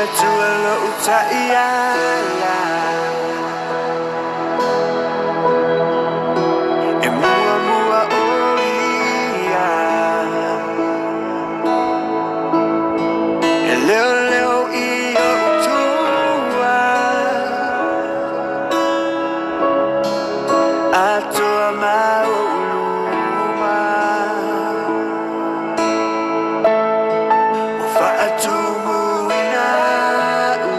tualo utaiala e mua mua oia e leo leo I o utua atoa mauluma o whaatumu ina u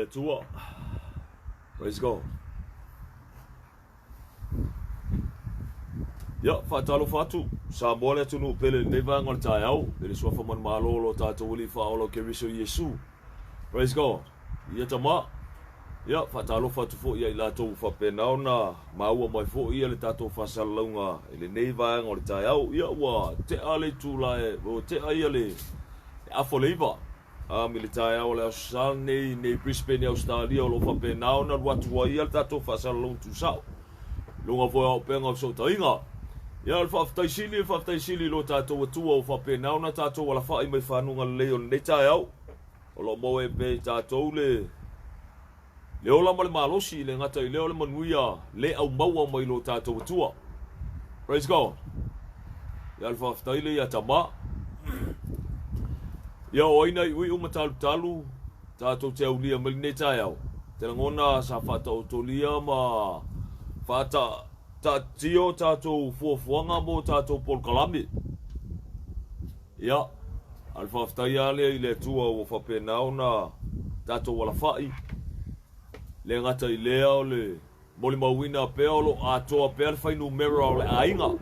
le tua. Praise God. Ya, fatalo fatu. Sa mole tunu pele neva ngol tayau. Ele sua faman malolo tato wili faolo ke riso Yesu. Praise God. Ia tama. Ya, fatalo fatu fo ia ila tau fa penau na maua mai fo ia le tato fa salunga. Ele neva ngol tayau. Ia wa te ale tula e o te ai le afoleva. Militai au le ausal nei Brisbane Australia o lo fa penau na watu wa ia tato fa salung tu sao. Lunga fo au penga so tainga. Ya al faftaisili lo tato watua o fa penau na tato wala fa i mai fanunga leo nei tai au. O lo mo e pe tato le ola male malosi le ngata i leo le manuia le au maua mai lo tato watua. Praise God. Ya al faftaili ya tama. Ya oina i ui talu tato te au lia mali nei tai au. Te ngona sa fata o tolia ma fata ta tio tato fuafuanga mo tato Paul Kalami. Ya, alfa ftaya le ile tua o fapenau na tato wala fai. Le ngata i lea le moli mawina peolo atoa pel fai numero le ainga.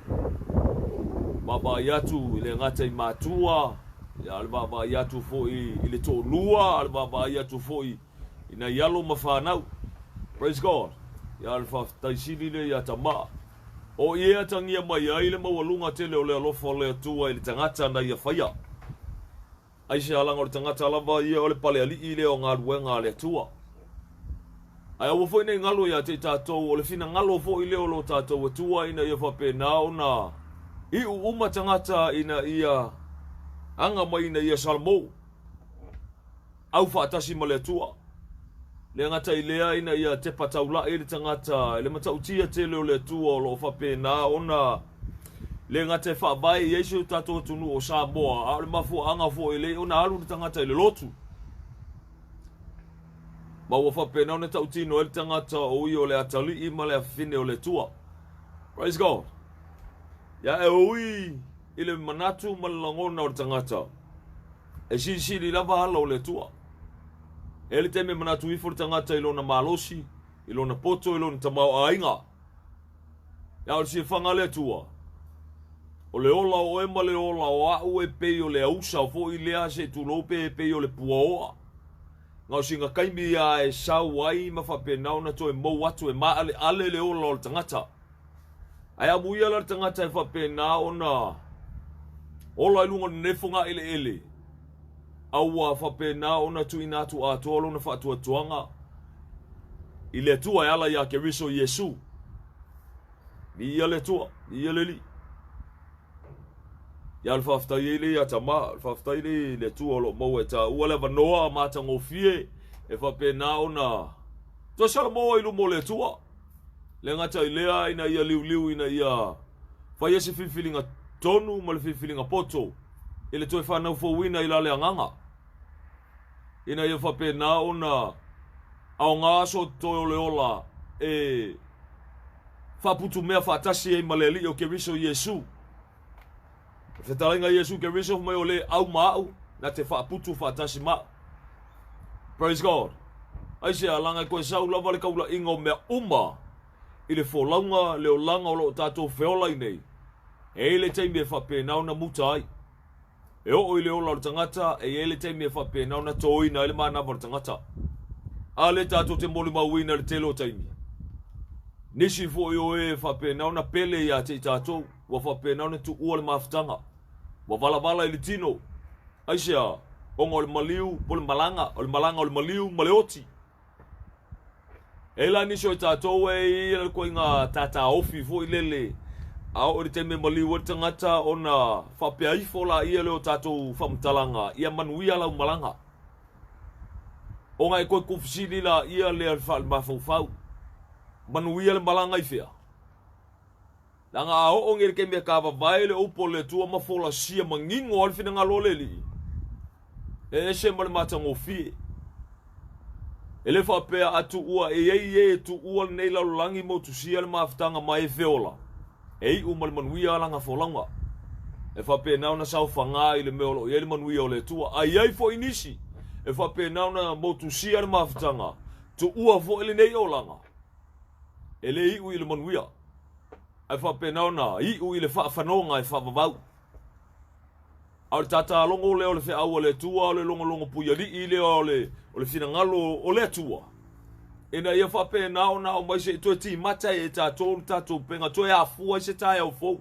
Baba yatu le ngata i matua. Ya alba yatu fo ile to lua, alba yatu fo ina yalo mafanau. Praise God. Ya alfa taisili le ya tama. O ia tangia mai ai le mawalunga tele o le alofa o le atua i le tangata na ia whaia. Aise alanga o le tangata lava ia o le pale ali i le o ngā ruenga le atua. Ai awa fo ina ngalo ia te tātou o le fina ngalo fo i le o lo tātou atua ina ia whapenao na i uma tangata ina ia anga mai ina ia salmo. Au whaatasi ma le atua. Le ngata i lea ina ia te pataula i le tangata, le matautia te leo le tua o lo whapena ona le ngata e whaavai i eisio tato tunu o Samoa, a le mafu anga fo i le ona alu le tangata i le lotu. Ma ua whapena ona tautino e le tangata o i o le atali i ma le afine o le tua. Praise God. Ya e ui i le manatu ma le langona o le tangata. E si li lava hala o le tua. Ele teme manatu i fo tangata i lona malosi, i lona poto, i lona tamau ainga. Ya o si whanga le tua. O le ola o ema le ola o au e pei o le ausa fo i lea se tu lope e pei o le puaoa. Ngau singa kaimi a e sau ai ma whapenau na to e mou atu e maa ale le ola o le tangata. Ai a muia la tangata e whapenau na ola i lunga nefunga ele. Aua whapena ona tu inatu a tolo na whatua tuanga. I le tua e ala ia ke riso Yesu. Ni ia le tua, ni ia le li. Ia le whaftai ili a tama, whaftai ili le tua lo mau e ta ua le vanoa a matango fie e whapena ona. Tua sala moa ilu mo le tua. Le ngata i lea ina ia liu ina ia whai ese whiwhilinga tonu ma le whiwhilinga poto. I le toi whanau fawina i la le anganga. Ina ia whapena ona au ngā so toi le ola e whaputu mea whatasi e maleli o ke riso Yesu. Whetalinga Yesu ke riso mai o le au maau na te whaputu whatasi ma. Praise God. Aise alanga koe sau lava le kaula ingo mea uma i le wholaunga leo langa o lo tātou whiola i nei. E le teimi e whapena ona muta ai. E o ile ola o tangata e ele teimi e whapena ona toina ele manawa o tangata. A le tātou te moli mawina le telo teimi. Nisi fo i o e whapena ona pele ia te tātou wa whapena ona tu ua le mawhitanga. Wa wala ili tino. Aisea, onga o le maliu, po le malanga o le maliu, maleoti. E la nisi o e tātou e i le koe ngā tata ofi fo i lele. Au o te me maliu o tangata o na whapea ifo la ia leo tātou whamtalanga, ia manuia lau malanga. O ngai koe kufisini la ia lea mawhau. Manuia le malanga ifea. Langa ao o ngere ke mea kawa vai le upo le tua mafola sia mangingo o le fina ngā lole li. E se male matango fie. E le whapea atu ua e tu ua nei lau langi mo tu sia le mawhtanga mai e feola. Ei umal manuia langa folanga. E whapea nao na sau whanga i le meolo i ele manuia o le tua. Ai fo inisi. e whapena na motu sia na mawhitanga. Tu ua fo ele nei o langa. Ele iu i le manuia. Ai whapena na iu i le whaafanoga e whaavavau. Au le tata longo le o le whaau o le tua o le longo puiari i le o le finangalo o le tua. Ina ia whapena o na o mai se tue ti mata e tatou penga tue a fua i se tae au fou.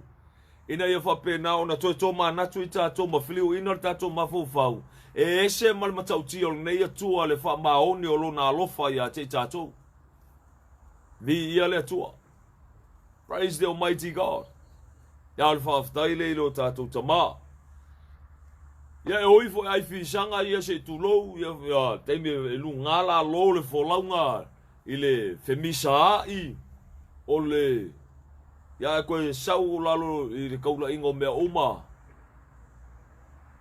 Ina ia whapena o na tue tō manatu i tatou mawhiliu ina le tatou mawhau. E ese mal matauti o nei atua le wha maoni o lona alofa ia te tatou. Vi ia le atua. Praise the Almighty God. Ia le whaaftai le ilo tatou tamaa. Ia e oi fo ai fisanga ia se tulou ia teime e lu ngala lo le folaunga i le femisa i o le ia koe sau lalo i le kaula ingo mea uma.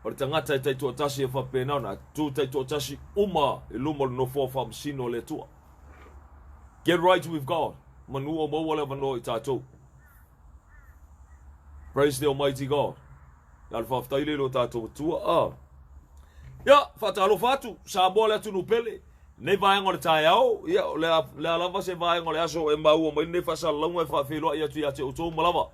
O le tangata e tai tuatasi e whapena na tu tai tuatasi uma e lumo no fofa msino le tua. Get right with God. Manu o mawale vano i tatou. Praise the Almighty God. Ia le whaftaile lo tatou tua. Ia, whatalo whatu, sa moa le atu nupele. Nei vaenga le tae au, ia le alava se vaenga le aso e mau o mai nei whasalonga e whawhiloa ia tu ia te utou malawa.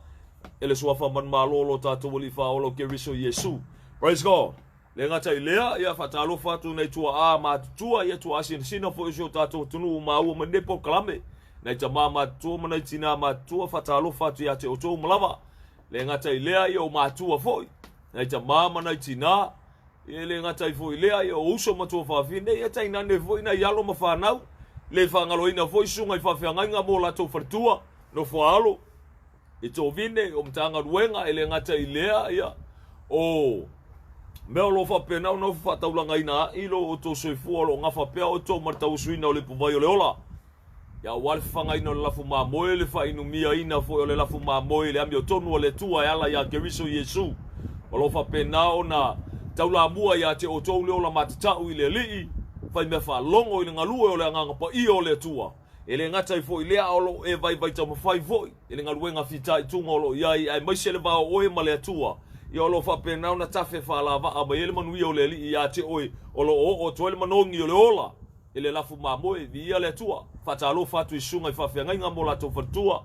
Ele suafa man malolo tatou wali whaolo ke riso Yesu. Praise God. Le ngata i lea, ia whatalo whatu nei tua a matutua, ia tua asin sina fo isio tatou tunu mau o mai nei po kalame. Nei ta maa matua manai tina matua whatalo whatu ia te utou malawa. Le ngata i lea ia o matua foi. Nei ta maa manai tina, ia le ngata i foi lea ia o uso matua whawhine, ia ta inane foi na ialo ma whanau. Le whangaloina foi sunga i whawhiangainga mo la tau whartua, no whaalo. I tō vine o mtanga ruenga, ele ngata i lea ia o mea lo whapenau no whataulanga ina ilo o tō soifua lo ngā whapea o tō martau suina o le puvai o le ola. Ia wale whangaina o le lafu mā moe le whainu mia ina foi o le lafu mā moe le ami o tonu o le tua e ala ia keriso Yesu. O lo whapenau na taula mua ia te o tō le ola matatau i le lii, whai mea whalongo i le ngalue o le angangapa i o le tua. Ele ngata i foi lea o lo e vai tau mawhai foi, ele ngaluenga fita i tunga o lo iai ai maisele vao oe ma le tua. Ia o lo whapenau na tafe whalava a mai ele manui o le li ia te oe o lo o toele manongi o le ola. Ele lafu mamoe vi ia le tua. Whatalo whatu i sunga i whawhiangainga mo la tau whatua.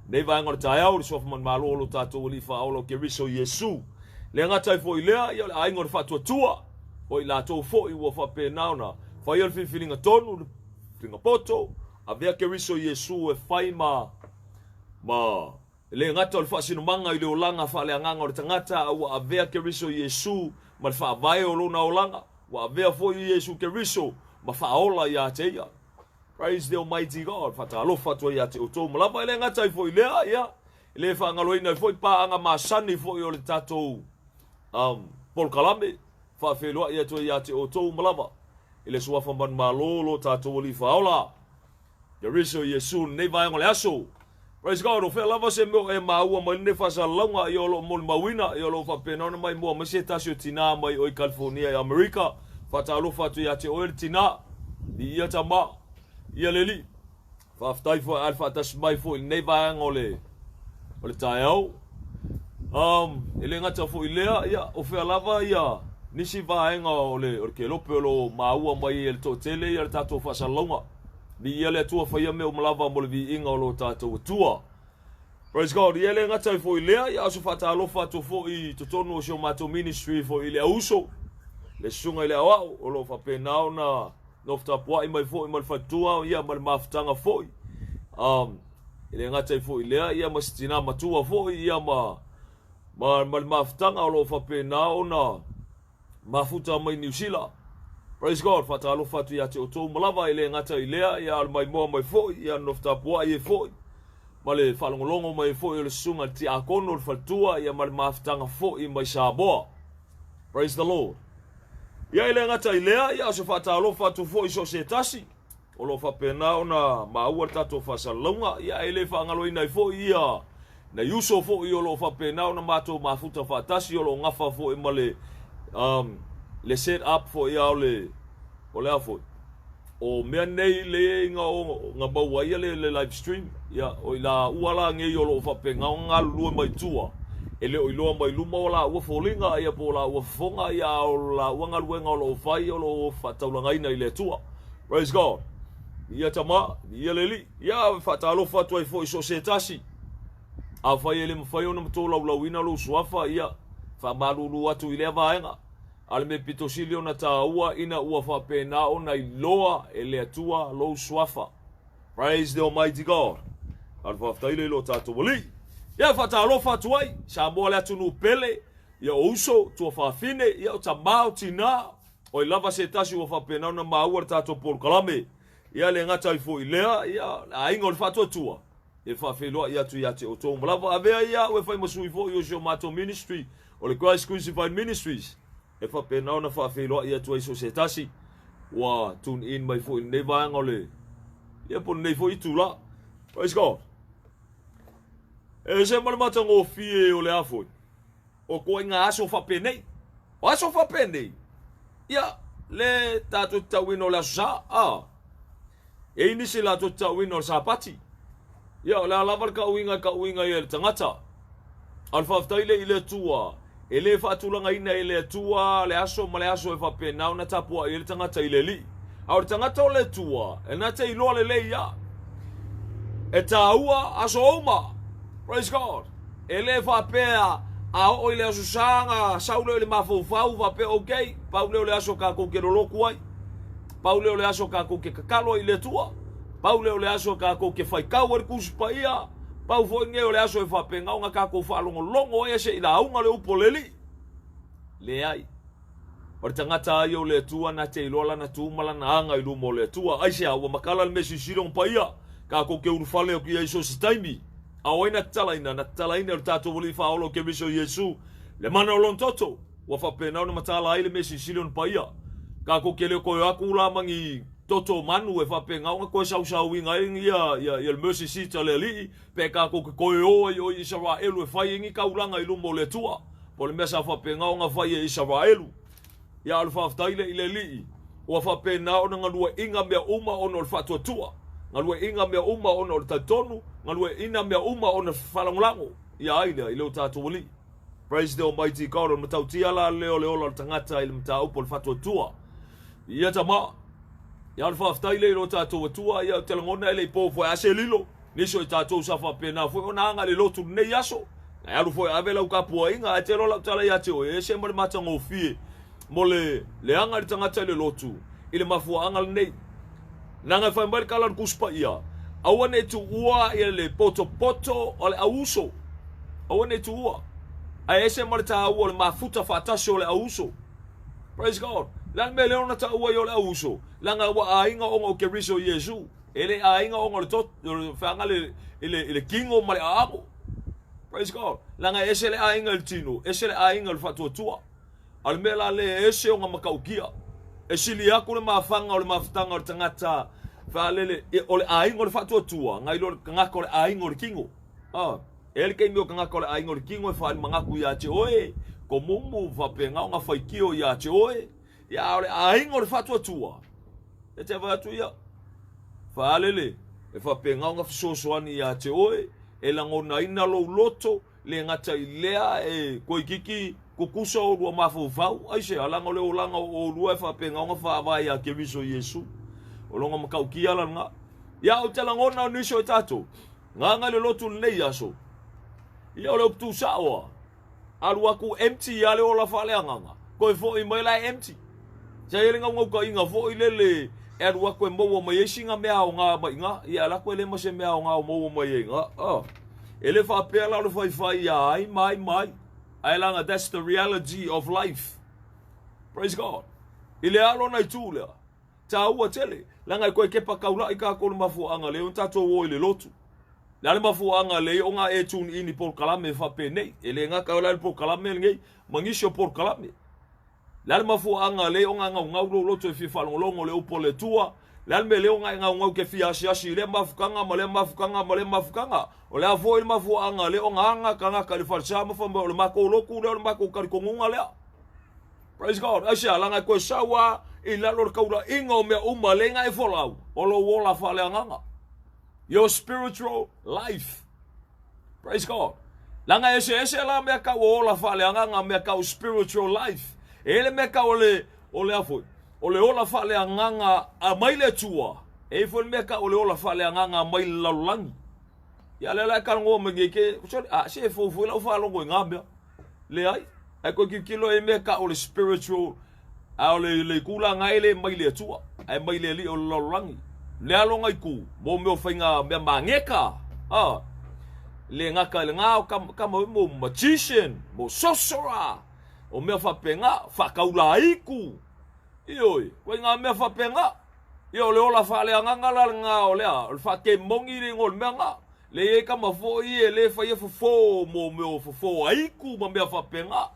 Nei vaenga le tae au, li sofa man malo o lo tatou li whaolo ke riso Yesu. Le ngata i foi lea, ia le aingo le whatua tua. O i la tau fo i ua whapenau na. Whai al whiwhiringa tonu, whiwhiringa poto. A vea ke riso Yesu e whai ma le ngata o le whasinumanga i le olanga wha le anganga o le tangata a vea ke riso Yesu ma le whaavae o lona olanga wa vea foi Yesu ke riso ma whaola ia te ia. Praise the Almighty God. Whatalo whatua ia te utou malapa ele ngata i foi lea ia le whaangaloina i foi paanga masani foi o le tatou Paul Kalame whawheloa ia tua ia te utou malapa ele suafa man malolo tatou li whaola ke riso Yesu nei vaenga le aso. Praise God, o whea lava se meo e maua mai ne whasalonga i olo moli mawina, i olo whapenona mai mua mase tasi o tina mai o i California i Amerika, whatalo whatu ia te oe tina, di ia ta ma, ia leli, whaftai fo alfa tas mai fo i nei vaenga o le tae au. Ele ngata fo i lea, ia, o whea lava ia, nisi vaenga o le ke lope o lo maua mai i le tōtele i le tato whasalonga. Di ia le tua whaia meo malawa mo le vi inga o lo tātou tua. Praise God, ia le ngata i fo i lea, ia aso whatalofa to fo i totonu o sio mato ministry fo i le auso. Le sunga i le awao, o lo whapenao na noftapua i mai fo i mal whatua, ia mal maftanga fo i. Le ngata i fo i lea, ia masitina matua fo i, ia mal maftanga o lo whapenao na mafuta mai New Zealand. Praise God, whatalo whatu ia te o tō malawa i le ngata i lea, ia al mai moa mai fōi, ia noftapua i e fōi. Ma le whalongolongo mai fōi o le sunga ti a kono le whatua, ia ma le maftanga fōi mai Samoa. Praise the Lord. Ia i le ngata i lea, ia aso whatalo whatu fōi so se tasi. O lo whapenao na maua tato whasalonga, ia i le whangaloina i fōi ia. Na yuso fōi o lo whapenao na mato mafuta whatasi, o lo ngafa fōi ma le set up for ia o le afo o mea nei le nga baua ia le live stream ia o la uala nge yo lo fa penga nga lu mai tua ele o iloa mai luma o la ua folinga ia po la ua fonga ia o la ua ngaluenga o lo fai o lo fataulangaina i le tua. Praise God. Ia tama, ia leli, ia fatalo fatu ai fo i sosetasi. A fai ele mawhai o na mato lauina lo suafa ia fa maruru atu i lea vaenga. Ale me pitosili o na ta ua ina ua whapena o na iloa ele atua lo suafa. Praise the Almighty God. Al whaftaile lo tato wali. Ia fatalo fatu ai, sa moa le atu nu pele, ia uso, tua whafine, ia o ta mao tina, o i lava se tasi ua whapena o na maua tato por kalame. Ia le ngata i fo i lea, ia a ingo le fatu atua. E whawheloa ia tu ia te o tō malawa. Avea ia, ue whai masui fo i o sio mato ministry, o le Christ Crucified Ministries. E whapena o na whawheloa ia tu ai so se tasi. Wa tune in mai fo i nevaanga o le. Ia po nei fo i tula. Praise God. E se maramata ngō fie o le afoi. O koe ngā aso whapenei. O aso whapenei. Ia, le tātou tauino le aso sa. E inisi la to tauino le sa pati. Ia, le alavar ka uinga i le tangata. Alwhaftaile i le tua. E le whaatulanga ina i le tua, le aso ma le aso e whapenau na tapua i le tangata i le li. Au le tangata o le tua, e na te iloa le ia. E taua aso oma. Praise God. E le whapea a o i le aso sanga, saule o le mafufau, whapea okay. Paule o le aso ka ko ke roloku ai. Paule o le aso ka ko ke kakalo i le tua. Paule o le aso ka ko ke whaikau ar kusupa ia. Pau fo nge o le aso e whapenga o nga ka ko whalongo longo e se i la aunga le upoleli. Le ai. O le tangata ai o le tua na te ilola na tuumala na anga i lumo le tua. Aise a ua makala le mesi sirong pa ia. Ka ko ke urufale o ki eiso si taimi. A oina talaina na talaina o le tato wali whaolo ke miso Yesu. Le mana o lon toto. Wa whapena o na matala ai le mesi sirong pa ia. Ka ko ke le koe aku la mangi toto manu e whapenga o nga koe sau inga ia le mercy seat le li. Pe ka ko ke koe o i Israelu e whai ingi kaulanga i lumo le tua. Po le mesa whapenga o nga whai e Israelu. Ia alu whaftaile i le li. Ua whapena o na ngalua inga mea uma o na le whatua tua. Ngalua inga mea uma o na le taitonu. Ngalua ina mea uma o na whalangulango. Ia aina i leo tātou wali. Praise the Almighty God. O matau tiala leo le tangata i le matau po le whatua tua. Ia tama. Ia alu whaftaile i leo tātou tua. Ia telangona i le ipo ase lilo. Niso i tātou sa whapena. Fue ona anga le lotu nei aso. Ngai alu fwe avela ukapua inga. E te rola tala ia te o. E se mare mata ngō fie. Mo le anga le tangata le lotu. I le mafua anga le nei. Nanga whaimbari kala le kuspa ia. Awane tu ua i le poto o le auso. Awane tu ua. A ese mare ta ua le mafuta whatasi o le auso. Praise God. Lan me leona ta ua i o le auso. Langa ua ainga onga o ke riso Yesu. Ele ainga onga le tot. Whanga le kingo mare aamo. Praise God. Langa ese le ainga le tino. Ese le ainga le fatua tua. Al mela le ese o nga makaukia. E sili aku le mafanga o le mafutanga o le tangata. Whalele, o le ainga o le fatua tua. Ngai lo kangaka o le ainga o le kingo. Ele kei mio kangaka o le ainga o le kingo e whaali mangaku ia te oe. Ko mumu whapenga o nga whaikio ia te oe. Ia o le ainga o le fatua tua. E te whatu ia. Whalele, e whapenga o nga fisosoani ia te oe. E langona ina lo loto. Le ngata i lea e koikiki. Kukusa o rua mafufau, aise alanga o leo langa o rua e whapenga o nga whaavai a ke miso Yesu. O longa makau ki ala nga. Ia o te langona o niso e tato. Nga le lotu nei aso. Ia o leo ptu saoa. Alu aku empty ia leo la whale anganga. Koe fo i mai lai empty. Sa ele nga ngauka inga fo i lele. E alu aku e maua mai esi nga mea o nga mai nga. Ia lako ele mase mea o nga o maua mai e nga. Ele whapea la lo whai ia ai mai. Ailanga, that's the reality of life. Praise God. Ile alo na itulea. Ta ua tele. Langa koe kepa kaula i ka kone mafu anga leo. Tato wo ile lotu. Lale mafu anga leo. Onga e tun ini por kalame whape nei. Ele nga kaula il por kalame ngei. Mangisio por kalame. Lale mafu anga leo. Onga ngau lotu e fifalongolongo leo po le tua. Lale me leo nga ngau ke fi asi. Le mafukanga ma le mafukanga. O le avo il mafu anga le o nganga kanga kalifalsa mo famba o le mako loku le o mako karikongunga le. Praise God. Asia langa ko sawa i lalo kaula inga o me uma lenga e folau. O lo wola fale nganga. Your spiritual life. Praise God. Langa ese la me ka ola fale anga me ka spiritual life. Ele me ka ole afo. Ole ola fale anga a maile tua. E fo me ka ole ola fale anga a maile lalangi. Ya le la ka ngo me ke se fo la fa lo ngambia. Le ai ko kilo e me ka ole spiritual a ole le kula nga ele maile tua. Ai maile li o lalangi. Le alonga iku mo me ofinga me mangeka. Le ngaka le ngao kama mo magician, mo sorcerer. O me fa penga, fa kaula iku. Ioi, ko nga me fa penga. Yo le ola fa le nganga la ngao le fa ke mongi le ngol menga. Le e kama fo i le fa ye fo mo me fo iku mo me fa penga.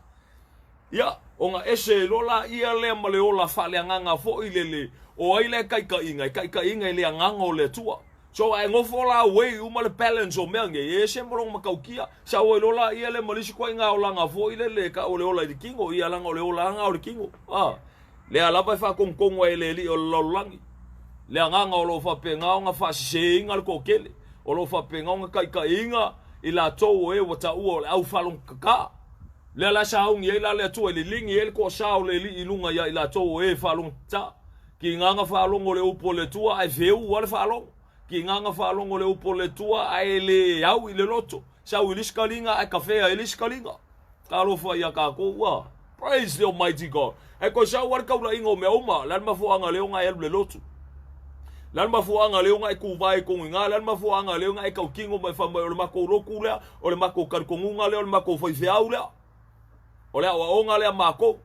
Ya, o nga ese lola ia le ma le ola fa le nganga fo i le. O ile kai inga le nganga o le tua. So ai ngofola we uma le balance o menga e se morong makaukia sa o lola ia le malisi ko nga ola nga vo ile le ka o le ola di kingo ia langa o le ola nga o le kingo le ala vai fa kong kong ele li o lolangi le nga o lo fa penga nga fa singa le kokele o lo fa penga nga kai inga ila to e wata o au falong kaka le ala sa un ye la le to le lingi el ko sa o le li ilunga ya ila to e falong ta ki nga falong o le upo le tua ai veu o le falong ki nganga falongo le upo le tua ai le au i le loto sa wiliskalinga ai kafea iliskalinga kalo fa ya ka ko wa praise the almighty God ai ko sa war ka ula ingo me uma lan ma fu anga le nga el le loto lan ma fu anga le nga ku vai ko nga lan ma fu anga le nga ai ka kingo mai fa o le mako roku le o le mako kar ko nga le o le mako fa fe au le o le o nga le mako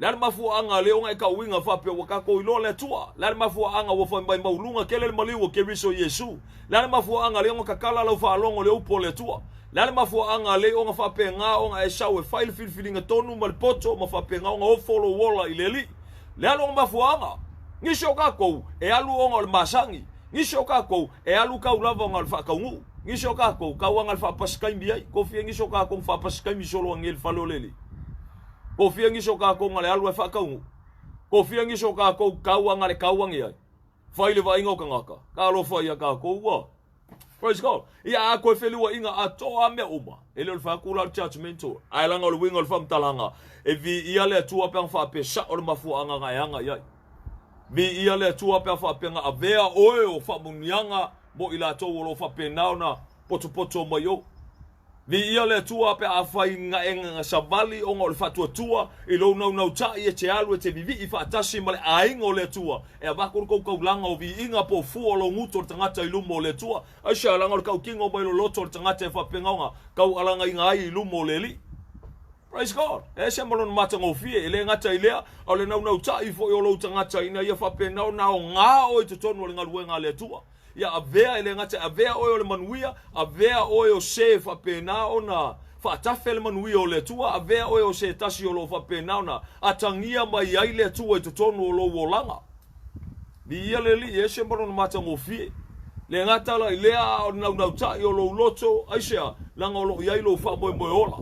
lan mafu anga le nga ka winga fa pe waka ko ilo le tua lan mafu anga wo fa mai maulunga kele mali wo ke riso yesu lan mafu anga le nga kala lo fa longo le upo le tua lan mafu anga le nga fa pe nga nga e shawe file feeling tonu mal poto ma fa pe nga o follow wala ileli le lo mafu anga ni shoka ko e alu nga masangi ni shoka ko e alu ka ulava nga fa ka ngu ni shoka ko ka wanga fa paskai biai ko fi ni shoka ko fa paskai mi solo ngel fa lo leli ko fiangi soka ko ngale alu e whakaungu. Ko fiangi soka ko kauanga le kauangi ai. Whaile wa ingo kangaka. Ka alo whai a ka ko ua. Praise God. Ia a koe whelua inga a toa mea uma. Ele ol whakula judgmental. Ai langa ol winga ol whamtalanga. E vi ia le tua peang whape sa o le mafuanga ngai anga iai. Vi ia le tua peang whape nga a vea oe o whamunianga mo ila tō o lo whape nauna poto mai o. Vi ia le tua pe a fai nga enga savali o ngol fatua tua I lo nau ta I te alu te vivi I fatasi male a ingo le tua e a vakor kou langa o vi inga po fu o lo nguto tangata I lumo le tua a sha langa o kau kingo mai lo loto tangata e whapengaunga kau alanga inga ai I lumo le li praise God e se malon matanga o fie ele ngata ilea o le nau ta I fo o lo tangata ina ia whapenau na o ngā o I te tonu o le ngaluenga le tua ia avea ele ngata avea o le manuia avea o se fa pena ona fa tafe le manuia o le tua avea o se tasi o lo fa pena ona atangia mai ai le tua I te tonu o lo wolanga di ia le li ese maron mata mo fie le ngata la ilea o nau ta I o lo loto aisea langa o lo iai lo fa mo ola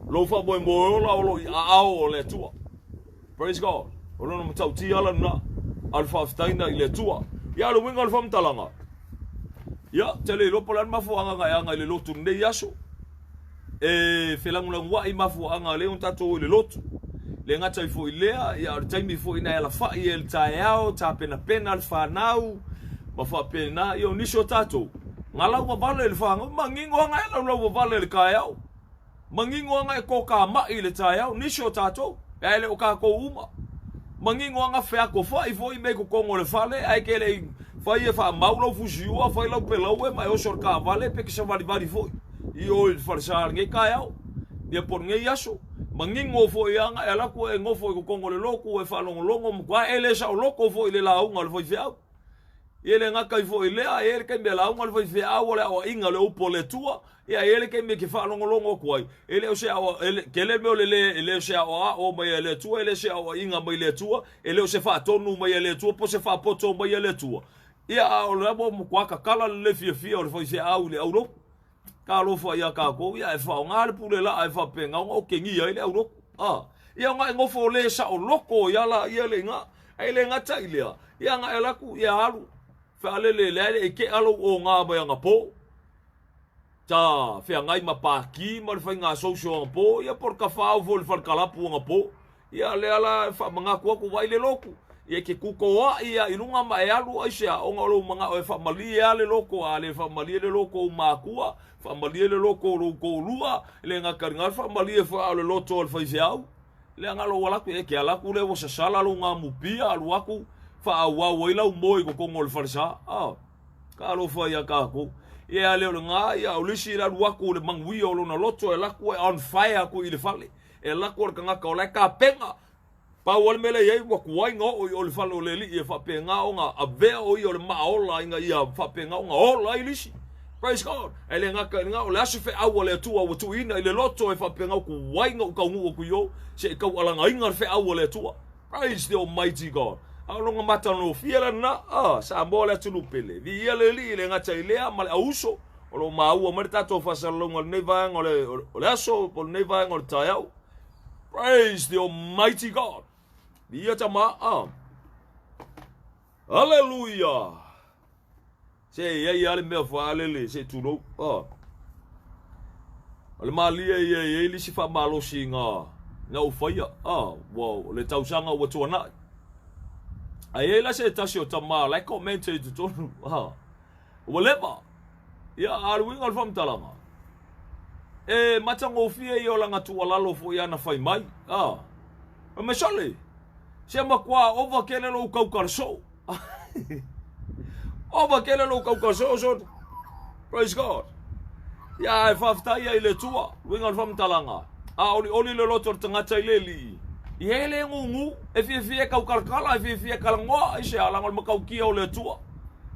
lo fa mo ola o lo ao o le tua praise God o lo mtau ti ala na alfa ftaina I le tua ia lo winga fam talanga ia tele lo polan mafu anga nga le lotu ne yaso e felang lang wa I mafu anga le un tato le lotu le ngata I fo ilea ia time fo ina ela fa I el taiao ta pena al fa nau ma fa pena io nisho tato ngala wa vale le fa mangingo anga ela lo vale le kaiao mangingo anga ko ka ma I le taiao nisho tato ele o ka ko uma mangingo anga fea ko fa I foi me ko kongo le fale ai ke le fai e fa maulo fujiua fai lau pelau e mai o sorka vale pe ke sa vali foi I o il farsar nge kaiao dia por nge yaso mangingo foi anga ela ko e ngofo ko kongo le loko e fa longo kwa ele sa o loko foi le launga le foi fea ele nga kai foi le a ele ke me launga le foi fea o le o inga le upo le tua ia ele ke me ke fa longo kwai ele o se o ele ke le me o le se o mai le tua ele se o inga mai le tua ele o se fa tonu mai le tua po se fa poto mai le tua ia o le mo kwa ka kala le fia o foi se au le euro ka lo fa ia ka ko ia e fa nga le pule la e fa penga o ke ngi ia le euro ia nga ngofo le sa o loko ia la ia le nga ele nga ta ile ia nga ela ku ia alu fa le e ke alo o nga ba nga po ta fea ngai mapaki ma le fainga social po ia por ka fao vo le falkalapu nga po ia le ala fa manga ko vai le loku ia ke kukoa ia ilunga ma e alu aisia o ngalo manga o fa mali ia le loko ale fa mali le loko makua fa mali le loko ro ko lua le nga karinga fa mali fa le loto le faisiau le ngalo wala ku e ke ala ku le wo sala lo nga mupia alu aku fa wa wila moi ko ngol farsa ka lo fa ia ka ko ia le nga ia o lisi la waku le mangui o lona loto e laku e on fire ku i le fale e laku ka nga ka o le ka penga pa wal mele ye waku wai nga o le fale o le li e fa penga o nga ave o i o le maola inga ia fa penga o nga ola i lisi praise God e le nga ka nga o le asu fe awa le tua o tu ina i le loto e fa penga ku wai nga ka ngu ku yo se ka ala nga inga fe awa le tua praise the almighty God alonga mata no fiela na sa mbola tulu pele vi ele li le ngata ilea mal auso o lo mau o merta to fasalonga neva ole aso por neva ngol tayau praise the almighty God vi atama hallelujah se ye ale me fa ale se tulo ale mali ye li si fa malo singa na o faia wow le tausanga o tuana ai la se tasio tama like commented to tonu whatever ya arwing al fam talanga e matango fie yo langa tu walalo fo ya na fai mai me sole se ma kwa over kele lo kaukar so over kele lo kaukar so praise God ya fafta ya ile tua wing al fam talanga oli le lotor tanga taileli Yele ngungu e kau kalkala e kalngoa ise ala ngol makau kia o le tua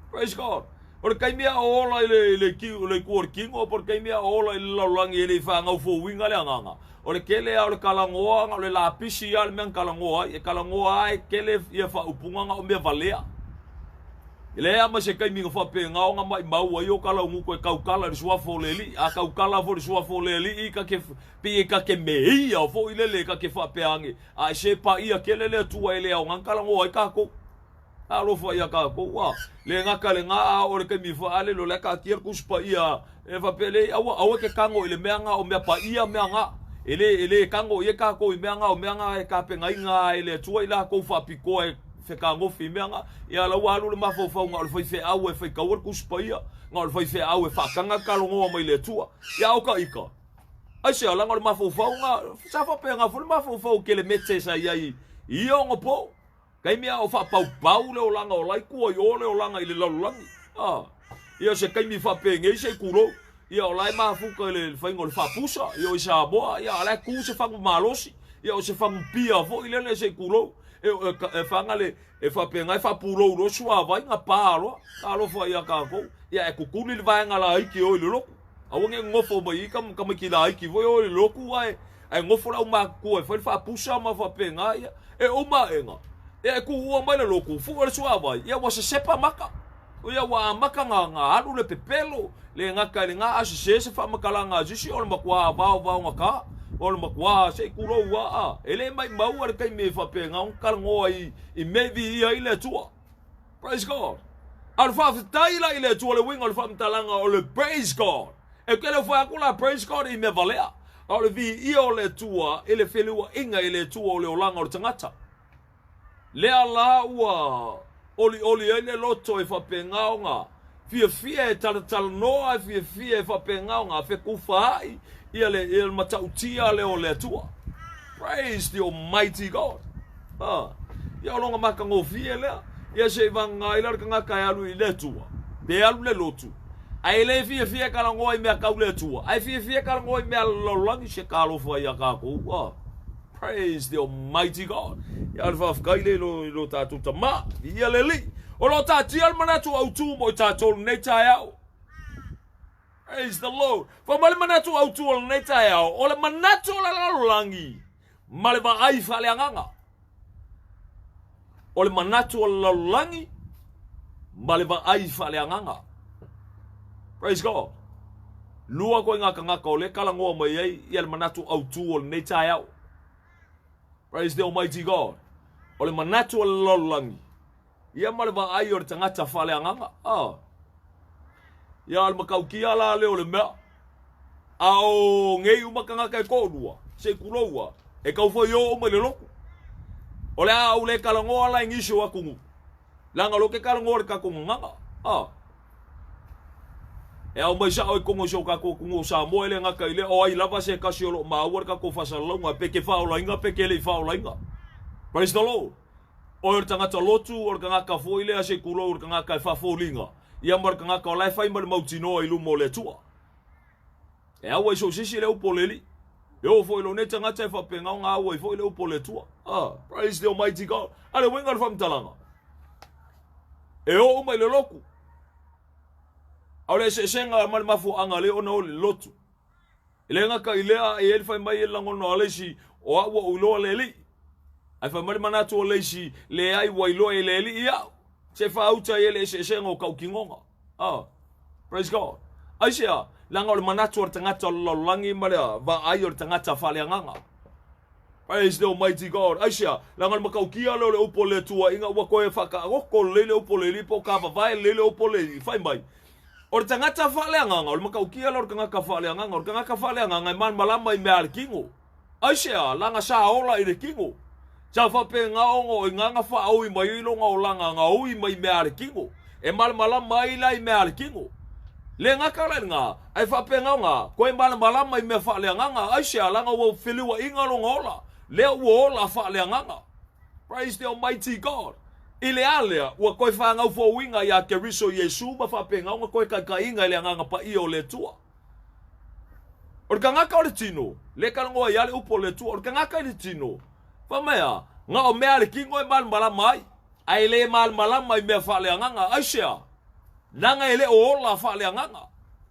praise God o le kaimia ola le working o por kaimia ola le laulangi le fa ngau fo winga le nganga o le kele o le kalangoa nga le lapisi al men kalangoa e kele ia fa upunga nga o me valea ile ama se kaimi ngo fa pe nga o nga mai mau yo kala ngu ko kaukala le sua fo le li a kaukala fo le sua fo le li I ka ke pe ka ke mei o fo ile le ka ke fa pe ange a se pa ia kele le tua ile o nga kala ngo ai ka ko a lo fo ia ka ko wa le nga kale nga o le kaimi fa ale lo le ka kier ku spa ia e fa pe le awa ke kango ile me nga o me pa ia me nga ele kango ye ka ko me nga e ka pe nga inga ile tua ila ko fa piko e fe ka ngo fi meanga ia la walu le mafo nga le fe au e fe ka wor ku spaia nga le fe au e fa kanga ka lo ngo mai le tua ia o ka ika ai se ala nga le mafo nga sa fa pe nga fu le mafo ke le metse sa ia I o ngo po kai mea o fa pau le o langa o lai ku o le o langa I le lalulangi ia se kai mi fa pe nge se kulo ia o lai mafu ka le fa ngo le fa pusa ia o sa boa ia ala ku se fa malosi ia o se fa pia fo ile le se kulo e fangale e fa penga e fa pulo ro sua vai nga palo alo fa ia ka ko ia e kukuni le vai nga la iki o le loku a wonge ngofo mai kam ki la iki vo o le loku ai ai ngofo la uma ko e fa pusa ma fa penga ia e uma enga e ku o mai le loku fu o sua vai ia wa se sepa maka o ia wa maka nga alu le pepelo le nga ka le nga asise fa makala nga jisi o le makwa va nga ka o le makua se kuro wa ele mai mau ar kai me fa pe nga un kalngo I maybe ia ile tua praise God ar fa taila ile tua le wing al fa mtalanga o le praise God e kele fa kula praise God I me valea o le vi I o le tua ele felua inga ile tua o le olanga o le tangata le ala ua oli ele loto e fa pe nga nga fie tal noa fie fa pe nga fe kufa ia le matautia le o le tua praise the almighty God ia longa maka ngofie le ia se vanga ila ka ka alu I le tua pe alu le lotu ai le fie kala ngoi me ka le tua ai fie kala ngoi me lo langi se ka lo fo ia ka ko praise the almighty God ia fa kaile lo tatu tama ia le li o lo tati al manatu au tu mo tatu ne tayao praise the Lord. Fa male manatu au tu o nei tai ao. O le manatu o la langi. Male va ai fa le anganga. O le manatu o la langi. Male va ai fa le anganga. Praise God. Lua ko ngaka o le kala ngoa mai ai ia le manatu au tu o nei tai ao. Praise the almighty God. O le manatu o la langi. Ia male va ai o tangata fa le anganga. Ia al makau kia la le o le mea. Ao ngei umakanga kai kodua. Se kuloua. E kau foi o mai le loku. Ole a ule kalangoa la ingisho akungu. Langa loke kalangoa ka kungu nganga. E au mai sa o kongo so ka kungu sa mo ele ngaka ile o ai lava se kasi o ma war ka ko fasa longa peke fa ola inga peke le fa ola inga. Praise the Lord. O tanga to lotu o ngaka foi le se kulo o ngaka fa folinga. Ia mar ngaka lai fai mal mautino ilu mo le tua. E au so sisi le upoleli. Yo foi lo neta ngata fa penga nga au foi le upole tua. Praise the Almighty God. Ale wenga fam talanga. E o mai le loku. Ole se senga mal mafu anga le ona o le lotu. Ile ngaka ilea e el fai mai lango no ale si o awa o lo le li. Ai fai mal manatu o le si le ai wa ilo e le li ia. Se fa uta ele se senga o kau kingonga. Praise God. Aisia langa o manatu o tangata lo langi marea va ai o tangata fale nganga. Praise the Almighty God. Aisia langa makau kia lo le upole tua inga wa koe faka roko le upole li po ka vai le upole fai mai. O tangata fale nganga o makau kia lo tangata fale nganga o tangata fale nganga man malama I me al kingo. Aisia langa sa ola I le kingo. Sa fa pe ngaongo I nganga fa au I mai lo nga langa nga au I mai me al kingo. E mal malama I la I me al kingo. Le ngaka le nga ai fa pe nga ko mal malama I me fa le nganga Aisia langa wo filiwa inga lo ngola. Le wo ola fa le nganga. Praise the Almighty God. Ile alea wa koe whanga fo winga ya Keriso Yesu ma whapenga nga koe kakainga ile nganga pa I o le tua. Or ka ngaka o le tino, le kalangoa ia le upo le tua, or ka ngaka le tino. Whamea, nga o mea le kingo mal malamai, ai le mal malamai mea whale nganga, Aisia. Nanga ele o ola whale nganga.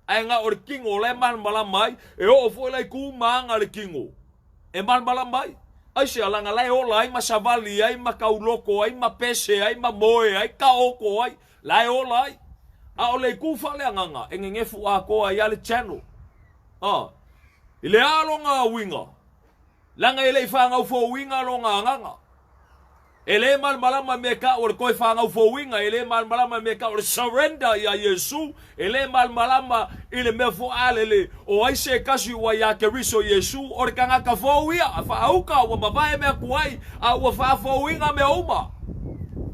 Ai nga o le kingo le mal malamai, e o fo le ku maanga le kingo. E mal malamai. Aisia langa lai ola ai ma savali ai ma kauloko ai ma pese ai ma moe ai kaoko ai lai ola ai a ole ku fale nganga engengefu a ko ai ale channel ile alonga winga langa ile fanga fo winga longa nganga ele mal malama meka or ko fanga fo winga ele mal malama meka or surrender ya Yesu ele mal malama ile mefo alele o ai se kasi wa ya Keriso Yesu or kanga ka fo wia fa auka wa baba me kuai a wa fa fo winga me uma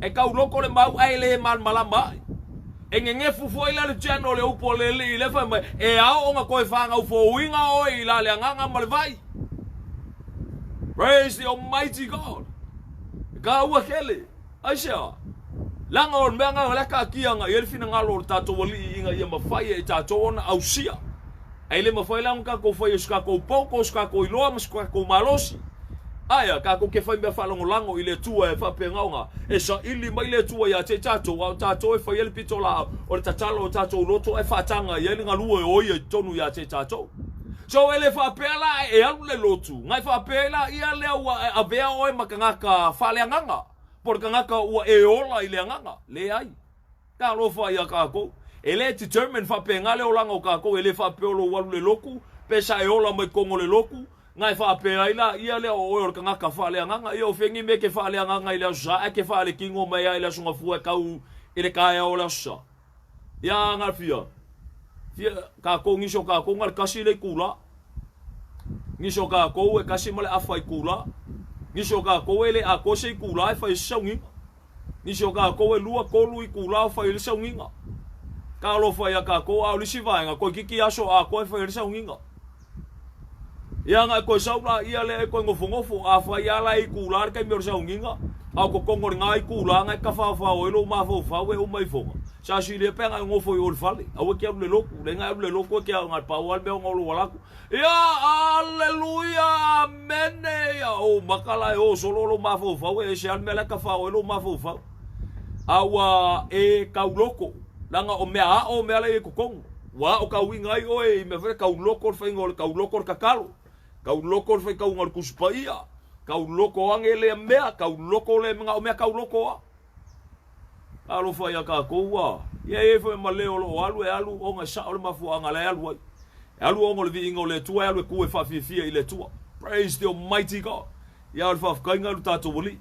e ka uloko le mau ai le mal malama engenge fu fo ila le channel le upo le fa e a o nga ko fanga fo winga o ila le nganga mal vai. Praise the Almighty God. Ka ua kele, Aisia. Langa o menga o leka kia nga yelfina ngalo o tato wali inga ia mawhai e tato ona au sia. Aile mawhai lang ka ko whai ska ko poko, ska ko iloa, ska ko malosi. Aya, ka ko ke whai mea whalango lango I le tua e whape ngaunga. E sa ili mai le tua ia te tato, au tato e whai elpito la o le tatalo o tato loto e whatanga i elinga lua e oia tonu ia te tato. So ele whapela e alu le lotu. Ngai whapela ia lea ua a vea oe makangaka whale nganga. Por kangaka ua e ola I le nganga. Le ai. Ka lofa ia kako. Ele determine whapenga leo langa o kako. Ele whapeolo walu le loku. Pesa e ola mai kongo le loku. Ngai whapela ila ia lea oe o kangaka whale nganga. Ia o whengi me ke whale nganga I lea sa. E ke whale kingo mai ai lea sunga fua kau. Ile kaya o lea sa. Ia ngar fia. Fia kako ngiso kako ngar kasi le kula. Ngiso kako e kasi male afai kula. Ngiso kako ele a kose kula e fai saungi. Ngiso kako e lua kolu I kula fai le saungi. Ka lo fai kako a lisi vainga ko kiki aso a ko fai le saungi. Ia nga ko saula ia le ko ngofongofo a fai ala I kula ka me saungi. A ko kongor ngai kula ngai ka fa fa o lo ma fa we o mai fonga. Sa si le penga ngofo I ol fale. Awe ke le loku, le ngai le loku ke ngai pa wal me ngolo walaku. Ya alleluia amen ya o makala o solo lo mafo fa we se almela ka fa o lo mafo fa. Awa e kauloko langa o mea o mea le kokong. Wa o ka wingai o e me fe kauloko fa ngol kauloko kakalo. Kauloko fa kaungol kuspaia. Kauloko angele mea kauloko le nga o mea kauloko. Alo fa ya ka ko wa. Ye fo maleo lo alu e alu o nga sa o mafu anga le alu. Alu o le vingo le tua alu ku e fa fifia I le tua. Praise the Almighty God. Ya al fa kainga lu tato woli.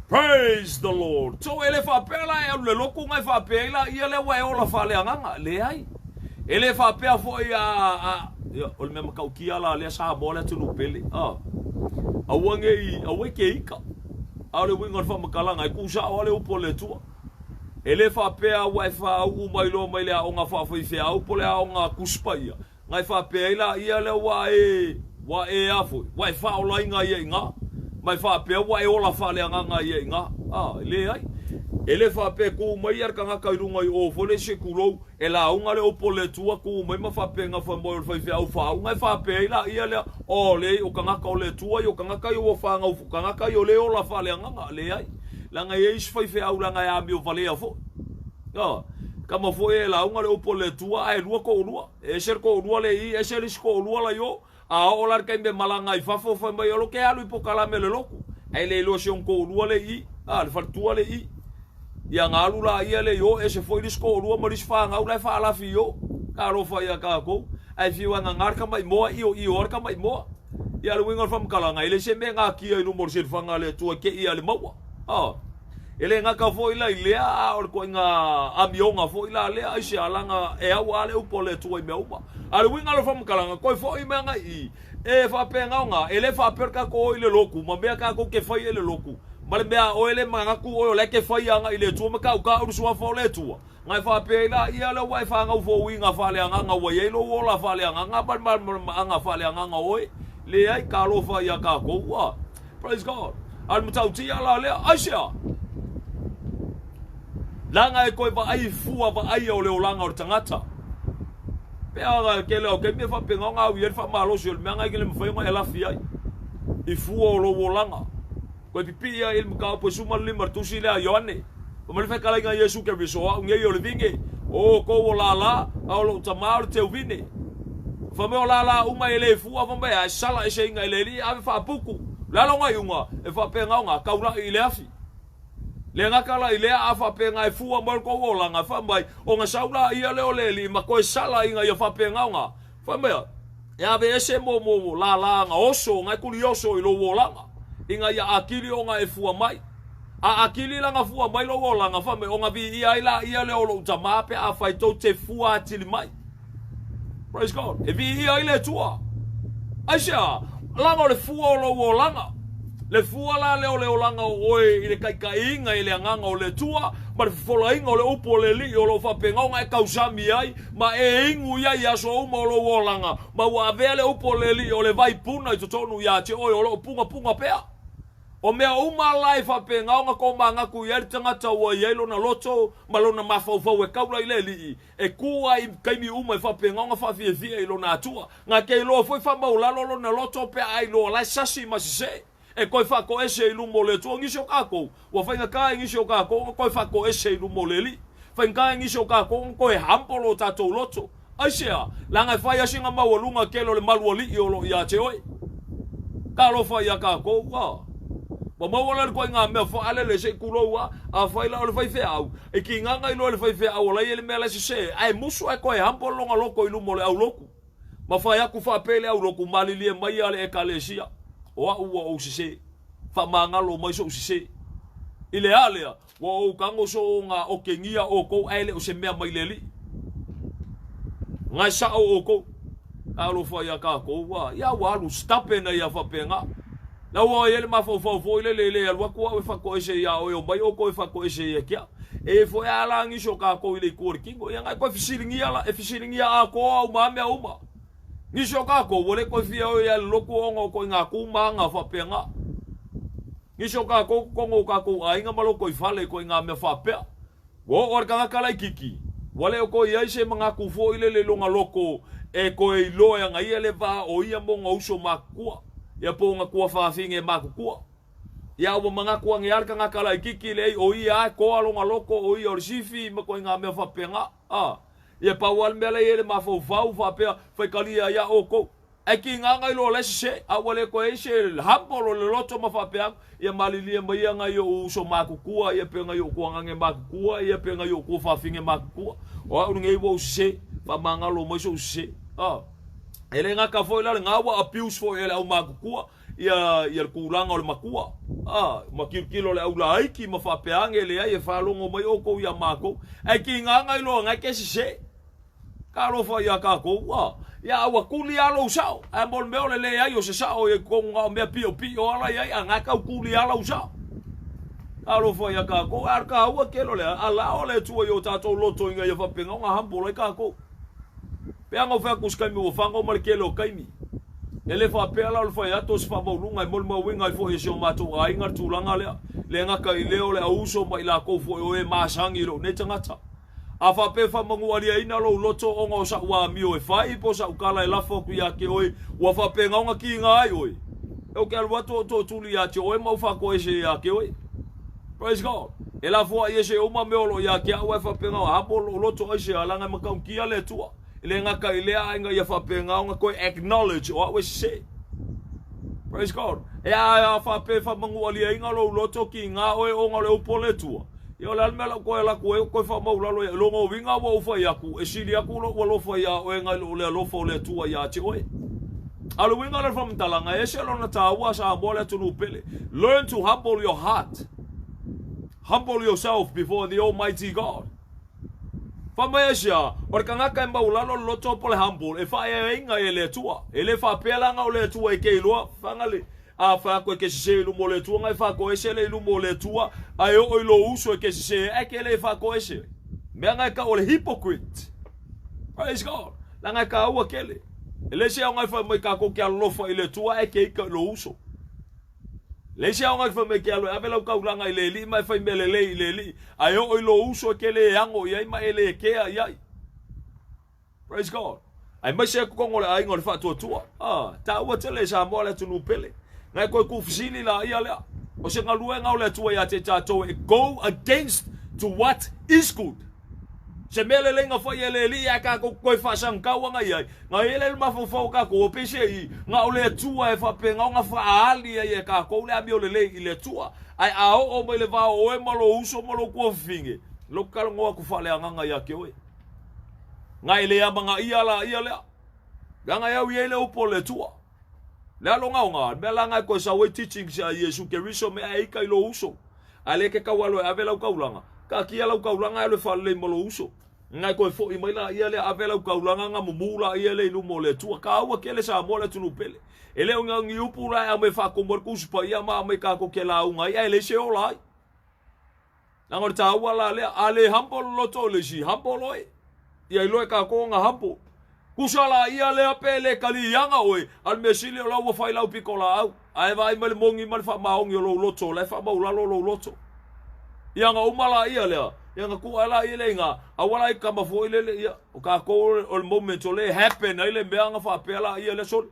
Praise the Lord. So ele fa pela e alu le loku ngai fa pela ia le wa o la fa le nganga le ai. ele fa pe fo ia o le me kau kia la le sa bola tu pele awange ke ika ale winga fa makalanga ku sa ole upo le tua ele fa pe wa fa u mai lo mai le o nga fa foi fe au pole o nga kuspaia ngai fa pe ila ia le wa afo wa fa o la inga ia inga mai fa pe wa ola fa le nga ia inga le ai ele fa pe ku mai ar kanga kairunga o fole se kulo ela unga le upo le tua ku mai ma fa pe nga fa mo fa fe au fa ngai fa pe ila ia le o le o kanga ka le tua yo kanga ka yo fa nga fu kanga ka yo le ola fa le nga le ai langa ye is fa fe au langa ya mi o vale afo kama foi ela unga le upo le tua ai lua ko lua e ser ko lua le i e ser ko lua la yo a olar ka me malanga i fa fo fa mai lo ke alu po kala me le loku ai le lo se un ko lua le i le fa tua le i ia ngalu la ia le yo e se foi disko lua ma dis fa ngau le fa la fi yo ka ro fa ia ka ko ai fi wanga ngar ka mai mo i or ka mai mo ia le winga fam kala ngai le se me nga ki ai no mor se fa nga le tua ke ia le mawa ele nga ka foi la ilea or ko nga amionga foi la le ai se alanga e au ale u pole tu i meuma ale winga lo fam kalanga ko foi me nga i e fa penga nga ele fa perka ko ile loku ma be ka ko ke foi ile loku male be o ele manga ku o le ke foi nga ile tu ma ka u so fa le tu nga fa pe la ia le wa fa nga fo winga fa le nga wa ye lo la fa le nga ba nga fa le nga oi le ai ka lo fa ya ka ko wa praise god al mutauti ala le asia langa e koe va ai fua va ai o leo langa o tangata. Pea ke leo ke me fa penga nga u yer fa malo sul me nga ke le mfa nga ela fia. I fua o lo langa. Koe pipi ia il mka po suma le martusi le Yohane. O me fe kala nga Yesu ke biso o nge yo le vinge. O ko o la o lo tamar te vine. Fa me o la uma ele fua fa me a sala e se nga ele li ave fa puku. La lo nga yunga e fa penga nga kaula ile afi. Le nga kala ile afa pe nga fua mo ko wola nga fa mai o nga saula ia le ole li ma ko sala inga ia fa pe nga fa mai ya be ese mo la nga oso nga kurioso i lo wola nga inga ia akili o nga e fua mai a akili la nga fua mai lo wola nga fa mai o nga bi ia le olo tama pe a fa to te fua tili mai praise god e bi ia ile tua aisha la nga le fua lo wola nga le fua la leo langa oe i le kaikainga i le anganga o le tua ma le folainga o le upo le li o lo whapengaunga e kausami ai ma e ingu ia i aso uma o lo wolanga ma ua avea le upo le li o le vai puna i totonu ia te oe o lo punga pea o mea uma lai whapengaunga ko mangaku i eri tangata ua i eilo na loto ma lo na mawhauwhau e kaula i le li e kua i kaimi uma i whapengaunga whawhiawhia i lo na atua ngā kei lo foi whamaulalo lo na loto pea ai lo lai sasi masise e koi fa ko ese i lumo le tu ngisho kako wa fa nga ngisho kako koi fa ko ese i lumo le li fa nga ngisho kako ko e hampolo tato loto asia langa fa ya singa ma wolunga kelo le malwoli i olo ya te oi ka lo fa ya kako wa ma wala ko nga me fa ale le se kulo wa a fa ila le fa fe au e ki nga i lo le fa fe au la ele me la se ai musu e ko e hampolo nga loko i lumo le au loku ma fa ya ku fa pele au loku mali le mai ale e kalesia o sise fa mangalo mai so sise ile alea o kango so nga o kengia o ko ele o se mea mai leli nga sa o ko alo fa ya ka ko wa ya wa lu stape na ya fa penga la wa ele ma fo ile alwa ko fa ko ese ya o mai o ko fa ko ese ya kia e fo ya la ngi so ka ko ile ko kingo ya nga ko fisiringia la e fisiringia a ko o ma me uma ni shoka ko wole ko fia o ya loko ongo ko nga kuma nga fa penga ni shoka ko ngo ka ko ainga malo ko fale ko nga me fa pe wo or ka kala kiki wole ko ya se manga ku fo ile le longa loko e ko e lo ya nga ile va o ia mo nga uso makua ya po nga ku fa finge makua ya o manga ku nga ar ka kala kiki le o ia ko alonga loko o ia orsifi mo ko nga me fa penga ia pawal mele ele ma fo fa pe foi kalia ya oko e ki nga lo le se a wale ko e se hampolo le loto ma fa pe ia malili ma ia nga yo uso makukua ia pe nga yo ko nga nge makukua ia pe nga yo ko fa finge makukua o nge wo se fa manga lo mo so se ele nga ka foi la nga wa apius fo ele au makukua ia kulanga o le makua makirkilo le au la aiki ma fa pe angele ia fa longo mai oko ia mako e ki nga lo nga ke se Ka alofa ia kako wa. Ia awa kuli alo sao. A mol me ole le ai o se sao e konga o mea pio pio ala ia anga ka kuli alo sao. Ka alofa ia kako ar ka ua kelo le ala ole tua yo tato loto inga ia whapenga nga hampo le kako. Peanga o whakuskai mi o whango mali kelo kaimi. Ele fa pela o fa ya to spa bo lunga mol ma winga fo e so mato ai ngar tulanga le ngaka i leo le auso mai la ko fo e masangi lo ne tangata a fa pe fa mangu ali ina lo loto o ngo sa wa mi o fa i po sa ukala e la fo ku ya ke oi wa fa pe nga ki nga ai oi o ke alwa to tuli ya te oi ma fa ko e se ya ke oi praise God e la fo e se o ma me lo ya ke wa fa pe nga ha po lo loto ai se ala nga ma ka ki ale tua ile ngaka ile ai nga ya fa pe nga ko acknowledge what we say. Praise God. E a fa pe fa mangu ali inga lo loto ki nga o o nga le upole tua. Yo la mela ko la ko fa mau la lo ngo winga wo fa ya ku e sili aku lo fa ya o nga lo fo le tua ya ti oi. Alu winga le from talanga e se lo na tawa sa bola tu no pele. Learn to humble your heart. Humble yourself before the Almighty God. Famaisha, or kangaka mba ulalo loto pole humble, e fa e inga e le tua, e le fa pela nga o le tua e ke ilua, fangale, a fa ko e ke se ilumo le tua, nga e fa ko e se le ilumo le tua, a e o ilo uso e ke se e ke le fa ko e se. Mea nga e ka o le hypocrite. Praise God. La nga e ka ua kele. E le se au nga e fa mai ka ko ke alofa i le tua e ke ika lo uso. Le se au nga e fa mai ke alo, avela u kaulanga i le li, mai fa i mele le i le li, a e o ilo uso e ke le ango i ai ma e le kea i ai. Praise God. Ai mai se ko ngole ai ngole fa tua. Ah, ta ua tele sa mo le tunu pele. Ngai ko ku fisili la ia le. O se nga lue nga le tua ya te tato e go against to what is good. Se mele le nga fa ye le li ya ka ko fa sang ka wa nga ia. Nga ele ma fo ka ko pese i. Nga o le tua e fa pe nga fa ali ye ka ko le abi o le i le tua. Ai a o me le va o e malo uso malo ko finge. Lo ka ngo ku fa le nga ya ke oi. Nga ile ya manga ia le. Nga ya wi ele upo le tua. Le alonga nga, bela nga ko sa we teaching sa Yesu ke riso me ai kai lo uso. Ale ke ka walo avela ka ulanga. Ka kia la ka ulanga le fa le malo uso. Nga ko fo i mai la ia le avela ka ulanga nga mumula ia le lu mo le tua ka wa ke le sa mo le tunu pele. Ele nga ngi upu la me fa ko mor ku spa ia ma me ka ko ke la unga ia ele se ola. Nga ta wala le ale hampo lo to le si hampo loi. Ia ilo ka ko nga hampo. Kusala ia le apele kali yanga oi al mesili o lawa fai lau pikola au ai vai mal mongi mal fa maongi o lo loto le fa maula lo loto yanga umala ia le yanga ku ala ia le nga awala I kama fo ile le ia o ka ko o moment o le happen ile meanga fa pela ia le sol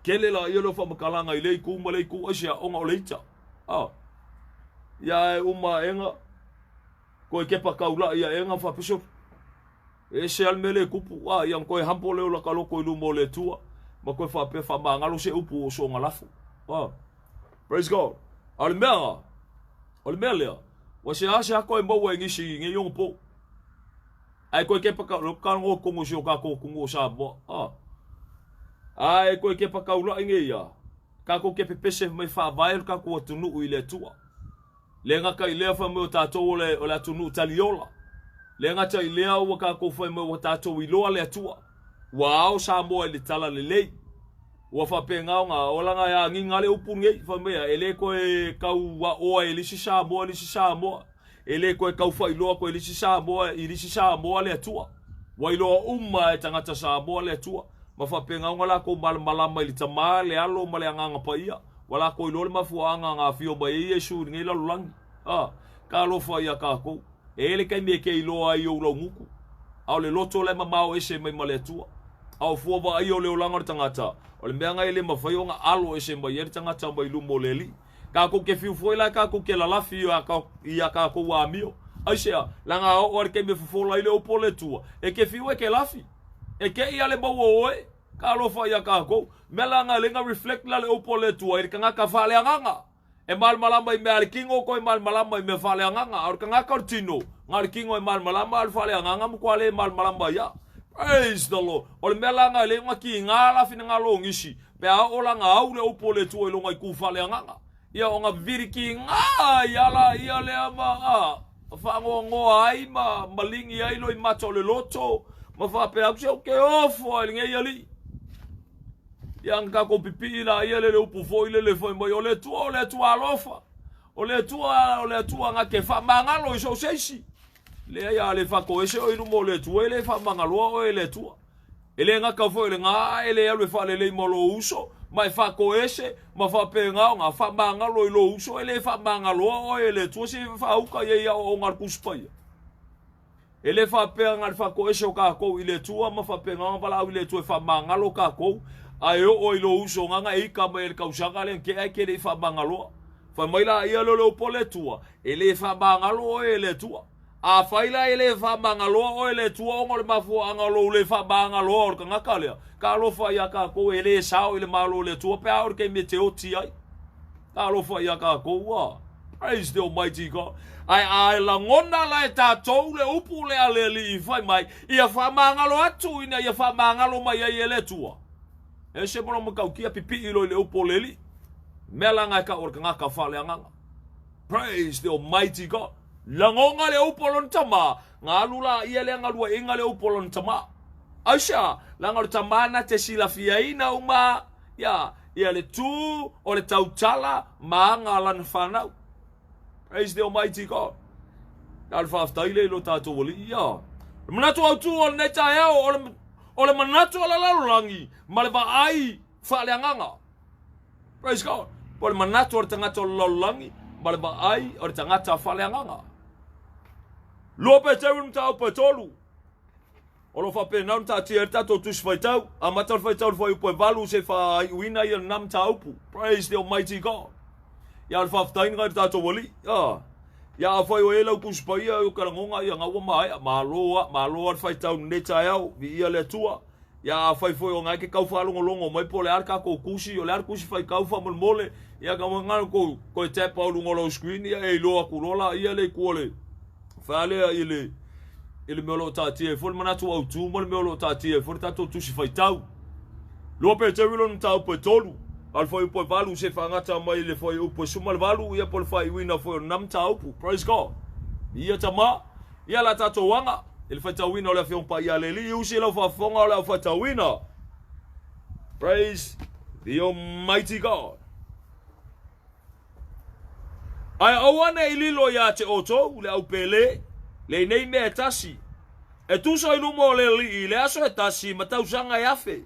kele la ia lo fa makalanga ile ku male ku asia onga o leita ah ya uma enga ko ke pa kaula ia enga fa piso e se al mele kupu wa yang ko hampo le la kalo ko lu mo le tua ma ko fa pe fa mangalo se upu so ngalafu ah praise God al mele wa se asa ko mo we ngi si ngi yong po ai ko ke pa ka ngo ko mo so ka ko ngo sa bo ah ai ko ke pa ka ula ngi ya ka ko ke pe pese mai fa vai ka ko tunu u ile tua le nga ka ile fa mo ta to le o la tunu taliola le ngata I lea ua ka ko fai mo tatou I loa le atua. Wow, sa mo le tala le lei. Ua fa pe nga ola nga ya nginga le upu ngei fa mea ele ko e kau wa o e lisi sa mo ele ko e kau fai loa ko e lisi sa mo le atua. Wa I loa umma e tangata sa mo le atua. Ma fa pe nga la ko malama I tama le alo ma le anga pa ia. Wala ko I lo le mafuanga nga fio ba e Yesu ngai la lulangi. Ah, ka lo fa ia ka ko. Ele kai me ke iloa I o lo nguku. Au le loto le mamao ese mai male tua. Au fuava I o le olanga tangata. O le meanga ele mawhai o nga alo ese mai eri tangata mai lumo le li. Ka ko ke fiu foila ka ko ke lalafi ia ka ko wa mio. Aisea, langa o ar ke me fufola I le opo le tua. E ke fiu e ke lafi. E ke ia le mau oe. Ka lo fa ia ka ko. Melanga lenga reflect la le opo le tua. Eri kanga ka fale anganga. E mal malama I me alikingo ko e mal malama I me fale anganga ar kanga kartino ngar kingo e mal malama al fale anganga mo kwale mal malama ya praise the Lord o le melanga le ngaki ngala fina ngalo ngisi pe a ola nga au le opole tu e longa I ku fale anganga ia o nga viriki nga yala ia le ama a fa ngo ai ma malingi ai lo I mato le loto ma fa pe au se o ke ofo ile ngai ali yang ka ko pipi la ia le upu fo ile le fo mo yo le tua alofa o le tua nga ke fa mangalo so seisi le ia le fa ko ese o ilu mo le tua le fa mangalo o le tua ele nga ka fo ile nga ele le fa le mo lo uso mai fa ko ese ma fa pe nga fa mangalo lo uso ele fa mangalo o le tua si fa uka ia o ngar kuspai ele fa pe nga fa ko ese o ka ko ile tua ma fa pe nga bala ile tua fa mangalo ka ko ai o ilo uso nga e ka mai ka usanga le ke ai ke le fa mangalo fa mai la ia lo pole tua ele fa mangalo ele tua a faila ele fa mangalo o ele tua o le mafu angalo le fa mangalo o ka ngakale ka lo fa ya ka ko ele sao ele malo le tua pe or ke meteo ti ai ka lo fa ya ka ko wa praise the almighty God ai la ngona la ta tou le upu le ale li fa mai ia fa mangalo atu ina ia fa mangalo mai ele tua e se mono mo ka kia pipi ilo le upu le li mela nga ka or ka ngaka fa le nganga praise the almighty God langonga le upolon tama ngalula ia le ngalua inga le upolon tama aisha langal tamana te sila fiaina uma ya ia le tu o le tautala mangalan fanau praise the almighty God al faftaile lo tatu woli ya manatu au tu o ne tae o le manatu ala lalulangi male va ai fa le nganga praise God por manatu o tangata lalulangi male va ai o tangata fa le nganga Lope tau tau petolu. Olo fa pe nam ta tierta to tus faitau. Amatal faitau foi po valu se fa wina ia nam taupu. Praise the almighty God. Ya fa ftain ga ta to woli. Ya foi o ela ku spaia o karangonga ia ngawa mai maloa faitau neta yao vi ia le tua. Ya foi o nga ke kau fa longo mai po le arka ko kusi o le arka kusi fai kau fa mole. Ya ga ngal ko te pa lo screen ia e lo ku lola ia le kuole. Fale ele melo tatie fol manatu au tu mo melo tatie for tato tu si faitau lope tevilo ntau petolu al foi po valu se fangata mai le foi o po sumal valu ia pol fai wina foi nam tau praise God ia tama ia la tato wanga ele faitau wina le fion pa ia le li usi lo fa fonga le faitau wina praise the almighty God ai awana ililo ya te oto le au pele le nei me tasi e tu so ilu mo le li le aso e tasi ma tau sanga e afe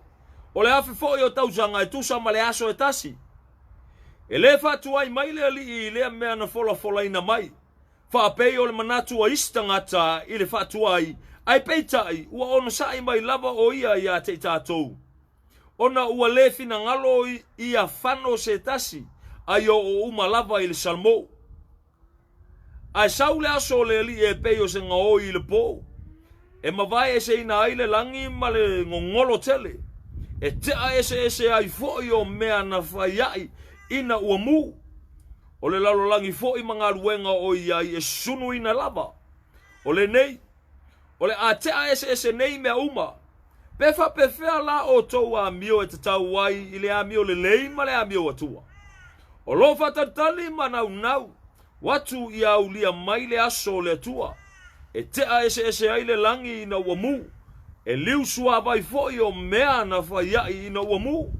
o le afe fo yo tau sanga e tu sa ma le aso e tasi e le fa tu ai mai le li le me ana fola ina mai fa pe o le manatu a istangata i le fa tu ai peitai ua ono sai mai lava o ia ia te tatou ona ua le fina ngalo ia fano se tasi ai o uma lava i le salmo ai saule aso le li e peio se ngao i le po e mawai ese ina ai le langi ma le ngongolo tele e te a ese ai foi o mea na faiai ina ua mu o le lalo langi foi mga luenga o iai e sunu ina lava o le nei o le a te a ese nei mea uma pefa pefea la o tou a mio e te tau wai i le a mio le lei ma le a mio atua o lo fatatali ma nau watu ia ulia mai le aso le tua e te a ese ai le langi ina ua mu e liu sua vai foi o mea na faiai ina ua mu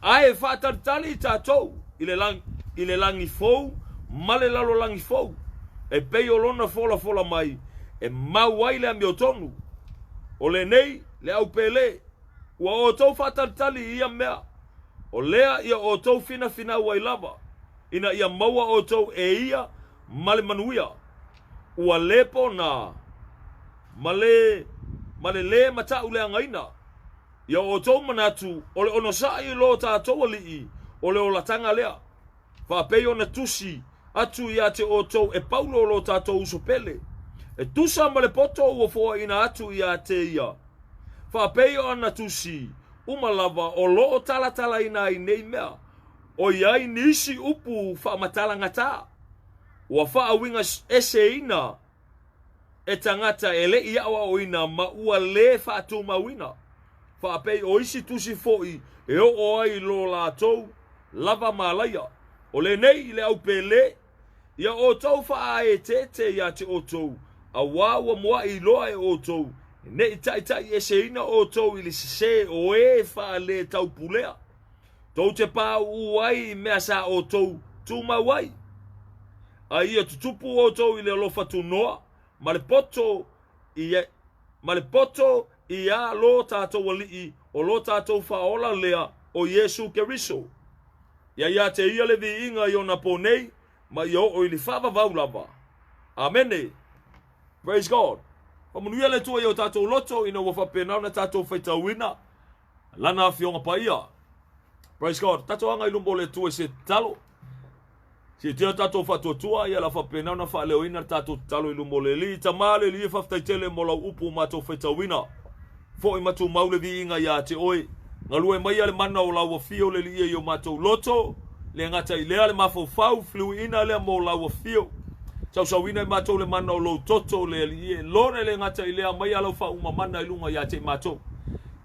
ae fatatali tatou i le langi fou ma le lalo langi fou e pei o lona fola mai e mau ai le amio tonu o le nei le au pele ua o tou fatatali ia mea o lea ia o tou fina ua lava ina ia maua o tou e ia male manuia ua lepo na male le mata ule angaina ia o tou manatu o le ono sai lo tatou alii o le olatanga lea fa pei ona tusi atu ia te o tou e paulo lo tatou usopele e tusa male poto ua foa ina atu ia te ia fa pei ona tusi umalava o lo tala ina i nei mea o iai nisi upu fa matala ngata wa fa awinga ese ina e tangata ele ia o ina ma ua le fa tu mawina fa pe o isi tusi foi e o ai lo la tou lava malaya o le nei le au pele ia o tou fa e tete ia te o tou a wawa moa i loa e o tou Ne tai e se ina o tau ili se o e fa le tau pulea. Tau te pā uai mea sa o tau tu mawai. A ia tutupu o tau ili alofa tu noa. Ma le poto i a lo tātou alii o lo tātou whaola lea o Yesu Keriso. Ia te ia le vi inga i ona ponei, ma i o ili whawa vaulava. Amene. Praise God. Pamunuia le tua i o tātou loto ina wafa penau na tātou whaitawina. Lana fionga pa ia. Praise God. Tātou anga ilumbo le tua se talo. Si tia tātou whatuatua ia la whapenau na whaaleoina tātou talo ilumbo le li. Tamale li whaftaitele mo lau upu mātou whaitawina. Fo i matu maule vi inga ia te oi. Ngalue mai ale mana o lau fio le li i o mātou loto. Le ngata i lea le mafau fliu ina le mo lau fio. Sau wina i mātou le mana o lau toto le li i. Lone le ngata i lea mai alau wha umamana i lunga ia te mātou.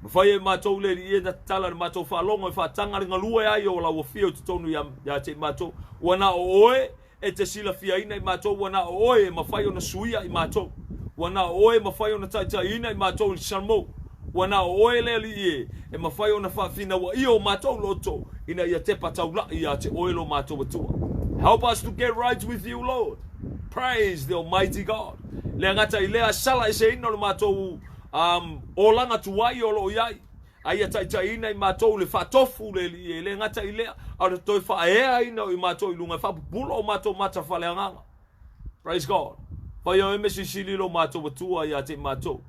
Mawhai e mātou le li i na tala le mātou whalonga i whatanga ringa lue ai o lau fio te tonu ia te mātou. Wana o oe e te sila fia ina i mātou. Wana o oe e mawhai o na suia i mātou. Wana o oe mawhai o na taita ina i mātou i salmo. Wana o oe le li e mawhai o na whawhina wa i o mātou loto. Ina ia te patau la ia te oe lo mātou atua. Help us to get right with you, Lord. Praise the Almighty God. Le ngata i lea sala i se ina lo mātou o langa tuai o lo iai. Aia taita ina i mātou le whatofu le li e le ngata i lea. Au te toi whaea ina i mātou i lunga. Whapupulo o mātou mata whaleanganga. Praise God. Whai o emesi sili lo mātou atua ia te mātou.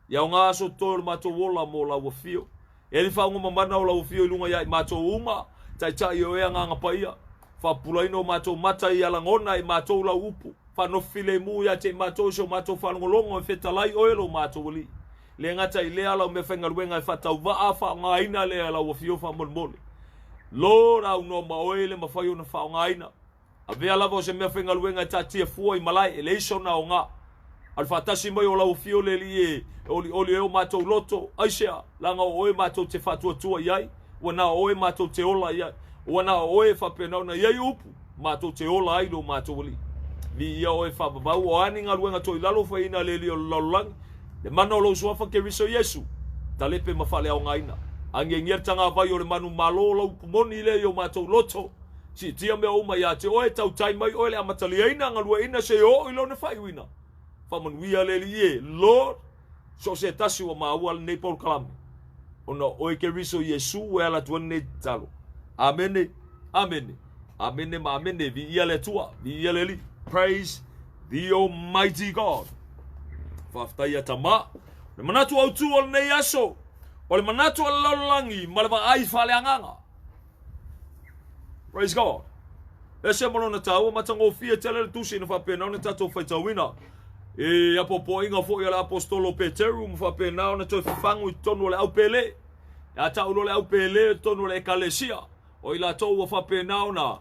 Ia o ngā aso toi lo mātou wola mo lau fio. E li whaunga mamana o lau fio i lunga ia i mātou uma. Taita i o ea nganga paia. Whapulaino mātou mata i alangona i mātou lau upu. Whanofile mu ia te mātou so mātou whanongolongo e whetalai o elo mātou li. Le ngata i lea lau me whengaruenga i whatau waa wha ina lea lau fio whamonmole. Lord au no maoe le mawhai o na wha ina. A vea lava o se mea whengaruenga i tatia fua i malai e leiso na o ngā. Al whatasi mai o lau fio le li e oli eo mātou loto. Aisea, langa o oe mātou te whatua tua iai. Wana o oe mātou te ola iai. Wana o oe whapenau na iai upu. Mātou te ola ai lo mātou li. Vi ia oe whababau o aninga luenga toi lalo whaina le li o lalulangi. Le mana o lo suafa Keriso Yesu. Talepe mawhale au ngaina. Ange ngiertanga vai o le manu malo lau pumoni le o mātou loto. Si tia mea uma ia te oe tau tai mai oe le amatali aina ngalua ina se o ilo ne whaiwina. Whamanuia le li e. Lord, so se tasi wa maua le nei Paul Kalame. Ona oe Keriso Yesu e ala tuan ne talo. Amene, amene, amene ma amene, vi ia le tua, vi ia le li. Praise the Almighty God. Whaftaia tama. Le manatu au tu o le nei aso. O le manatu o le laulangi, ma le ai whale anganga. Praise God. E se marona tau, matango fia tele le tusi na whapenau na tatou whaitawina. E apopo inga fo ia le apostolo Peteru, ma whapenau na toi whangu i tonu le au pele. E tau lo le au pele tonu le ekalesia. O ila tou wa whapenau na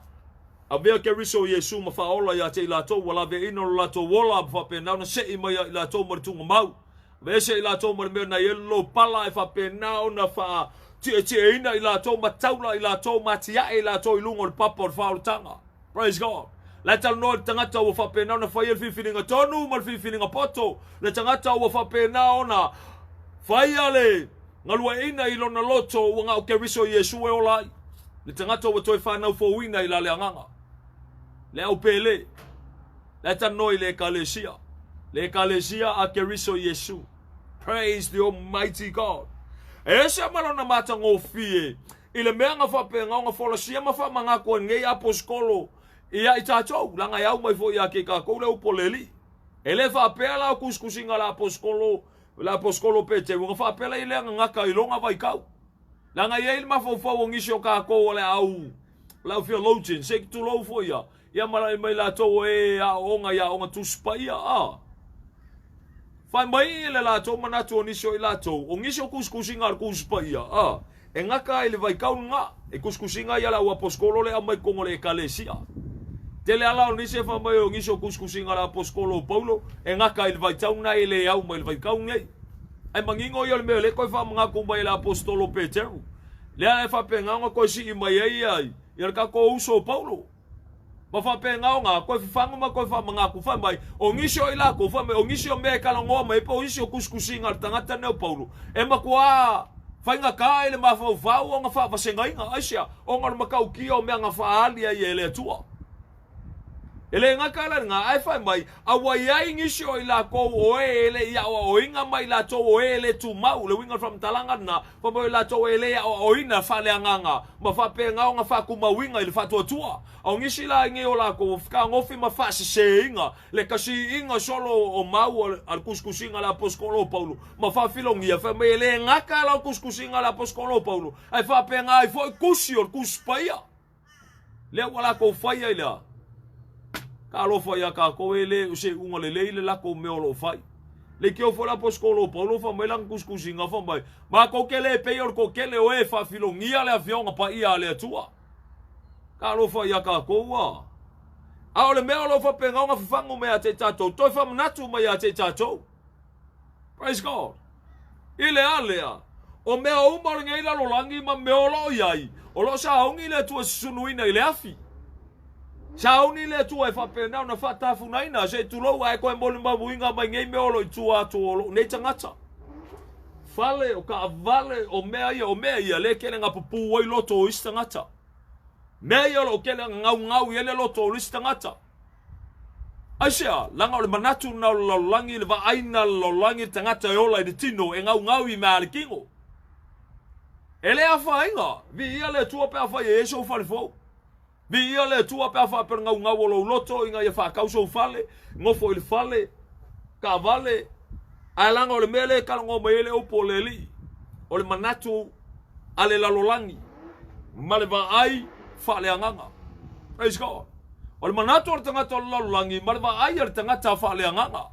a vea Keriso Yesu ma whaola ia te ila tou wala vea ino la tou wola ma whapenau na se i mai ila tou maritunga mau. Vea se ila tou marimea na yelo pala e whapenau na wha tie ina ila tou mataula ila tou matia ila tou ilungo le papa o le whaolutanga. Praise God. Le tala noa tangata wa whapenau na whaia whiwhiringa tonu ma whiwhiringa poto. Le tangata wa whapenau na whaia le ngalua ina ilona loto wa ngau Keriso Yesu e olai. Le tangata wa toi whanau fōwina ila le anganga. Le au pele. Le tanoi le ekalesia. Le ekalesia a Keriso Yesu. Praise the Almighty God. E se malona mata ngō fie. I le mea ngā whapenga ngā wholasia ma whamanga kua ngei aposkolo. Ia i tātou. Langa iau mai fo ia ke kākou le upoleli. E le whapea la kuskusinga la aposkolo pete. Ngā whapela i le ngaka i longa vai kau. Langa ia il mafau o ngisi o kākou le au. Lau theologian. Se ki tu lau fo ia. Ia mara mai la tau e a onga tuspa ia a. Whai mai le la tau manatu o nisio i la tau. O ngisi o kuskusinga ar kuspa ia a. E ngaka ele vai kau nga. E kuskusinga ia la u aposkolo le a mai kongo le ekalesia. Tele ala o nisi e wha mai o ngisi o kuskusinga la aposkolo Paulo. E ngaka ele vai tau na ele au mai le vai kau ngei. Ai mangingo ia le mea le koe wha mga kumba ele apostolo Peteru. Le ala e wha penga nga koe si i mai ai ai. Ia ka ko uso Paulo. Ma fa pe ngao nga ko fangu ma ko fa manga ku fa mai o ngisi o ila ko fa me o ngisi o me kala ngo mai po ngisi o kuskusinga tangata ne Paulo e ma kwa fa nga ka ele ma fa o nga fa senga inga asia o nga ma ka u ki o me nga fa ali ai ele tua ele nga kala nga ai fa mai a wa ia ngisi o ila ko o ele ya o inga mai la to o ele tu mau le winga from talanga na fa mo la to ele ya o ina fa le nga ma fa pe ngao nga fa ku ma winga ile fa tua o ngisi la ngi o la ko ka ngofi ma fa se inga le kasi inga solo o mau al kuskusinga la poskolo Paulo ma fa filongia fa me le nga kala kuskusinga la poskolo Paulo ai fa pe nga ai foi kusio kuspaia le wala ko faia ila ka lo fa ya ka ko ele se unga le la ko me o lo fai le ke o fa la poskolo Paulo fa me lang kuskusinga fa mai ma ko kele pe or ko kele o e fa filongia le avion pa ia le tua ka lo fa ya ka ko wa a ole me o lo fa pe nga fa fangu me a te tato to fa natu me a te tato praise God ile alea o me o umar ngai la lo langi ma me o lo yai o lo sa ongi le tu sunuina ile afi sa oni le tu e fa pe na fa ta fu naina se tu lo ai ko mboli ma buinga ma ngai me o lo tu a tu lo ne tangata fale o ka vale o me ia le kele nga pupu o lo to istangata me ia lo kele ngau ile lo to istangata asia langa o manatu na lo langi le va aina lo langi tangata yo la de tino e ngau I ma le kingo ele a fa inga vi ia le tu pe a fa ye so fa fo vi ia le tu pe a fa per ngau lo loto inga ia fa kauso fale ngofo il fale ka vale a langa o le mele ka ngo mele o poleli o le manatu ale la lo langi male va ai fa le anganga praise God o le manatu o tangata lo langi male va ai o tangata fa le anganga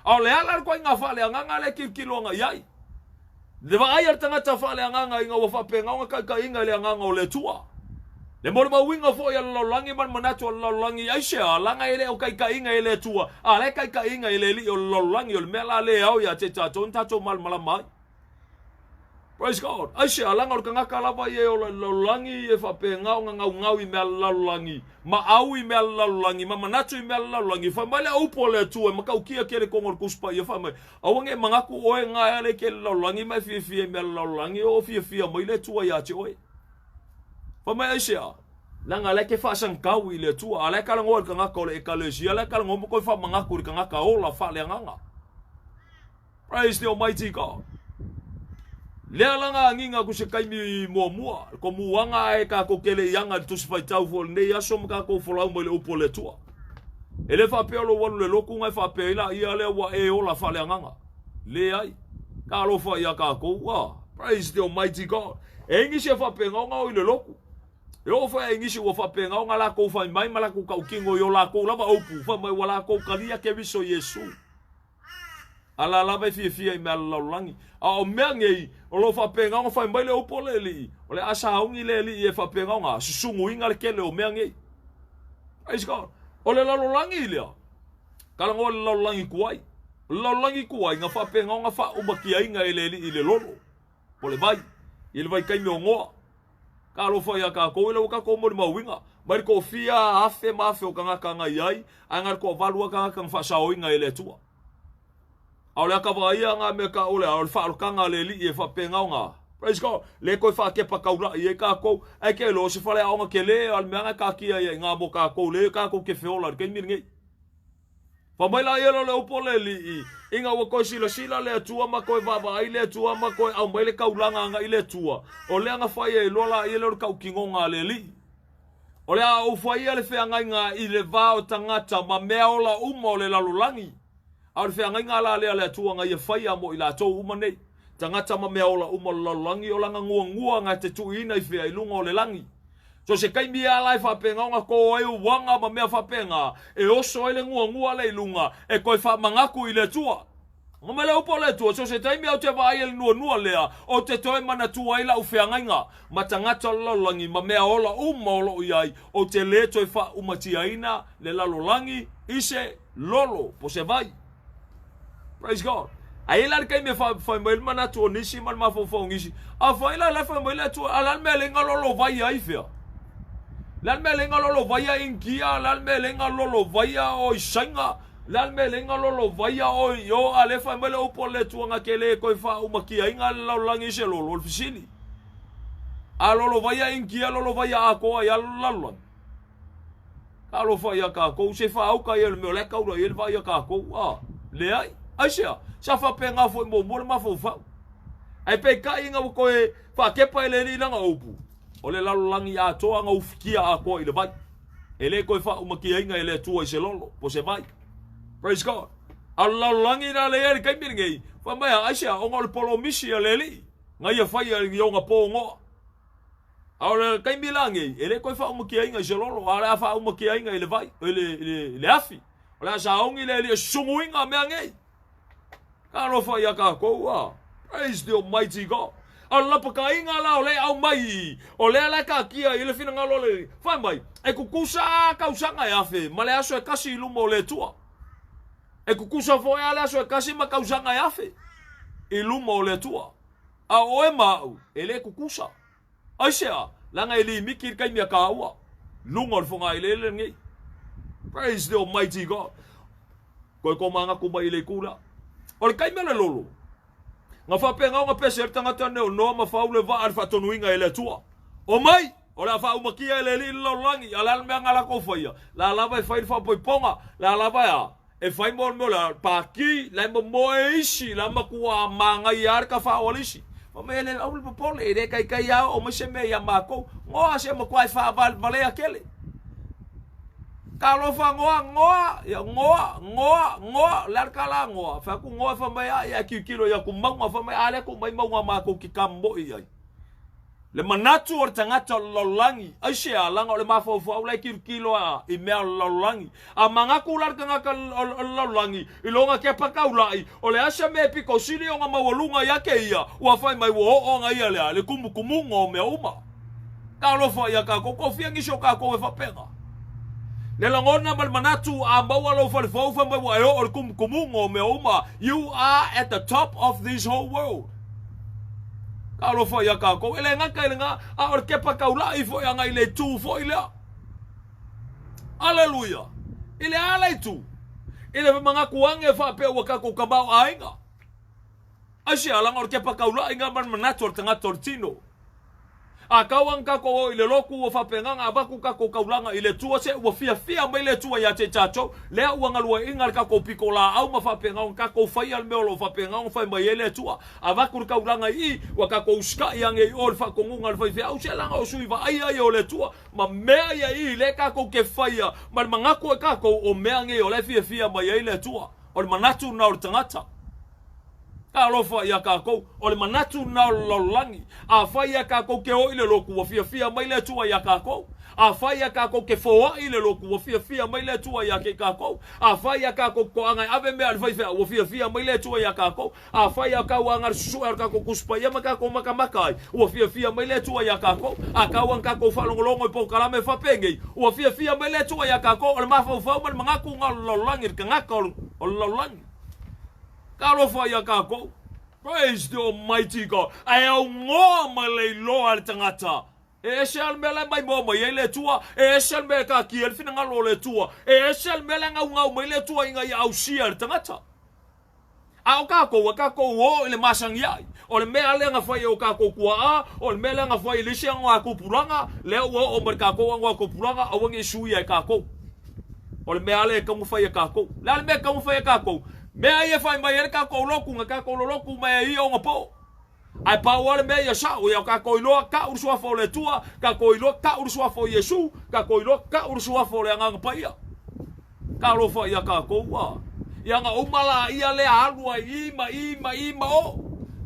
o le ala ko inga fa le anganga le kilonga yai le va ai tangata fa le anganga inga wa fa penga nga ka inga le anganga o le tua le mo ba winga fo ya lo langi man manatu lo langi aisha langa ile o ka inga ile tua a le ka inga ile li o lo langi o le mela le au ya te tato tato mal mai praise God aisha langa o ka kala ba ye o lo langi e fa penga nga ngau I mela lo langi ma au I mela lo langi ma manatu I mela lo langi fa male o pole tua ma ka ukia kele ko ngor kuspa ye fa mai awange mangaku o nga ele ke lo langi ma fi mela lo langi o fi mo ile tua ya te oi fa mai aisha langa le ke fa sang kau ile tua ale kala ngol ka ngako le ekalesia ale kala ngom ko fa mangaku ka ngaka o la fa le nganga praise the almighty God le langa nginga ku se kai mi mo ko muanga e ka ko kele yanga tu se fai tau fol ne ya som ka ko fola mo le upo le tua ele fa pe lo wonu le loku ngai fa pe ila ia le wa e o la fa le nganga le ai ka lo fa ya ka ko wa praise the almighty God e ngi se fa pe nganga o le loku yo fa ngi se wo fa pe nganga la ko fa mai mala ku ka kingo yo la ko la ba opu fa mai wala ko kalia ke biso Yesu ala la vai fi me la langi a o mengi o lo fa pe nganga fa mai le upo le li o le asa ungi le li e fa pe nganga susungu inga le kele o mengi praise God o le la langi le kala ngo la langi kuai nga fa pe nganga fa o makia inga ile lolo o le vai ile vai kai me ngo ka lo fa ya ka ko ile ka ko mo ma winga mai ko fia afe ma fe o ka nga yai anga ko valua ka fa sa o inga ile tua au le ka vai nga me ka ole au fa ka nga le li e fa pe nga praise God le ko fa ke pa ka ula e ka ko ai ke lo se fa le au ke le al me nga ka ki e nga mo ka ko le ka ko ke fe ola ke mi ngi fa mai la yelo le upo le li inga wa ko sila le tua ma ko va ile tua ma ko au mai le ka ulanga nga ile tua o le nga fa ye lo la ile ka kingo nga le li o le au fa ye le fe nga ile va o tangata ma me ola umo le la lulangi au fe nga la le tua nga ye fa ya mo ila to umane tangata ma me ola umo la lulangi o la ngua nga te tu ina I fe ilunga o le langi so se kai mia lai fa penga nga ko ai wanga ma me fa penga e oso ile ngua le ilunga e ko fa mangaku ile tua ngoma le upo le tua so se tai mia o te vai ile nua lea o te toi mana tua ila u fe nga matangata lo langi ma me ola umo lo iai o te le toi fa umatiaina le la langi ise lolo po se vai praise God ai la kai me fa mai mana tu nisi man ma fo ngisi a fa ila la fa mai la tu ala me le ngalo lo vai ai fe Lan me lenga lolo vaya inkia, lan me lenga lolo vaya o isainga, lan me lenga lolo vaya o yo alefa mele upo le tuanga kele koi fa umakia inga laulangi se lolo fisini. A lolo vaya inkia lolo vaya ako ya laluan. Kalo vaya kako se fa au ka el mele ka ura el vaya kako a le ai asia sa fa penga fo mo ma fo fa. Ai pe ka inga ko e fa ke pa ele ni nga upu. Ole lalulangi a toa nga ufikia ako ile vai. Ele ko fa umakia inga ele tua se lolo po se vai. Praise God. Lalulangi na le ele kai mirngi. Fa mai asia o ngol polo misi le li. Nga ia fa ia nga po ngo. Ora kai milangi ele ko fa umakia inga se lolo ala fa umakia inga ile vai. Ele afi. Ola sa ongi le sunguinga me ngai. Kalo fa ia ka ko wa. Praise the Almighty God. Allah pakainga la ole au mai. Ole ala ka kia ile fina ngalo le. Fa mai. E kukusa ka usanga ya fe. Male aso e kasi lumo le tua. E kukusa fo ala aso e kasi ma ka usanga ya fe. Ilumo le tua. A oe mau ele kukusa. Aisha langa ile mikir kai mia ka wa. Lungo fonga ile ngi. Praise the Almighty God. Ko manga ku mai le kula. Ole kai mele lolo. Nga fa penga nga pese tanga tane no ma fa ule va alfa tonuinga ele tua. O mai, ola fa umakia ele li lolangi ala me ngala ko faia. La lava e fa poiponga, la lava ya. E fa mo la paki, la mo ishi, la makua manga yar ka fa olishi. O me ele au popole ere kai ya o me se me ya mako. Ngo se mo kwai fa val vale akele. Kalau fa ngoa ya ngoa larkala ngoa fa ku ngoa fa mai ya kilo ya ku mau fa mai ale ku mai mau ma ku ki kambo i le manatu or tangata lolangi asia langa le mafa fa ula kilo a i me lolangi a manga ku larkanga ka lolangi i longa ke pa ka ulai o le asia me piko sili o nga mawalunga ya ke ia wa fa mai wo o nga ia le kumu ngo me uma kalau fa ya ka ko fiangi shoka ko fa pega le langona mal manatu a bawalo fa fa mai wa o kumungo me uma you are at the top of this whole world kalo fa ya ka ko ele nga ka nga a or ke pa ka ula i fo ya nga ile tu fo ile hallelujah ile ala tu ile mga kuange fa pe wa ka ko ka ba ainga asia lang or ke pa ka ula inga man manatu tanga tortino akawang kako ile loku wa fapenga abaku kako kaulanga ile tua se wa fia mai le tua ya te chacho le wa ngalua ingal kako pikola au ma fapenga kako fai al meolo fapenga fai mai ile tua abaku kaulanga I wa kako uska yang e ol fa kongunga fai fia au se langa o suiva ai ole tua ma mea ya I le kako ke fai mal mangako kako o mea nge ole fia mai ile tua o manatu na o tangata Alofa ya kako ole manatu na lolangi a fa ya kako ke o ile loku wa fia mai le tua ya kako a fa ya kako ke foa ile loku wa fia mai le tua ya ke kako a fa ya kako ko anga ave me al fai wa fia mai le tua ya kako a fa ya ka wanga su ar kako kuspa ya makako makamakai wa fia mai le tua ya kako a ka wanga kako fa longolongo po kala me fa penge wa fia mai le tua ya kako ole ma fa mal mangaku ngal lolangi ngakol lolangi Kalo fa ya kako. Praise the Almighty God. Ai au ngoa malei lo al tangata. E shall mele mai mo mai le tua. E shall me ka ki el fina ngalo le tua. E shall mele ngau mai le tua inga ya au sia al tangata. Au kako wa kako wo le masang yai. O le mea le nga fai o kako kua a. O le mea le nga fai le sia ngā kupuranga. Le wo o mer kako ngā kupuranga. Au ngi sui ai kako. O le mea le kamu fai kako. Le mea kamu fai kako. Mea ia fai mai ka ko loku nga ka ko loku mai ia o po. Ai pa wale mea ia sa o ia ka ko ilo ka ursua fo le tua, ka ko ilo ka ursua fo Yesu, ka ko ilo ka ursua fo le nga pa ia. Ka lo fa ia ka ko wa. Ia nga umala ia le alua ima o.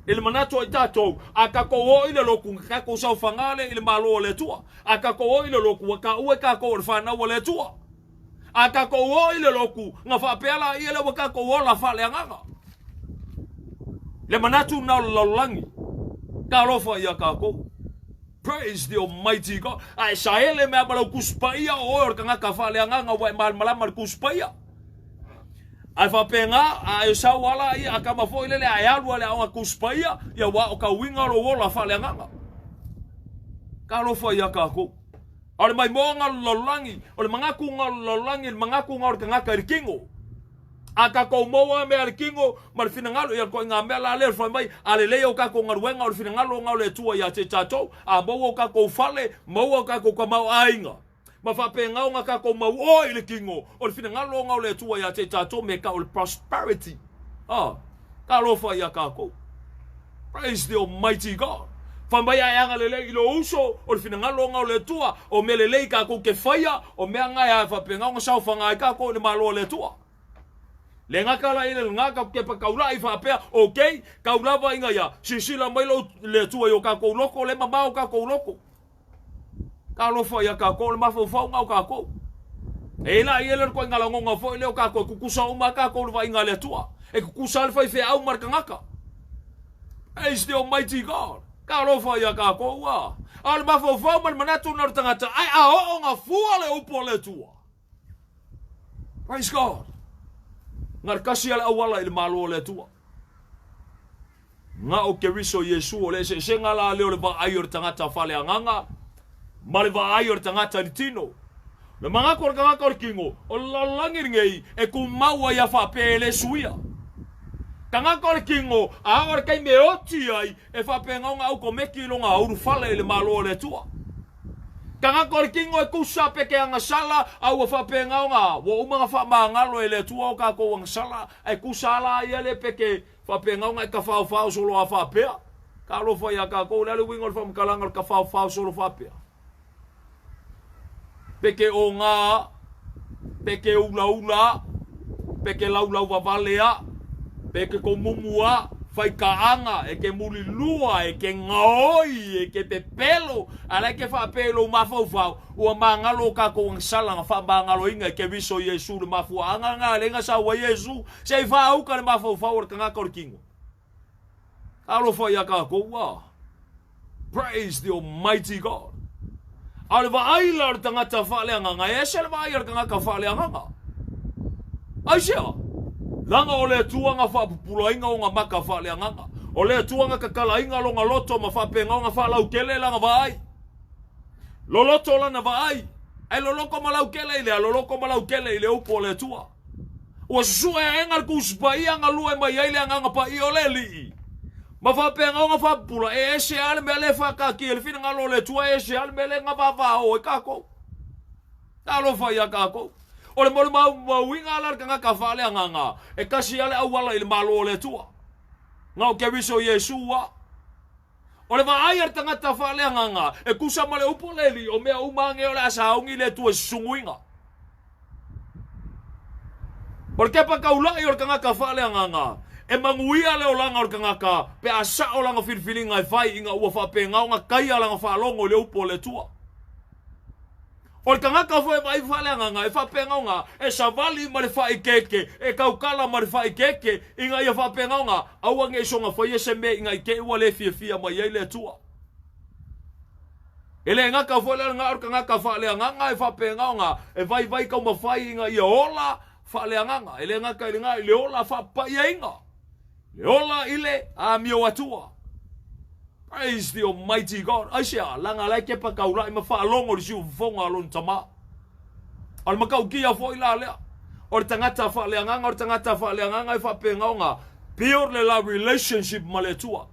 Ele manato i tato, aka ko o ile loku ka ko sa fangale ile malo le tua. Aka ko o ile loku ka u ka ko fa na le tua. Aka ko o ile loku nga fa pela ile waka ko o la fa le nganga le manatu na lolangi ka rofa ya ka ko praise the Almighty God ai saele me abalo kuspaia o nga ka fa le nganga wa mal kuspaia ai fa penga ai sa wala I aka ma fo ile le ai alu le o kuspaia ya wa o ka winga lo la fa le nganga ka rofa ya ka ko O le mai moanga lolangi, o le mangaku ngā lolangi, le mangaku ngā o le kangaka i kingo. A ka kou moa me ale kingo, ma le finangalo i alko ngā mea la leo whai mai, a le leo ka kou ngaruenga o le finangalo ngā o le tua i a te tātou, a moa ka kou fale, moa ka kou kamau ainga. Ma whape ngau ngā ka kou mau o i le kingo, o le finangalo ngā o le tua i a te tātou me ka o le prosperity. Ka lofa i a ka kou. Praise the Almighty God. Whamai ai anga lele i lo uso o le finangalo ngā o le tua, o me lele i ka kou ke whaia, o mea ngai a whape ngau ngā sauwhanga i ka kou ni malo o le tua. Le ngaka la ile ngaka ke pa kaula I whapea, okay, kaula wa inga ia, sisila mailo le tua yo ka kou loko, le mamao ka kou loko. Ka lofa ia ka kou, le mawhau ngau ka kou. E la i ele koe ngala ngonga fo, leo ka kou, kukusa uma ka kou le wa inga le tua. E kukusa le whai whea au marka ngaka. Praise the Almighty God. Ka lofa ia ka kou wa. Ale mawhau man manatu na tangata, ai a o nga fua le upo le tua. Praise God. Ngar kasi ala awala ili malo o le tua. Nga o ke riso Yesu o le se ngala leo le va ayo tangata fale anganga. Ma le va ayo tangata ni tino. Le mga kor kingo o lalangir ngei e kumaua ya whape le suia. Kanga kor kingo a awar kai me oti ai e whape ngaunga au ko meki longa auru fale ili malo o le tua. Kanga kor kingo e kusa peke anga sala au whape ngaunga wo umanga wha ngalo e le tua o ka ko ang sala e kusa la ia le peke whape ngaunga e ka whao solo a whapea. Ka lofa ia ka ko lale wingol whamkalangar ka whao solo whapea. Peke o ngā, peke ula, peke lau wavalea, peke ko mumua, whai kaanga, e ke muli lua, e ke ngaoi, e ke pepelo, ala ke whapelo mawhau, ua mangalo ka ko ang salanga, whamangalo inga, ke viso Yesu le mafua, anga ngā lenga sa wa Yesu, se whauka le mawhau, or ka ngaka o kingo. Alo whai a ka ko wa. Praise the Almighty God. Ale va aila o tangata whaaleanga nga, e se le va aila o tangata whaaleanga nga. Aisea, langa o le tuanga whapupula inga o nga maka whaaleanga nga. O le tuanga kakala inga lo nga loto ma whapenga o nga whaalau kele langa vai. Lo loto lana vai. Ai lo loko malau kele ile, lo loko malau kele ile upo le tua. Ua susua e engal kuspa ia nga lua mai aile nga pa i o le li. Ma whapenga o nga whapula, e se ale me le whakaki, ele whina ngalo le tua, e se ale me le nga whawao e kako. Talo whai a kako. O le mole mauinga alar ka nga ka whale a nga, e kasi ale au wala ili malo le tua. Nga o ke viso Yesua. O le vaayar tangata whale a nga, e kusa male upo leli, o mea umange o le asaungi le tua sunguinga. O le kepa kaulai o le ka nga ka whale a nga, e manguia leo langa o kangaka pe asa o langa filfilinga e vai inga ua whapenga o nga kaia langa whalongo le upo le tua. O kangaka fo e vai whalanga nga e whapenga o nga e savali ma le whai keke e kaukala ma le whai keke inga ia whapenga o nga aua nge songa whai e se me inga i ke ua le fia ma iei le tua. E le ngaka fo le nga o kangaka whale nga e whapenga o nga e vai kau ma whai inga ia ola whale nga e le ngaka i nga i le ola whapai inga. Leola ile a mio atua. Praise the Almighty God. Aisha, langa lai ke pa kaula i ma whaalongo li siu whonga alon tama. Al makau kia fo ila lea. O le tangata whaaleanganga, o le tangata whaaleanganga i whapenga o nga. Pior le la relationship ma le tua.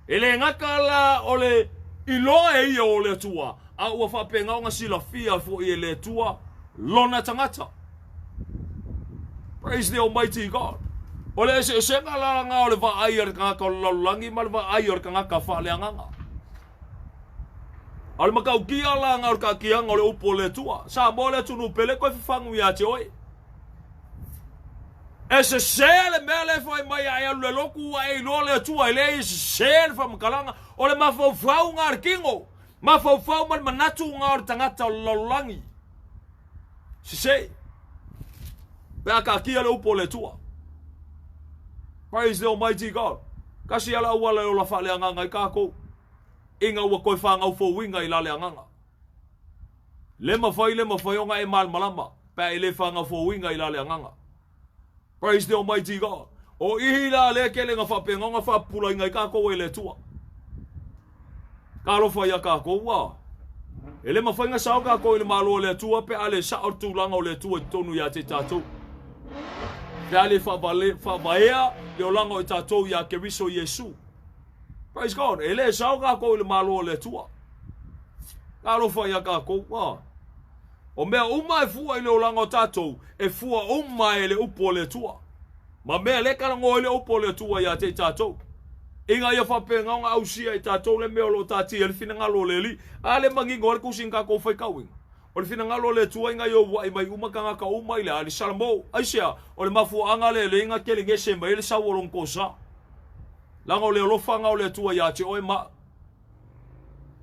Ele ngaka la o le iloa e ia o le tua. A ua whapenga o nga sila fia fo i le tua. Lona tangata. Praise the Almighty God. O le se ngala nga o le va aior ka ngaka o laulangi ma le va aior ka ngaka whaaleanganga. Al makau kia la nga o ka kianga o le upo le tua. Sa mo le tunu pele koe whiwhangu ia te oi. E se le mea le whai mai ai alu le loku wa e lo le tua. E le se le whamakalanga. O le mawhau ngā ar kingo. Mawhau man manatu ngā ar tangata o laulangi. Se. Pea ka kia le upo le tua. Praise the Almighty God. Kasi ala ua leo la whale anganga i kako. Inga ua koe whangau fo winga i lale anganga. Le mawhai o nga e mal malama. Pea i le whangau fo winga i lale anganga. Praise the Almighty God. O ihi la le ke le nga whapenga nga whapula inga i kako e le tua. Ka alofa ia kako ua. Ele mawhainga sao ka ko ile malo le tua pe ale sa o tūlanga o le tua tonu ia te tātou. Pe ale whawaea le o langa o tātou ia ke riso Yesu. Praise God. Ele sao ka ko ile malo le tua. Ka rofa ia ka ko. O mea uma e fua ile o langa o tātou. E fua uma ele upo le tua. Ma mea le karango ele upo le tua ia te tātou. Inga ia whapenga o ngā ausia i tātou le mea lo tāti e le whina ngalo le li. A le mangingo ar kusin ka kou whai kauing. O le whina ngalo le tua inga i o wai mai umakanga ka umai le ali salamo. Aisia, o le mafuanga le inga ke le ngese mai le saworong ko sa. Langa o le olofanga o le tua ia te oe ma.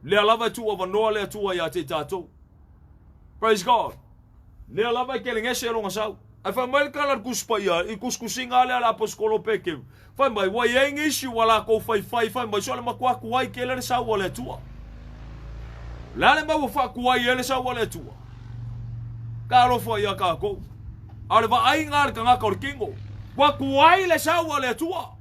Le alava tua wanoa le tua ia te tātou. Praise God. Le alava ke le ngese ronga sau. Ai whai mai kalar kuspa ia, i kuskusinga le ala aposkolo peke. Whai mai, wai engisi wala kou whai mai, so le makua kuai ke le sa wale tua. Lale mau wha kuai ele sa wale tua. Ka rofa ia ka kou. Ale wa ai ngāre ka ngaka o kingo. Wa kuai le sa wale tua.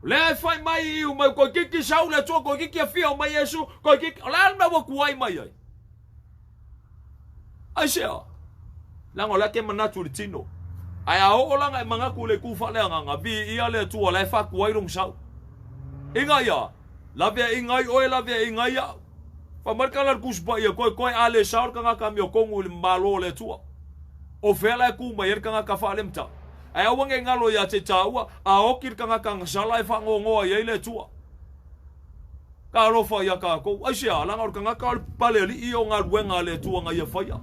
Le whai mai iu mai koi kiki sa wale tua, koi kiki a fia o mai Yesu, koi kiki, lale mau wa kuai mai ai. Ai sea. Lango la ke manatu le tino. Ai a o langa e mangaku le kufa le anga vi ia le tua le fa kuai rong sau. Inga ia. La via ingai oe la via ingai ia. Fa marka la kuspa ia koi ale saur kanga kamio kongu le malo le tua. O fela ku mai er kanga ka fa le mta. Ai a wange ngalo ia te taua a okir kanga kanga sala e fa ngongo ia le tua. Ka rofa ia ka ko. Ai sia langa kanga ka pale li o nga ruenga le tua nga ia fa ia.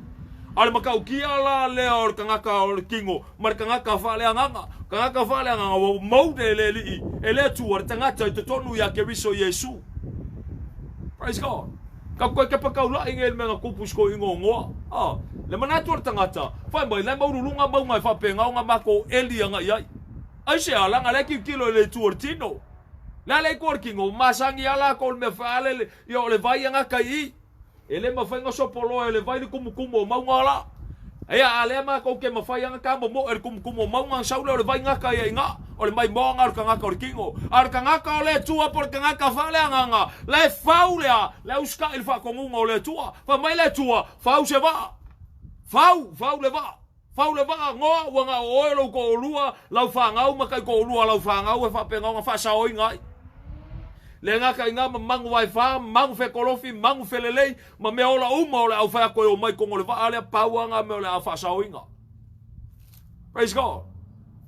Ale makau kia la le or kangaka or kingo mar kangaka fa le anga kangaka fa le anga o mode le li ele tu or tangata te tonu ya ke riso Yesu. Praise God. Ka ko ke pakau la ingel menga kupus ko ingo ngoa. Le manatu or tangata fa mai le maurulunga mau mai fa penga nga mako eli anga yai. Ai se ala nga le ki kilo le tu or tino. La le ko kingo masangi ala ko me fa le yo le vai anga kai. Ele mawhainga sopolo ele vai ni kumukumo maunga la. Ea ale ma ko ke mawhainga ka mo kumukumo maunga saule ole vai ngaka ia inga. Ole mai moanga or kangaka or kingo. Ar kangaka ole tua por kangaka fale anga. Le faulea, le uska il fa komunga ole tua. Fa mai le tua, fau se va. Fau le va. Fau le va ngoa wanga oelo ko lua, lau fa ngau makai ko lua lau fa ngau e fa penga fa sa oinga. Le ngaka inga mangu wai wha, mangu fe kolofi, mangu fe lelei, ma me ola uma ole au whea koe o mai kongo le wha alea pauanga me ole au wha saoinga. Praise God.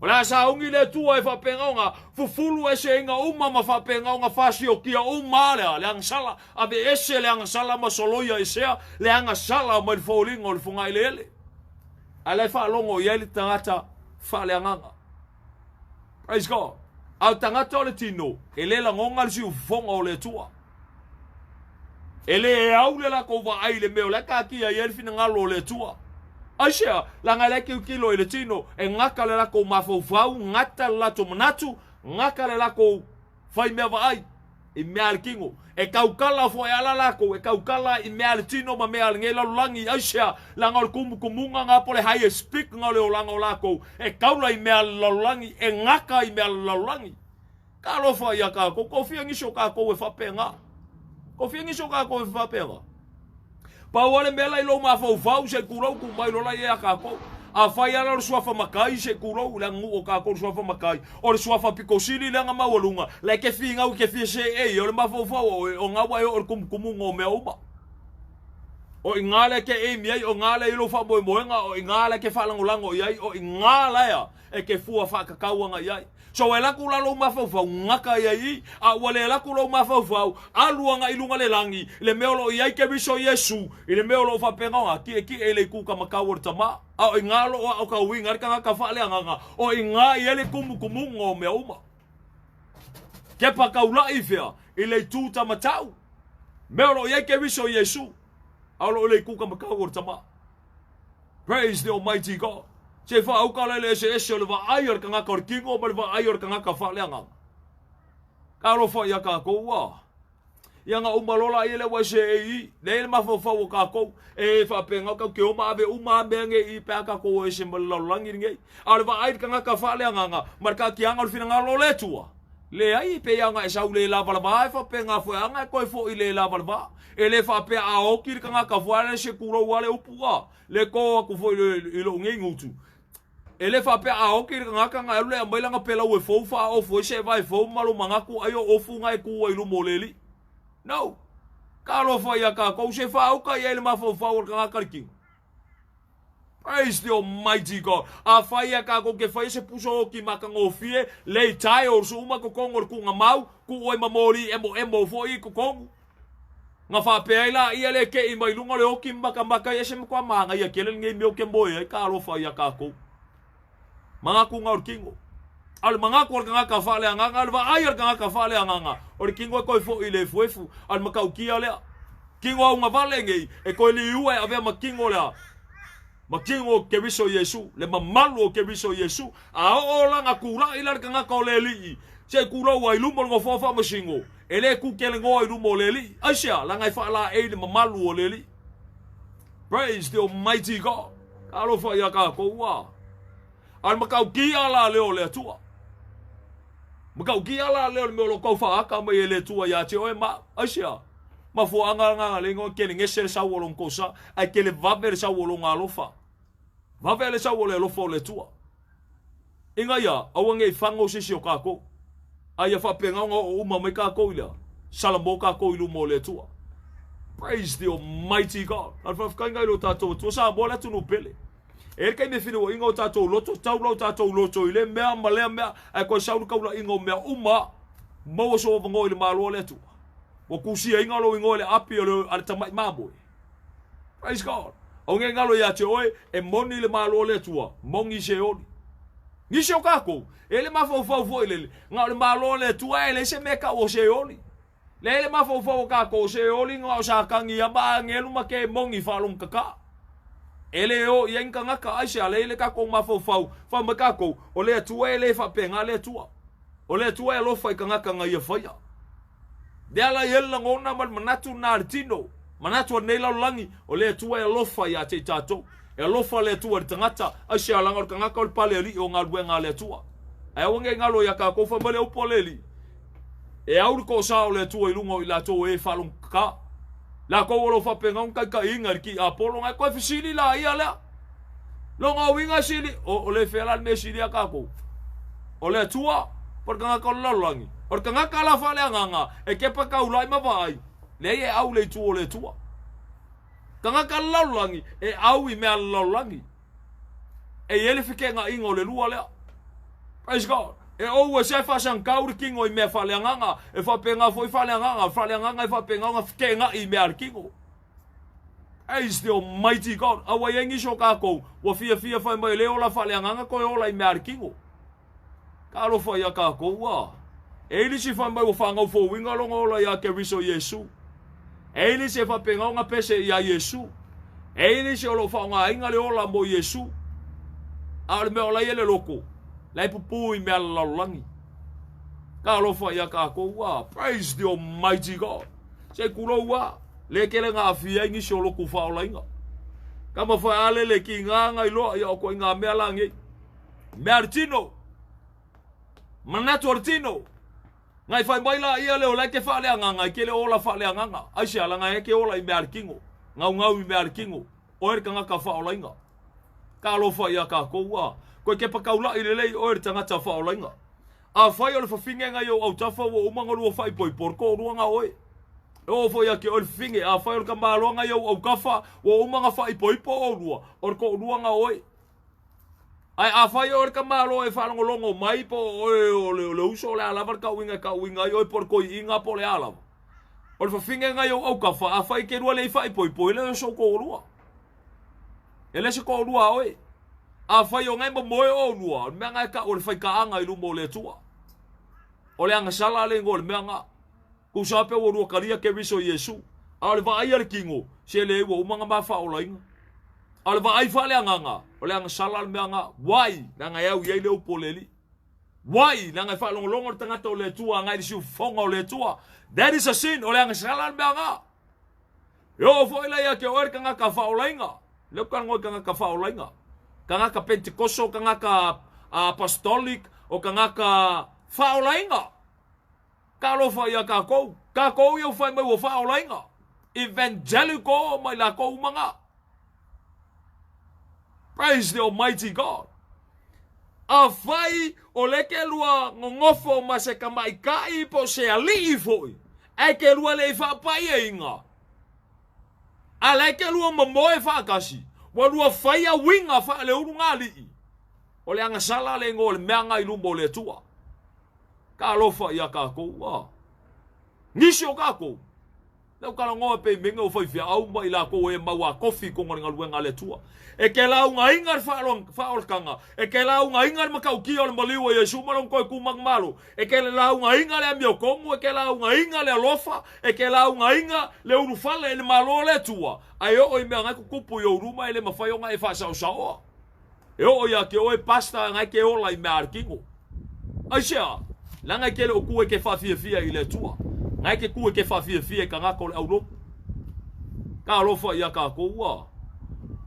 O le saongi le tua e wha pengaunga, fufulu ese inga uma ma wha pengaunga whasi o kia uma lea, le angasala, abe ese le angasala ma soloia esea, le angasala ma le faulinga o le funga ile ele. A le wha longo i ele tangata wha le anganga. Praise God. Au tangata o le tino, ele la ngonga le siu fonga o le tua. Ele e au le la kova ai le meo, le kakia i elfina ngalo o le tua. Aisea, la nga le kilo i le tino, e ngaka le la kou mafau ngata le la tomanatu, ngaka le la kou fai mea va ai, i mea le kingo. E kaukala fo e ala lako, e kaukala i mea le tino ma mea le ngela lulangi, aisea, la nga o kumunga nga pole hai e speak nga le o langa o lako, e kaula i mea le lulangi, e ngaka i mea le lulangi. Ka lofa ia ka, ko kofia ngisho ka ko e whapenga. Kofia ngisho ka ko e whapenga. Pa wale mela i lo mafau se kurau ku mai lola ia ka ko. A fai ala o suafa makai se kurau le ngu o ka ko suafa makai. O le suafa pikosili le nga mawalunga. Le ke finga u ke fi se e o le mafau o nga wa o kumukumunga o mea uma. O ingale ke e miai o ngale i lo fa moenga o ingale ke falangolango iai o ingala ia e ke fua fa kakauanga iai. So e laku lalo mafau ngaka iai a wale laku lo mafau aluanga ilunga le langi le meolo iai ke biso Yesu i le meolo fa penga ki e le kuka makau tama a ingalo o ka winga ka fa le anga o inga i le kumukumunga o mea uma. Ke pa kaula i fea i le tuta matau meolo iai ke biso Yesu alo le kuka makau tama. Praise the Almighty God. Se fa au kala le se le va aior kanga korkingo ma le va aior kanga ka fa leanga. Ka ro fa ya ka ko wa. Ya nga umalola ile wa se i le ma fa o ka ko e fa penga ka ke o ma be uma benge i pe ka ko e se mbalolangi nge. Al va aior kanga ka fa leanga mar ka ki anga fina nga lo le tua. Le ai pe anga e sau le lava lava e fa pe nga foi anga ko fo i le lava lava. E le fa pe a o ki ka ka voale se kuro wale upua. Le ko ku fo i lo ngengutu. E le fa pe a o ki ka nga le mai langa pela o fo fa o fo se vai fo malo manga ku ayo o fu nga ku i lo moleli. No. Ka lo fa ya ka ko se fa o ka ye le ma fo fa o ka ka ki. Praise the Almighty God. A whaia ka ko ke whaia se puso ki maka ngofie, lei tai o su uma ko kongor ku ngamau, ku oi mamori emo fo i ko kongu. Nga whapeaila ia le ke i mai lunga le oki maka ia se mkwa manga ia kele ngei meo ke moe ai ka alo whaia ka ko. Mga ku ngaur kingo. Al mga ku orka ngaka whale anganga, al wa ai orka ngaka whale anganga. Ori kingo e koi fo i le fuefu, al makau kia lea. Kingo au nga wale ngei, e koi li ue avea makingo lea. Makingo ke viso Yesu, le mamalu ke viso Yesu, a o la nga kura ila ka nga ko le li. Se kura wa ilu mo ngo fofa masingo. Ele ku ke le ngo ilu mo le li. Asia la nga fa la e le mamalu o le li. Praise the Almighty God. Alo fa ya ka ko wa. Al makau ki ala le o le tua. Makau ki ala le o me lo ko fa ka me le tua ya te o ma. Asia. Ma fo anga lengo ke le ngese sa wolong kosa ai ke le vaver sa wolong alofa vaver sa wole lo fo le tua inga ya awange fango sisi o kako ai fa penga o uma me kako ila salambo kako ilu mo le tua. Praise the Almighty God. Al fa kanga lo tato tu sa bola tu no pele e kai me fino inga tato loto taulo tato loto ile mea male mea ai ko sa lu kaula inga mea uma mo so vango ile malo le tua. Wa kusia ingalo ingole api o ale tamai mabo. Praise God. O nge ngalo ya te oe e moni le malo le tua, mongi se oni. Ni se kako, ele mafo fo ele. Ngalo le malo le tua ele se meka o se oni. Le ele mafo kako se oni ngao sa kangi amba ngelu make mongi falong kaka. Ele o yenga ngaka aisha le ele kako mafo fa makako o le tua ele fa penga le tua. O le tua lo fa ngaka ngai fa ya. Dia la yella ngona mal manatu na artino. Manatu nei la langi o le tua e lofa ya te tato. E lofa le tua de tangata asia langa o kanga ko pale li o ngal wenga le tua. Ai wonge ngalo ya ka ko fa male o poleli. E au ko sa o le tua ilungo ila to e falung ka. La ko lo fa penga un ka inga ki apolo ngai ko fisili la ia la. Lo nga winga sili o le fela me sili ka ko. O le tua por kanga ko la langi. Or kanga kala fale anganga e ke pa ka ulai ma vai le e au le tua kanga kala langi e au I me langi e ele fike nga ingo le lua le. Praise God. E o se fa san kaur kingo I me fale anganga e fa penga foi fale anganga e fa penga nga fike nga I me ar kingo. Praise the Almighty God. Awa yengi shokako wa fia fa mai le ola fale anganga ko ola I me ar kingo. Kalo fa ya ka ko wa. Ele se fa mai o fanga o fo winga longo la ya ke viso Yesu. Ele se fa penga nga pese ya Yesu. Ele se lo fa nga inga le ola mo Yesu. Al me ola yele loko. Lai pupu I me la langi. Ka lo fa ya ka ko wa. Praise the Almighty God. Se kulo wa le kele nga afia ngi so lo ku fa ola inga. Kama fa ale le ki nga ilo ya ko nga me langi. Martino. Manato Artino. Ngai fai mai la ia leo lai ke whale anganga, ke le ola whale anganga. Aise ala ngai ke ola I me arkingo. Ngau I me arkingo. Oer ka ngaka whaola inga. Ka lo whai a ka koua. Koe ke pakaula I lelei oer tangata whaola inga. A whai ole whawhinge ngai o au tafa wo umangaru o whai poi porko o ruanga oe. O whai a ke ole whinge. A whai ole ka maroa ngai o au kafa wo umanga whai poi po o rua. Or ko ruanga oe. Ai a whai o ka malo e whanongo longo mai po o le uso le alavar ka winga i oi por koi inga po le alav. O le whawhinga ngai o au kafa a whai ke rua le I whai poi le so ko rua. Ele se ko rua oi. A whai o ngai mo moe o rua. Mea ngai ka o le whai ka anga I lumo le tua. O le anga sala le ngol mea nga. Kusape o rua karia ke viso Yesu. A le va ai ar kingo. Se le wo umanga ma wha o la inga. Al va ai fale anganga, ole ang salal me anga, wai na nga yau yele o poleli. Wai na nga fa longo tangata o le tua ngai disu fonga o le tua. That is a sin, ole ang salal me anga. Yo foi la ya ke or kanga ka fa olainga. Le kan ngoi kanga ka fa olainga. Kanga ka Pentecosto, kanga ka apostolic o kanga ka fa olainga. Ka alofa ia kako. Kako ia fai mai ua wha o lainga. Evangelical mai la kou manga. Praise the Almighty God. A fai o leke lua ngongofo ma se kamaikai po se alii foi. E ke lua le whapai e inga. A leke lua mamoe whakasi. Wa lua fai a winga wha le uru ngā lii. O le angasala le ngō le meanga i lumbo le tua. Ka alofa ia kako. Nisi o kako. Lau kala ngoa pe minga o fai fia au mai la ko e maua kofi ko ngari ngaluenga le tua. E ke lau ngā ingar whaolkanga. E ke lau ngā ingar makau kia o le maliwa e sumarong koe kumang malo. E ke lau ngā inga le amio kongu. E ke lau ngā inga le alofa. E ke lau ngā inga le urufale e le malo le tua. Ai o i mea ngai kukupu i uruma e le mawhaionga e wha sao. E o ia ke oe pasta ngai ke ola i mea arkingo. Ai sea, langa ke le o kue ke whawhiawhia i le tua. Ngai ke kue ke whawhiawhia ka ngako le auroku. Ka alofa ia ka koua.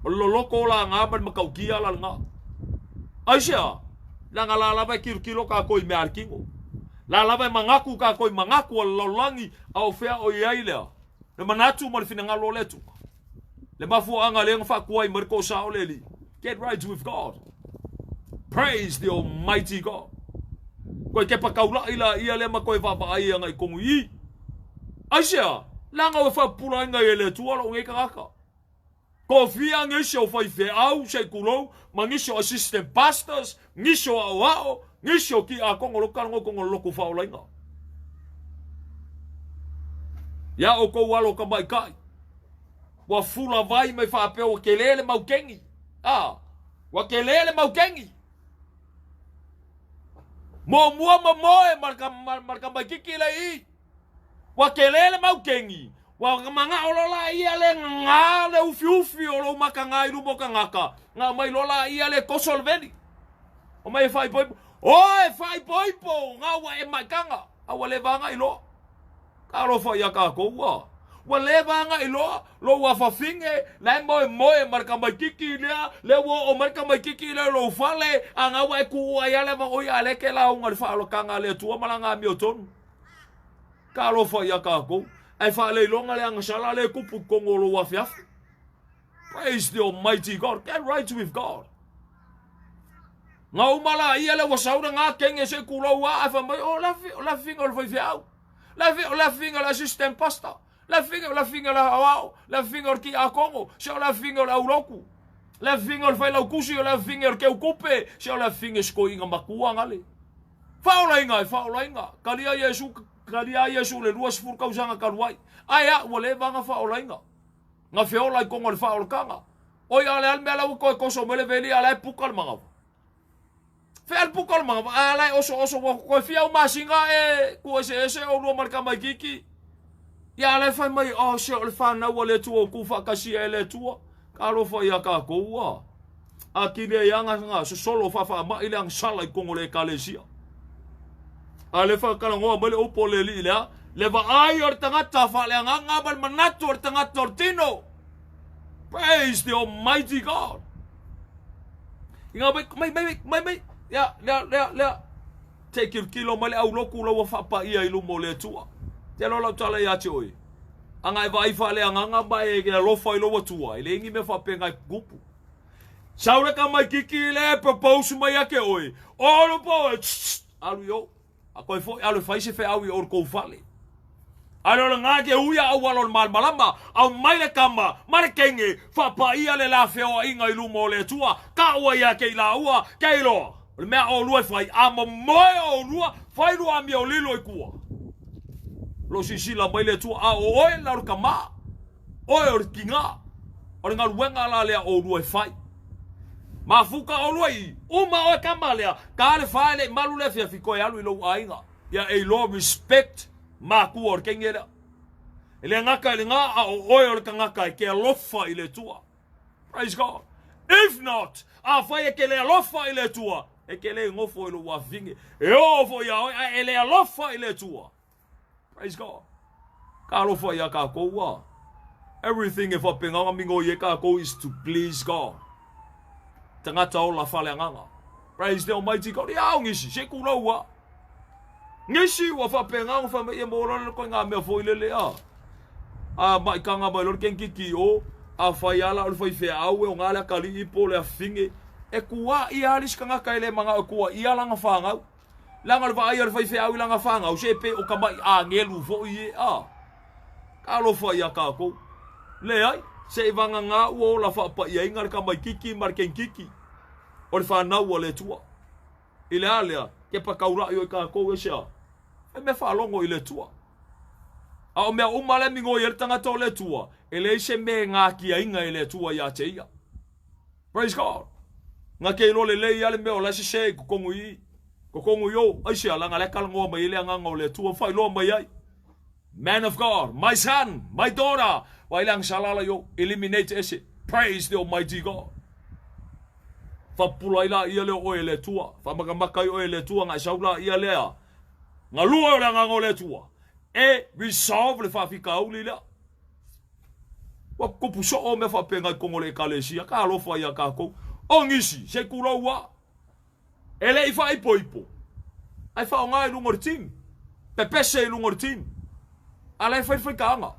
O loloko la ngā man makau kia la ngā. Ai sea, langa la lava kirukiro ka koi mea arkingo. La lava mangaku ka koi mangaku a laulangi au fea o iai lea. Le manatu ma le fina ngalo le tuka. Le mafu anga le ngā whakua i mariko sao le li. Get right with God. Praise the Almighty God. Koe ke pakaula ila ia le ma koe whawai anga i kongu i. Aisea, langa o whapura inga e le tuara o nge karaka. Ko fia ngisho whai whe au se kulou, ma ngisho assistant pastors, ngisho au ao, ngisho ki a kongo lokango kongo loko whaola inga. Ia o kou alo ka mai kai. Wa fula vai mai whapeo wa kelele mau kengi. Wa kelele mau kengi. Mo mua ma moe marka mai kiki le i. Wa kelele mau kengi. Wa manga olola ia le ngā le ufi o lo maka ngā iru moka ngaka. Ngā mai lola ia le kosolveni. O mai fai poipo. Oe fai poipo. Ngā wa e mai kanga. Awa le vanga ilo. Ka rofa ia ka koua. Wa le vanga ilo. Lo wa fafinge. Lai moe marka mai kiki lea. Le wo o marka mai kiki lea lo ufale. A ngā wa e kuua ia le oi ale ke la unga le whaalo kanga le tua malanga mi o tonu. Ka rofa ia ka koua. Ai wha le longa le angasala le kupu kongo lo wa fiafu. Praise the Almighty God. Get right with God. Ngā umala ia le wasaura ngā kenge se kulau wa ai whamai o la finga o le whaifiau. La finga le assistant pastor. La finga le hawao. La finga o ki a kongo. Se o la finga o le auroku. La finga o le whailau kusi o la finga o ke ukupe. Se o la finga sko inga makua ngale. Whaola inga. Kalia Yesu le ruas fur kausanga karuai. Aya wale vanga whaola inga. Nga whiola I kongo le whaola kanga. Oi ale alme ala uko e koso mele veli ala e pukal manga. Fel pukal manga. Ala e oso koe fiau masinga e kua se o rua marka mai kiki. Ia ala e whai mai se o le whanau wale tua o kufa kasia e le tua. Ka rofa ia ka koua. A kine ianga nga se solo whafa ma ile ang sala I kongo le kalesia. A le whakala ngoa mele upo le li lea. Le va ai or tangata wha le anganga bal manatu or tangata or tino. Praise the Almighty God. Inga mai. Ya, lea. Take your kilo male au loku la wafapa ia ilumo le tua. Te lola tala ia te oi. Anga e vai wha le anganga ba e gina lofa ilo watua. Ile ingi me whapenga gupu. Saura ka mai kiki le propose mai ake oi. Olo po alu yo. A koe fo alu fai se fe au I or kou fale. Alo ngā ke uia au alon malmalama. Au mai le kama. Mare kenge. Whapa ia le la feo inga ilumo le tua. Ka ua ia ke la ua. Ke ilo. Le mea o lua fai. Ama moe o lua. Fai lua mi o lilo I kua. Lo sisila mai le tua. A o oe la ruka maa. Oe o kinga. O ngā ruenga la lea o lua fai. Ma fuka o lua I. Uma oe kama lea. Ka ale fai le malu le fia fi koe alu ilo ainga. Ia e lo respect. Ma kua o kengera. Ele ngaka ele ngā a o oe o ka ngaka ke alofa I le tua. Praise God. If not, a fai e ke le alofa I le tua. E ke le ngofo I lo wafinge. E ofo ia oe a ele alofa I le tua. Praise God. Ka alofa ia ka koua. Everything e whapenganga mingo I e ka kou is to please God. Tangata o la whale anganga. Praise the Almighty God. Ia o ngisi, se kuraua. ngisi wa fa penga fa me mo lo ko nga me fo ile a mai kanga mai lo ken kiki o a fa yala o fa fe au o ngala kali ipo le finge e kuwa ia alis kanga kaile manga kuwa ia langa fanga langa va ia fa fe au langa fanga o sepe o kama a ngelu fo i a kalo fa ia ka ko le ai se vanga nga o la fa pa ia inga ka mai kiki mar ken kiki o fa na o le tua ile alia ke pa kaura yo ka ko sha e me fa longo ile tua a o me o mala mingo yer tanga to le tua ele se me nga ki inga ile tua ya te ia praise God nga ke lo le ia le me o la se ko kongu yo ai se ala nga le kalngo mai ile nga ngo le tua fa lo mai ai man of God my son my daughter wa ilang salala yo eliminate ese praise the almighty God fa pula ila ia le o ele tua fa makamaka o ele tua nga saula ia le nga lua la nga ngole tua e resolve le fa fika uli la wa ko puso o me fa penga ko ngole kalesia ka lo fa ya ka ko ongisi se kulo wa ele ifa ipo ai fa nga lu ngortin pepe se lu ngortin ala fa ka nga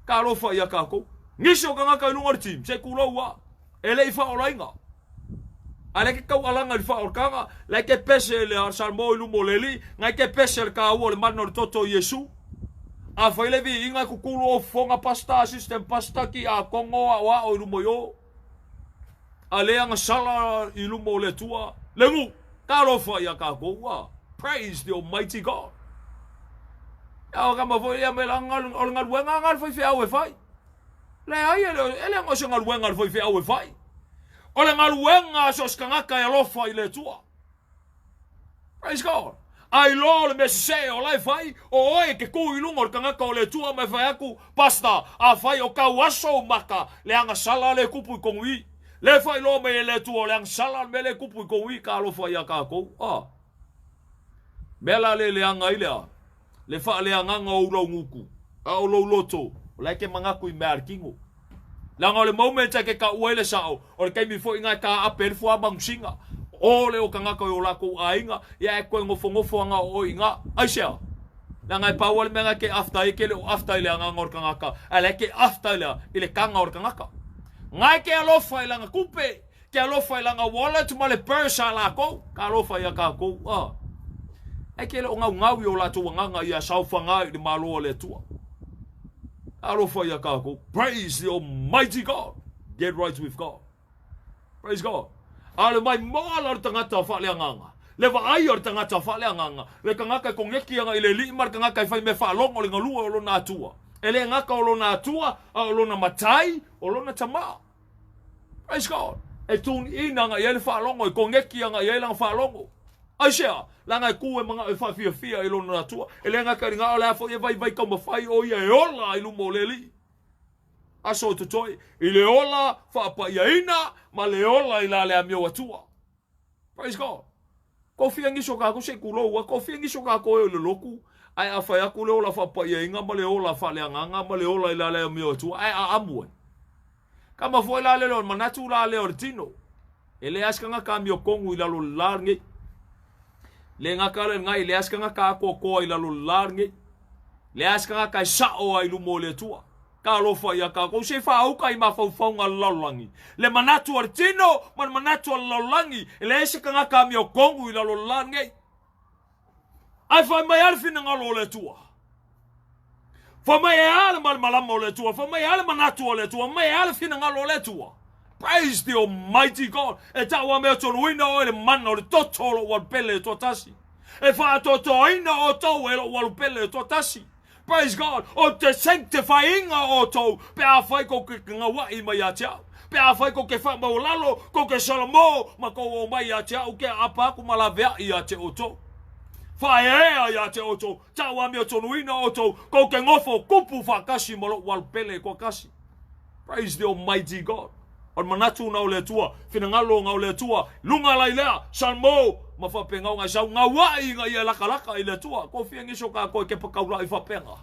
ka lo fa ya ka ko ngisi o nga ka lu ngortin se kulo wa ele ifa o lainga ale ke kau alanga di fa orkanga la ke pese le salmo lu moleli ngai ke pese ka o le manor toto Yesu a fa le vi inga kukulo fonga pasta system pasta ki a kongo wa o lu moyo ale anga sala ilu mole tua lengu ka lo fa ya ka ko wa praise the almighty God ya ka ma vo ya me langa o ngal wenga ngal fa fi awe fai le ai ele ngo so ngal wenga fa fi awe fai ole ngaluenga so skangaka ya lofa ile tua praise God ai lo le mese o lai fai o oe ke ku ilungo kangaka o le tua me fai aku pasta a fai o ka waso maka le anga sala le kupu kongui le fai lo me le tua le anga sala me le kupu kongui ka lo fai ka ko bela le anga ile le fa le anga ngau nguku a o lo loto le ke mangaku I markingo langa le moment ke ka uele sao o ke mi fo inga ka apel fo abang singa o le o kanga ko la ko ainga ya e ko ngofo nga o inga aisha langa pa wal menga ke after ke le after le nga ngor kanga ka ale ke after le ile kanga or kanga ka ngai ke lo fa langa kupe ke lo fa langa wallet mo le purse la ko ka lo fa ya ka ko e ke lo nga yo la tu nga ya sao fa nga de malo le tu Alofa yakako. Praise the almighty God. Get right with God. Praise God. Ale mai moala tangata fa le nganga. Le va ai or tangata fa le nganga. Le kangaka kongeki nga ile li mar kangaka fa me fa longo le ngalua lo na tua. Ele ngaka lo na tua, lo na matai, lo na tama. Praise God. E tun ina nga ile fa longo kongeki nga ile lang fa longo. Aisha, langa kuwe mga fa fia ilo na tua. Ele nga ka nga ola fo ye vai ka mafai o ye ola ilu moleli. Aso tutoi, ile ola fa pa yaina, ma le ola ila le amio atua. Praise God. Ko fia ngiso ka ko se kulo wa ko fia ngiso ka ko le loku. Ai afa ya kulo ola fa pa yainga ma le ola fa le nganga ma le ola ila le amio atua. Ai a amwe. Kama fo ila le lo manatu la le ortino. Ele askanga ka mio kongu ila lo larnge. Le ngaka ngai le aska ngaka ko ila lo larnge le aska ngaka sao ai lu mole tua ka lo fa ya ka ko se fa au kai ma fa fa nga lolangi le manatu artino manatu lolangi le aska ngaka mi o kongu ila lo larnge ai fa mai alfi nga lo le tua fa mai al mal malamo le tua fa mai al manatu le tua mai alfi nga lo le tua. Praise the almighty God. E tawa me to wina o le mana o le totolo wal pele to tasi. E fa toto ina o to wal pele to tasi. Praise God. O te sanctifying o to pe a fai ko ke nga wa I mai a tia. Pe a fai ko ke fa mo lalo ko ke salamo ma ko o mai a tia o ke apa ku malavea I a te o to. Fa e a te o to. Tawa me to wina o to ko ke ngofo kupu fa kasi mo wal pele ko kasi. Praise the almighty God. On manatu na ole tua, fina ngalo nga ole tua, lunga la ilea, salmo, mafapenga nga sau nga wai nga ia laka ile tua, ko fia ngiso ka ko ke pakaula I fapenga.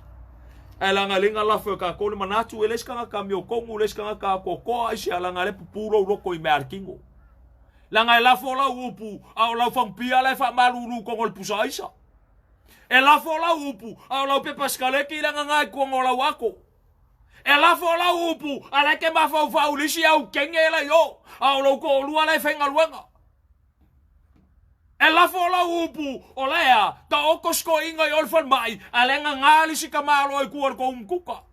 Ela nga linga la fo ka ko le manatu ele ska ka mio kongu le ska ka ko ai sia la nga le puro roko I markingo. La nga la fo la upu, au la fang pia la fa malulu ko ngol pusa isa. E la fo la upu, a la pe paskale ki la ngai ko ngola wako. E la fo la upu, ala ke ma fo fa ulisi au kenge la yo, a lo ko lu ala fenga luanga. E la fo la upu, o lea, ta okosko inga yo fan mai, ala ngali si kamalo e kuar ko umkuka.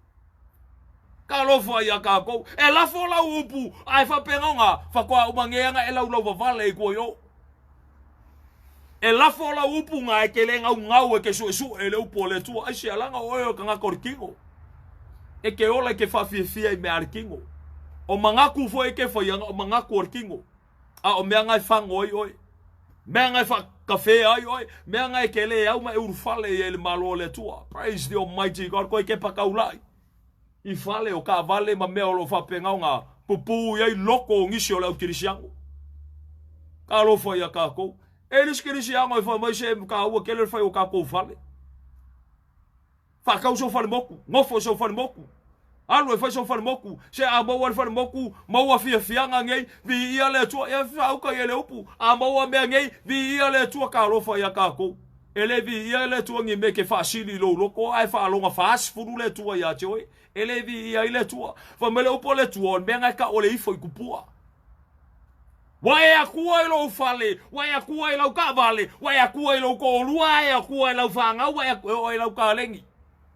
Ka lo fo ya ka ko, e la fo la upu, ai fa penga, fa kwa umangenga e la ulo vale ko yo. E la fo la upu nga e ke lenga ngau e ke su e le upo le tua, ai se alanga o kanga korkingo. E ke ola ke fa fia i me arkingo. O mangaku fo e ke fo yanga o mangaku orkingo. A o mea ngai fango oi. Mea ngai fa kafe ai oi. Mea ngai ke le au ma e urfale e le malo le tua. Praise the Almighty God. Ko e ke pakaulai. I fale o ka vale ma mea o lo fa pengau nga. Pupu iai loko o ngisi o le au kirisiango. Ka lo fo ia ka kou. E nis kirisiango e fa mai se ka ua kele fai o ka kou fale. Fa kau so fale moku. Ngofo so fale moku. Alu e fai so fale moku. Se a maua le fale moku. Maua fia fianga ngei. Vi ia le tua. E fauka ia le upu. A maua mea ngei. Vi ia le tua ka lofa ia ka kou. Ele vi ia le tua ngi me ke fa sili lo loko. Ai fa alonga fa asfuru le tua ia choe. Ele vi ia le tua. Fa mele upo le tua. Mea ngai ka ole ifo i kupua. Wai a kua i lo fale. Wai a kua i lo ka vale. Wai a kua i lo ko lua. Wai a kua i lo fanga. Wai a kua i lo ka lengi.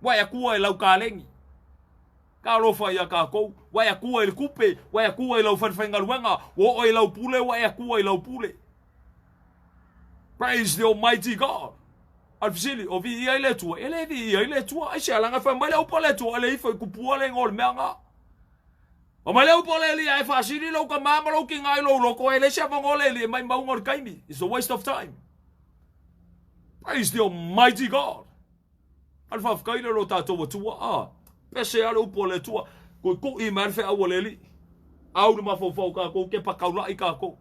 Wai a kua i lo ka lengi. Ka lofa ia ka kou. Wai a kua i le kupe. Wai a kua i lo whanwhenga luenga. Wo i lo pule. Wai a kua i lo pule. Praise the Almighty God. Alfisili. O vi ia i le tua. Ele vi ia i le tua. Ai se alanga whamele upa le tua. Ele ifo i kupua le ngol mea nga. O mai leu pole li ai fasili lo ka mama lo ki ngai lo loko ele se vangole li mai maunga kaimi. It's a waste of time. Praise the Almighty God. Alfa fkaile lo tato tua. Pese ale upole tua. Ko I marfe awole li. Au de mafofo ka ko ke pakaula I ka ko.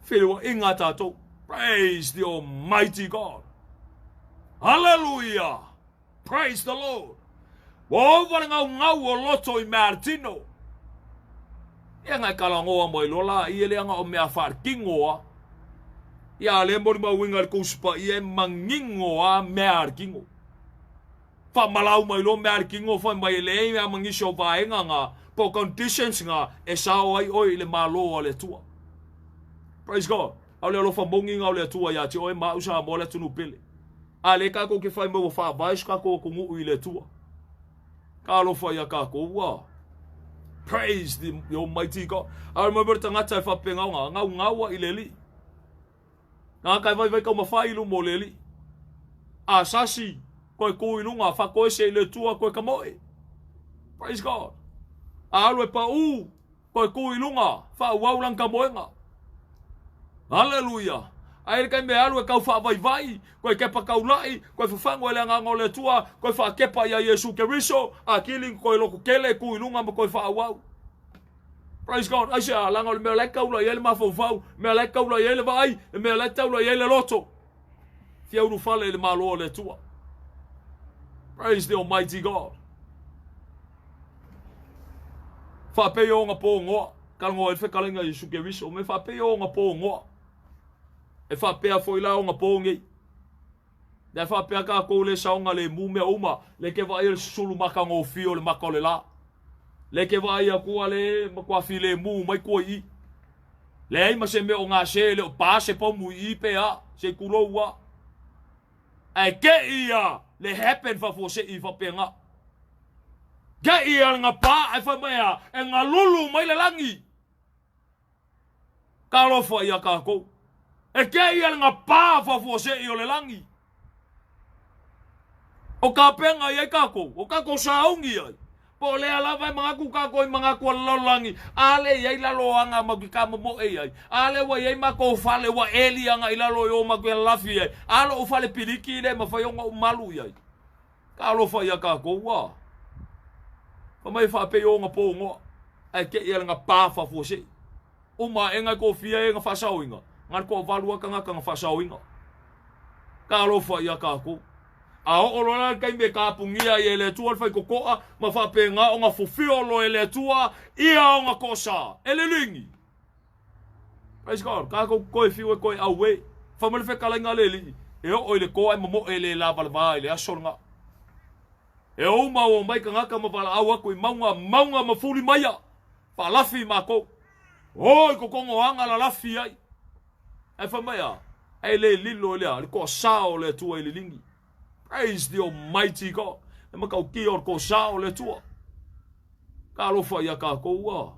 Filo inga tato. Praise the Almighty God. Hallelujah. Praise the Lord. Wo vanga ngau o loto I Martino. Ia ngai kalangoa mai lola I ele anga o mea wharkingoa. Ia le mori mawinga le kuspa I e mangingoa mea arkingo. Wha malau mai lo mea arkingo wha mai le mea mangisho vaenga nga po conditions nga e sao ai oi le malo o le tua. Praise God. Au le alofa mongi nga o le tua ia ti oi mausa mo le tunu pele. A le kako ke whai mo wha vais kako kungu I le tua. Ka alofa ia kako ua. Praise the Almighty God. I remember tangata e whapengau ngau ngaua I le li. Ngā kai vai kau mawhailu mo le li. A sasi, koe kuilunga, whakoe se I le tua koe kamoe. Praise God. A alu e pa koe kuilunga, whauaulang kamoenga. Hallelujah. Ai kai me alu e kau whaavai, koe kepa kaulai, koe whawhango ele ngā le tua, koe whaakepa ia Yesu Keriso, a kiling koe loko kele kuilunga ma koe whaauau. Praise God. Ai se a langa le mea le kaula ia le mawhauwhau, mea le kaula ia le vai, mea le taula ia le loto. Fiauru fale le malo le tua. Praise the Almighty God. Whapei o ngā pō ngoa, karangoa e whekalinga Yesu Keriso, me whapei o ngā pō ngoa. E whapea foi la o ngā pōngi. Ne whapea ka kou le saonga le mumea uma, le ke vai le sulu maka ngō fio le maka le la. Le ke vai a kua le makua fi le mu mai kua I. Le ai ma se me o ngā se le o pā se pō mu I pe a, se kuro ua. Ai ke ia le happen fa fo se I whapea ngā. Ke ia ngā pā ai whamea e ngā lulu mai le langi. Ka lofa ia ka kou. E ke ia ngā pā whafo se I o le langi. O ka penga I kako, o kako saungi ai. Po le ala vai mga ku kako I mga ku lalangi. Ale iai lalo anga magika mo e ai. Ale wa iai mako fale wa eli anga ilalo yo magwe lafi ai. Ale o fale piliki le mafayonga umalu ai. Ka lo fa ia kako wa. Pa mai fa pe yo nga po ngo. Ai ke ia nga pā whafo se. Uma enga ko fia enga fasauinga. Ngan ko valua kanga kanga fasauinga. Ka lofa ia kako. A o lona kai me ka pungia I ele tua fai kokoa ma whapenga o ngā fufio lo ele tua ia o ngā kosa. Ele lingi. Praise God. Ka ko koe fiwe koe au we. Whamale whekalainga le li. E o le ko ai mo ele lava lava ele asonga. E o ma o mai ka ngaka ma pala awa ko maunga ma fuli maya. Fa lafi ma ko. Oi ko kongo anga la lafi ai. E fa maya. E le lilo le ko sao le tua ile lingi. Praise the Almighty God. E ma ka ki or ko sao le tua. Ka lo fa ya ka ko wa.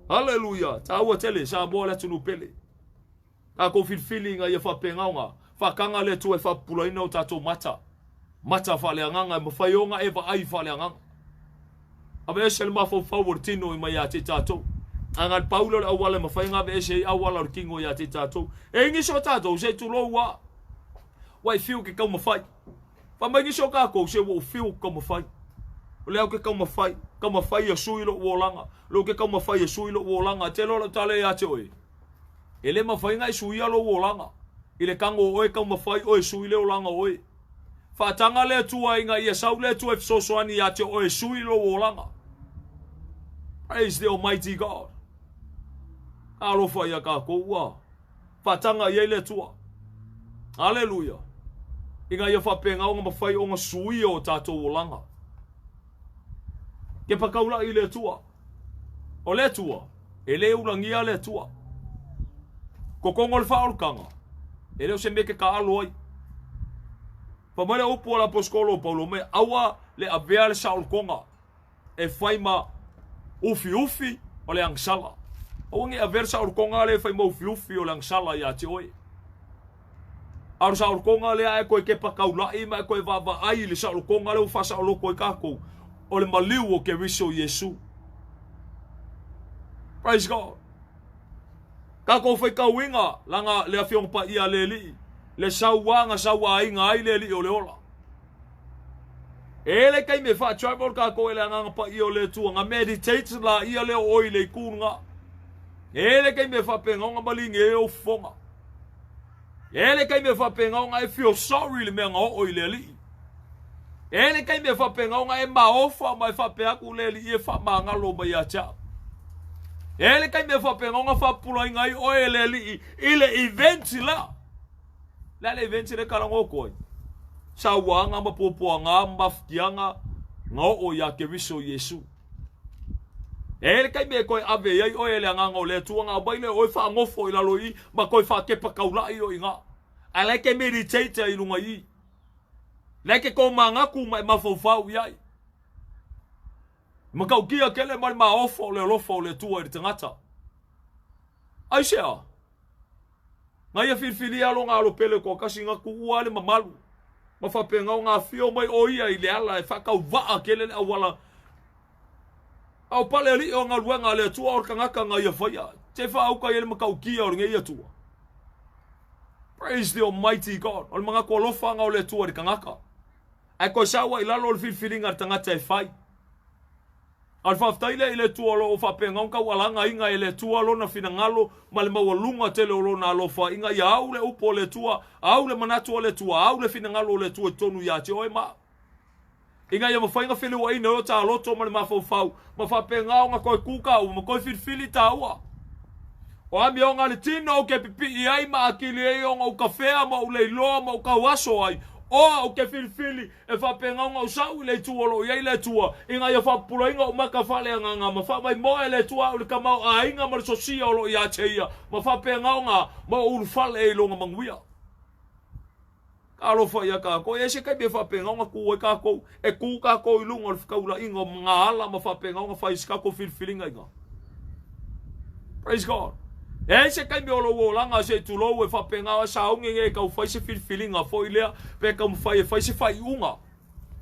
Hallelujah. Ta wa tele sa bo le tunu pele. Ka ko feeling ai fa penga fa kanga le tua fa pulaina o tato mata. Mata fale anganga mo fayonga eva ai fale anganga. Ave sel ma fo favortino i mai ati tato. Angal Paulo le awala ma fainga ve se awala kingo ya ati tato. E ngi so tato se tu lo wa. Wai feel ke como fai. Fa mai ngi so ka ko se wo feel como fai. O le ke como fai ya suilo wo langa. Lo ke como fai ya suilo wo langa te lo tale ya te oi. Ele ma fainga i suia lo wo langa. Ile kango oi como fai oi suile o langa oi. Fatanga le tua inga ia sau le tua sosoani ya te o sui lo wolanga. Praise the Almighty God. Alofa ya ka koua. Fatanga ye le tua. Hallelujah. Inga ia fa penga o mafai o sui o tato wolanga. Ke pakaula i le tua. O le tua. Ele ulangia le tua. Kokongo le faolkanga. Ele o se meke ka aloi. Pamana upo la poskolo Paulo me awa le avea le Saul konga e faima ufi o le angsala. O ngi avea Saul konga le faima ufi o le angsala ya te oi. Ar Saul konga le ai koe ke pakaula i ma koe vava ai le Saul konga le ufasa o loko i kako o le maliu o ke riso Yesu. Praise God. Kako fai kauinga langa le afiong pa ia le li. Le sauanga saua inga ai le li o le ola. Ele kai me fa travel ka ko ele nga pa i o le tu nga meditate la i le o ile kunga. Ele kai me fa penga nga malinge e o fonga. Ele kai me fa penga nga I feel sorry le me nga o ile li. Ele kai me fa penga nga e ma ofa mai fa pe aku le li e fa manga lo ba ya cha. Ele kai me fa penga nga fa pula inga i o ile li ile event la. La le event le kalango koi. Sa wanga mapopo nga mafkianga nga o ya ke riso Yesu. Ele kai me koi ave ai o ele nga o le tuanga baile o fa ngofo ila loi ma koi fa ke pakaula i o inga. Ala ke meditate i lunga i. Leke ko manga ku mai mafofau yai. Makau kia kele mai ma ofo le lofo le tua i tangata. Aisha. Nga ia firfiri alo nga alo pele ko kasi nga kuua le mamalu. Mafapenga nga fio mai oia i le ala e whakau waa kele le awala. Au pale li o nga luenga le tua or kangaka nga ia whaia. Te whaauka ele makau kia or nga ia tua. Praise the Almighty God. O le mga ko lofa nga o le tua di kangaka. Ai ko sawa i lalo le firfiri nga tangata e whai. Al faftaile ile tua lo fa penga ka walanga inga ile tua lo na finangalo male mawalunga tele lo na lo fa inga ya aule upo le tua aule manatu le tua aule finangalo le tua tonu ya te oi ma inga ya mafainga fili wa ina o ta loto male mafofau ma fa penga nga ko kuka o ma ko fili taua o ami o nga le tino ke pipi ai ma akili e o nga kafea ma ule lo ma ka waso ai. O ke fili e fa penga nga usau le tua lo ia le tua inga ia fa puloinga o maka fale nga ma fa mai mo le tua o le kamau a inga ma sosia o lo ia cheia ma fa penga nga ma ul fale lo nga manguia alo fa ia ka ko ese ka be fa penga nga ku ka ko e ku ka ko i lunga ka ula inga nga ala ma fa penga nga fa iska ko fili nga. Praise God. Ese kai me olo langa se tu lo e fa penga sa unge ka fa se feelinga fo ile pe ka fa se fa unga.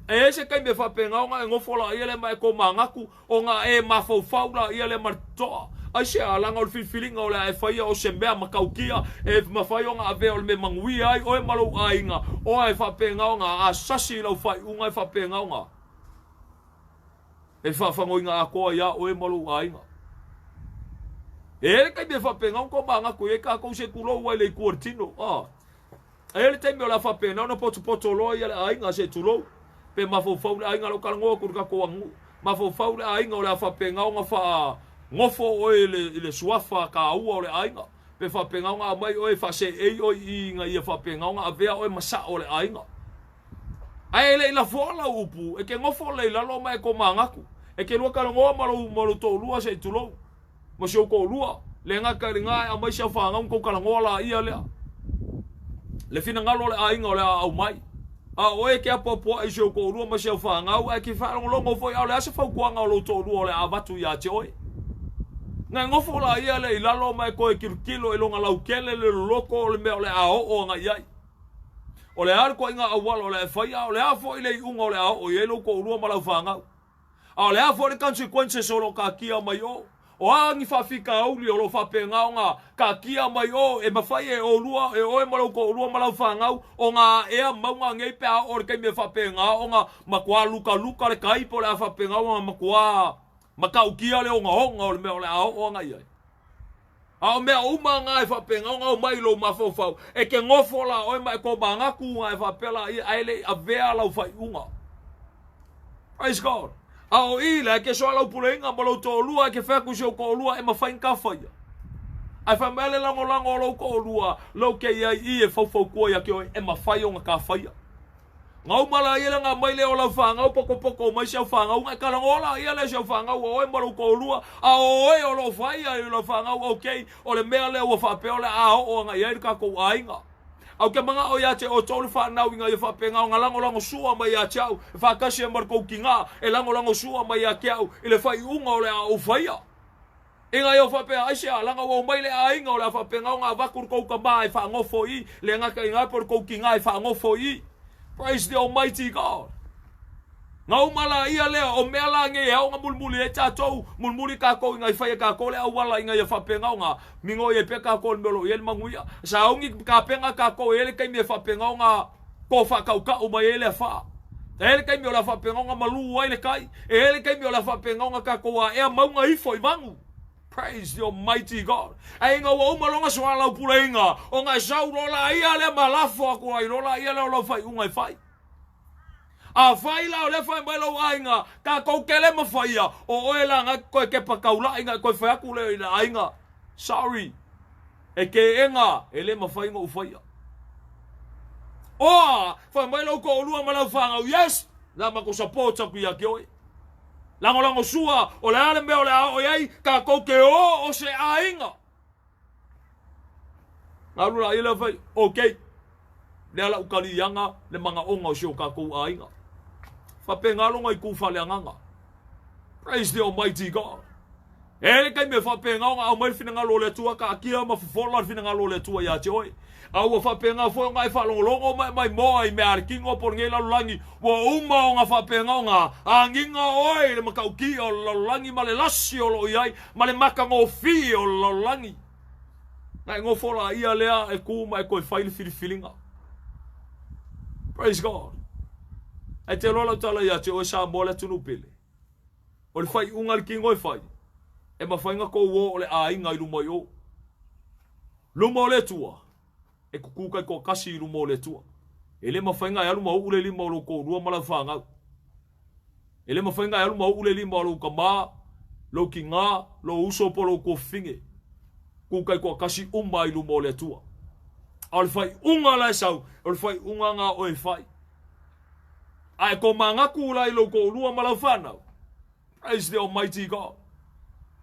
Ese kai me fa penga nga ngofola ile mai ko mangaku o nga e ma fo faula ile marto. Ase alanga o feelinga o la fa o se mea makaukia e ma fa nga ave o me mangui ai o e malo ainga o e fa penga nga asasi lo fa unga e fa penga nga. E fa ngoinga ko ya o e malo ainga. Ele kai me fa penga ko manga ko e ka ko se kulo wa le cortino ele tem me la fa penga no poto lo ia ainga se tulo pe ma fo fa ainga lo kalngo ko ka ko angu ma fo fa ainga la fa penga nga fa ngofo o ele suafa ka u o le ainga pe whapenga ngā mai oe whase ei oi I ngā ia whapenga ngā avea oe masa o le ainga. Ai le ila fola upu, e ke ngofo le ila lo mai ko mangaku. E ke lua karangoa maru tō lua se tulou. Ma sio ko lua, le ngā karinga a mai sia whangam ko karangoa la ia lea. Le fina ngalo le ainga o le au mai. A oe ke apopua I sio ko lua ma sia whangau, e ki whalongolongo foi au le asa whaukuanga o lo tō lua o le avatu ia te oe. Ngai ngofo la ia le ilalo mai ko e kirukilo e longa lau kele le loko o le mea o le ao o nga iai. O le arko inga awala o le whaia o le afo I le iunga o le ao o ielo ko urua malau whangau. A o le afo le consequences o lo ka kia mai o. O aangi whawhika auli o lo whapengao ngā ka kia mai o e mawhai e o lua e oe malau ko urua malau whangau o ngā ea maunga ngei pēa o le keime whapengao o ngā makua luka le kaipo le a whapengao ngā makua makau kia le o ngā honga o le mea o le ao o ngā iai. A o mea uma ngā e whapengao ngā o mai lo mawhauwhau. E ke ngofo la oe mai ko mangaku ngā e whapela I aile a vea lau whai unga. Praise God. A o ila e ke soa lau puleinga ma lau tō lua e ke whaku sio ko lua e mawhain ka whaia. Ai whamele lango o lau ko lua lau ke iai I e whauwhau kua ia ke oe e mawhai o ngā ka whaia. Ngau mala ia ngā mai le o lau whangau poko mai siau whangau ngai karangola ia le siau whangau o oe maru ko lua a oe o lo whaia I lo whangau okay o le mea le o whapeo le ao o ngā iai ka kou ainga. Au ke mga o ia te o tōle whanau inga I whapengau ngā lango sua mai a tiau e whakasi e markou ki ngā e lango sua mai a kiau I le whai unga o le a o whaia. Inga I o whapea aisia langa o mai le a inga o le a whapengau ngā wakur kou ka maa e whangofo I le ngaka I ngā por kou ki ngā e whangofo I. Praise the Almighty God. Ngau mala ia lea o mea la nge hao ngā mulmuli e tātou mulmuli kako inga I whaia kako le au wala inga I whapengau ngā mingo I e pe kako le melo I ele manguia. Sa aungi ka penga kako ele kai me whapengau ngā ko whakauka o mai ele wha. Ele kai me o la whapengau ngā malu ai le kai. Ele kai me o la whapengau ngā kako a ea maunga ifo I mangu. Praise the Almighty God. Ai ngā wa umalonga soa lau pula inga. O ngā sau rola ia le malafo aku ai rola ia le o lau whai unga I whai. A whai lau le whai mai lau ainga. Ka kou kele ma whaia. O oe la ngā koe ke pakaula inga. Koe whai aku leo ina ainga. Sorry. E ke enga. E le ma whai ngā uwhaia. Oa. Whai mai lau ko olua ma lau whangau. Yes. La ma ko support aku ia ke oe. Lango sua, o le ale mea o le ao iai, ka kou ke o se ainga. Ngā rura I le whai, okay. Le ala ukari ianga, le manga onga o sio ka kou ainga. Whape ngalonga I kūwhale anganga. Praise the Almighty God. Ele kai me whape ngalonga, au mai whina ngalo le tua, ka akia ma whafola whina ngalo le tua ia te oi. Au a whapenga fo ngai whalongolongo mai moa I mea arkingo por ngei lalulangi wa uma o ngā whapenga o ngā anginga oi le makauki o lalulangi ma le lasi o lo iai ma le maka ngofi o lalulangi ngai ngofola ia lea e kuma e koe whaili whiriwhiringa. Praise God. E te lola tala ia te oi sa mole tunu pele o le whai unga le kingo e whai e ma whainga ko o le ainga I lumai o luma o le tua e kukukai ko kasi I lumo le tua. E le mawhainga e alu mau ule lima o lo ko rua mala whangau. E le mawhainga e alu mau ule lima o lo ka maa, lo ki ngā, lo uso po lo ko whinge. Kukai ko kasi umma I lumo le tua. A le whai unga lai sau, a le whai unga ngā oe whai. A e ko mangaku lai lo ko rua mala whanau. Praise the Almighty God.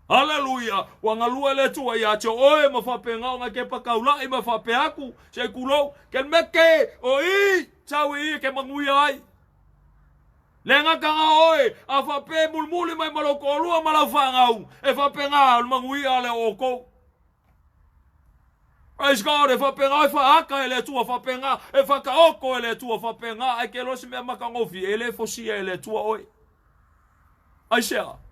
Hallelujah. Wanga lua le tua ia te oe ma whapengao ngā ke pakaula I ma whape aku. Se kulou. Ken meke o I. Tau I ke mangui ai. Le ngaka ngā oe. A whape mulmuli mai maloko o lua malau whangau. E whapengao mangui a le oko. Praise God. E whapengao e whaaka e le tua whapengao. E whakaoko e le tua whapengao. E ke losi mea makangofi. E le fosia e le tua oe. Aisea.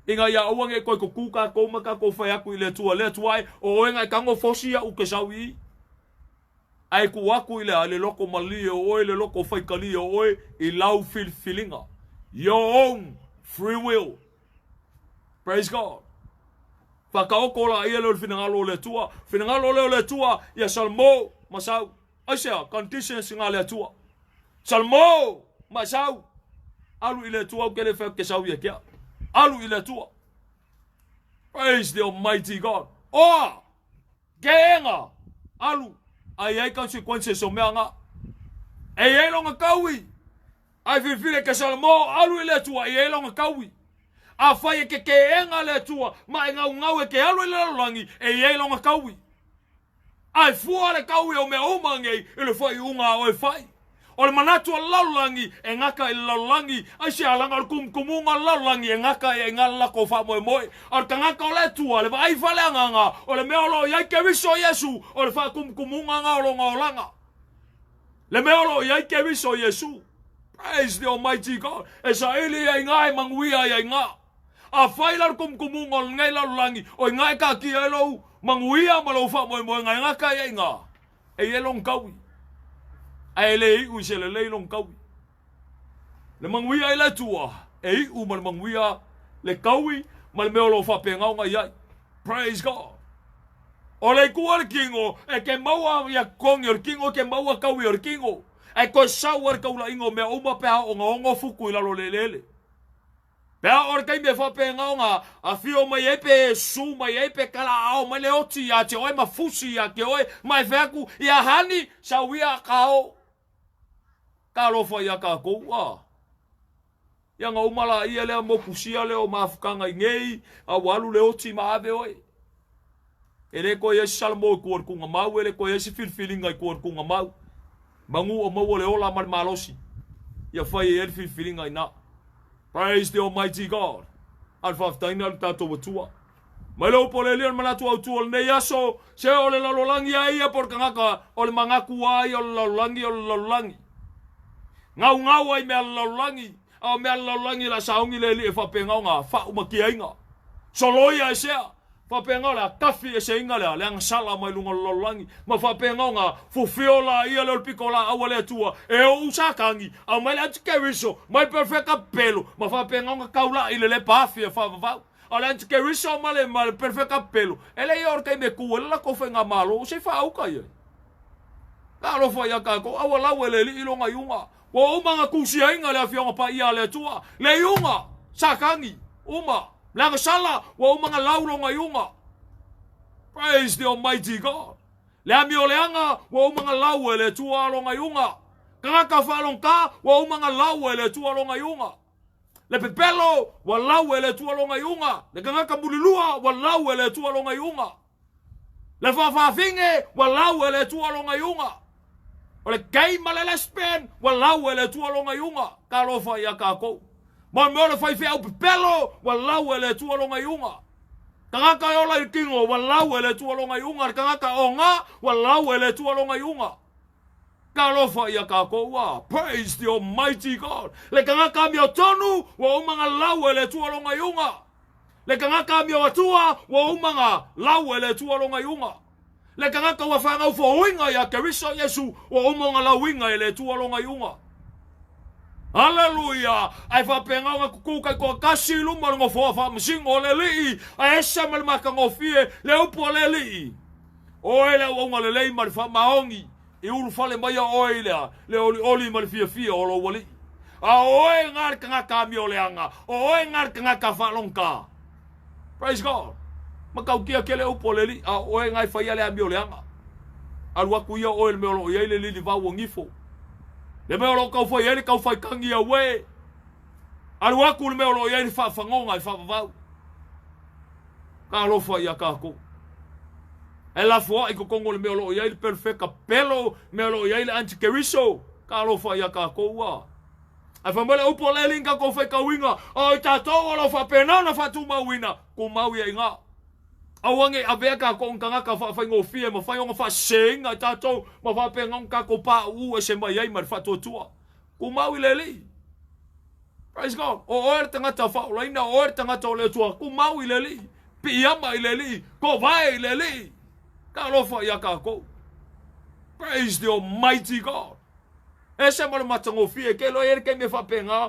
Inga ia uange koe ko kuka ko maka ko whai aku I le tua ai o oenga I kango fosia u ke sau I. Ai ku aku I le loko mali o oe le loko whaikali o oe I lau filinga. Your own free will. Praise God. Whakaoko la ia leo whinangalo le tua. Whinangalo leo le tua ia salmo masau. Aisea conditions ngā le tua. Salmo masau. Alu I le tua u kele whai ke sau ia kia. Alu I le tua. Praise the Almighty God. Oa. Kenga. Alu. Ai consequences o mea nga. E longa kaui. Ai fifile ke salmo alu le tua e longa kaui. A fai ke enga le tua ma ngau ke alu le langi e longa kaui. Ai fua le kaui o mea umangi e le fai unga o e fai. O le manatu a laulangi e ngaka e laulangi ai se alanga al kumkumunga laulangi e ngaka e ngala ko fa moe moe. O le tangaka o le tua le vai fale anganga o le meolo iai ke viso Yesu o le fa kumkumunga nga o longa o langa. Le meolo iai ke viso Yesu. Praise the Almighty God. E sa ili ai ngai manguia ai nga. A failar kumkumunga o ngai laulangi o ngai ka ki elo manguia ma lo fa moe moe ngai ngaka e nga. E elong kaui. Ai le u se le long kaui. Le manguia le tua. E u mal manguia le kaui mal meolo fa penga nga ia. Praise God. O le kuar kingo e ke maua ia kongi o kingo ke maua kaui o kingo. E ko sauar kaula ingo me uma pea o nga fuku ila lo lelele. Pea or kai me fa penga nga a fio mai epe su mai epe kala ao mai le oti ya te oi ma fusi ya ke oi mai veku ia hani sawia kao. Ka lo fa ya ka ko wa. Ya nga umala ia le mo pusia le o mafukanga ngei a walu le oti ma ave oi. Ele ko ye salmo ko ko nga mau ele ko ye si feeling ko nga mau. Mangu o mau le ola mar malosi. Ya fa ye feeling na. Praise the Almighty God. Alfa taina tato watua. Malo polelian manatu autu ne yaso se ole la lolangi ai por kanga ole mangaku ai ole lolangi. Ngau ai me lolangi. Au me lolangi la saungi le fa penga nga fa umakiainga. Soloia se fa penga la kafi e se inga le ang sala mai lunga lolangi. Ma fa penga nga fu fiola ia le pikola awale tua e o usakangi. Au mai la tikewiso mai perfecta pelo. Ma fa penga nga kaula ile le pafi fa va. Ala tikewiso mal perfecta pelo. Ele yor kai me ku la ko fenga malo se fa au kai. Ka lo fa ya ka ko awala wele ilonga yunga. Wa uma kusia inga le afionga pa ia le tua. Le yunga sakangi uma la sala wa uma laulonga yunga. Praise the Almighty God. Le amio leanga wa uma lau le tua longa yunga. Kaka fa longa wa uma lau le tua longa yunga. Le pepelo wa lau le tua longa yunga. Le kaka bulilua wa lau le tua longa yunga. Le fa finge wa lau le tua longa yunga. O le kai malele spen wa lau le tua longa yunga. Ka lo fa ya ka ko. Ma mo le fai fe au pelo wa lau le tua longa yunga. Kanga ka ola kingo wa lau le tua longa yunga. Kanga ka onga wa lau le tua longa yunga. Ka lo fa ya ka ko wa. Praise the Almighty God. Le kanga ka mi tonu wa umanga lau le tua longa yunga. Le kanga ka mi tua wa umanga lau le tua longa yunga. Le kanga ka wa fa ngau fo winga ya Kristo Yesu wa umanga lau winga le tua longa yunga. Hallelujah. Ai fa penga nga kuka ko kasilu mal ngo fo fa msingo le li. Ai esa mal maka ngo fie le upo le li. O ele o nga le le mal fa maongi. E ulu fale mai o ele le oli mal fie o lo wali. A o e ngar kanga ka mi ole anga. O e ngar kanga ka fa lonka. Praise God. Makau kia kele upo le li. A o e ngai fa ile mi ole anga. Alwa ku ia o ele me o ile li va wongifo. Le meo lo kau fai ele kau fai kangi a we. Alu aku le meo lo ele fa fangonga e fa vau. Ka lo fai a kako. E la fua i kongo le meo lo ele perfecta pelo meo lo ele antikeriso. Ka lo fai a kako wa. A fa mele upo le linka ko fai kawinga. O tato lo fa penana fa tu mawina. Ko mawi e nga. Awange aveka ko nganga ka fa ngo fie ma fa ngo fa senga tato ma fa pe nganga ko pa u e se mai ai mar fa totua ku mau leli. Praise God. O tanga ta fa laina o tanga to le tua ku mau leli piama leli ko vai leli ka lo fa ya ka ko. Praise the Almighty God. Ese mal matango fie ke lo yer ke me fa penga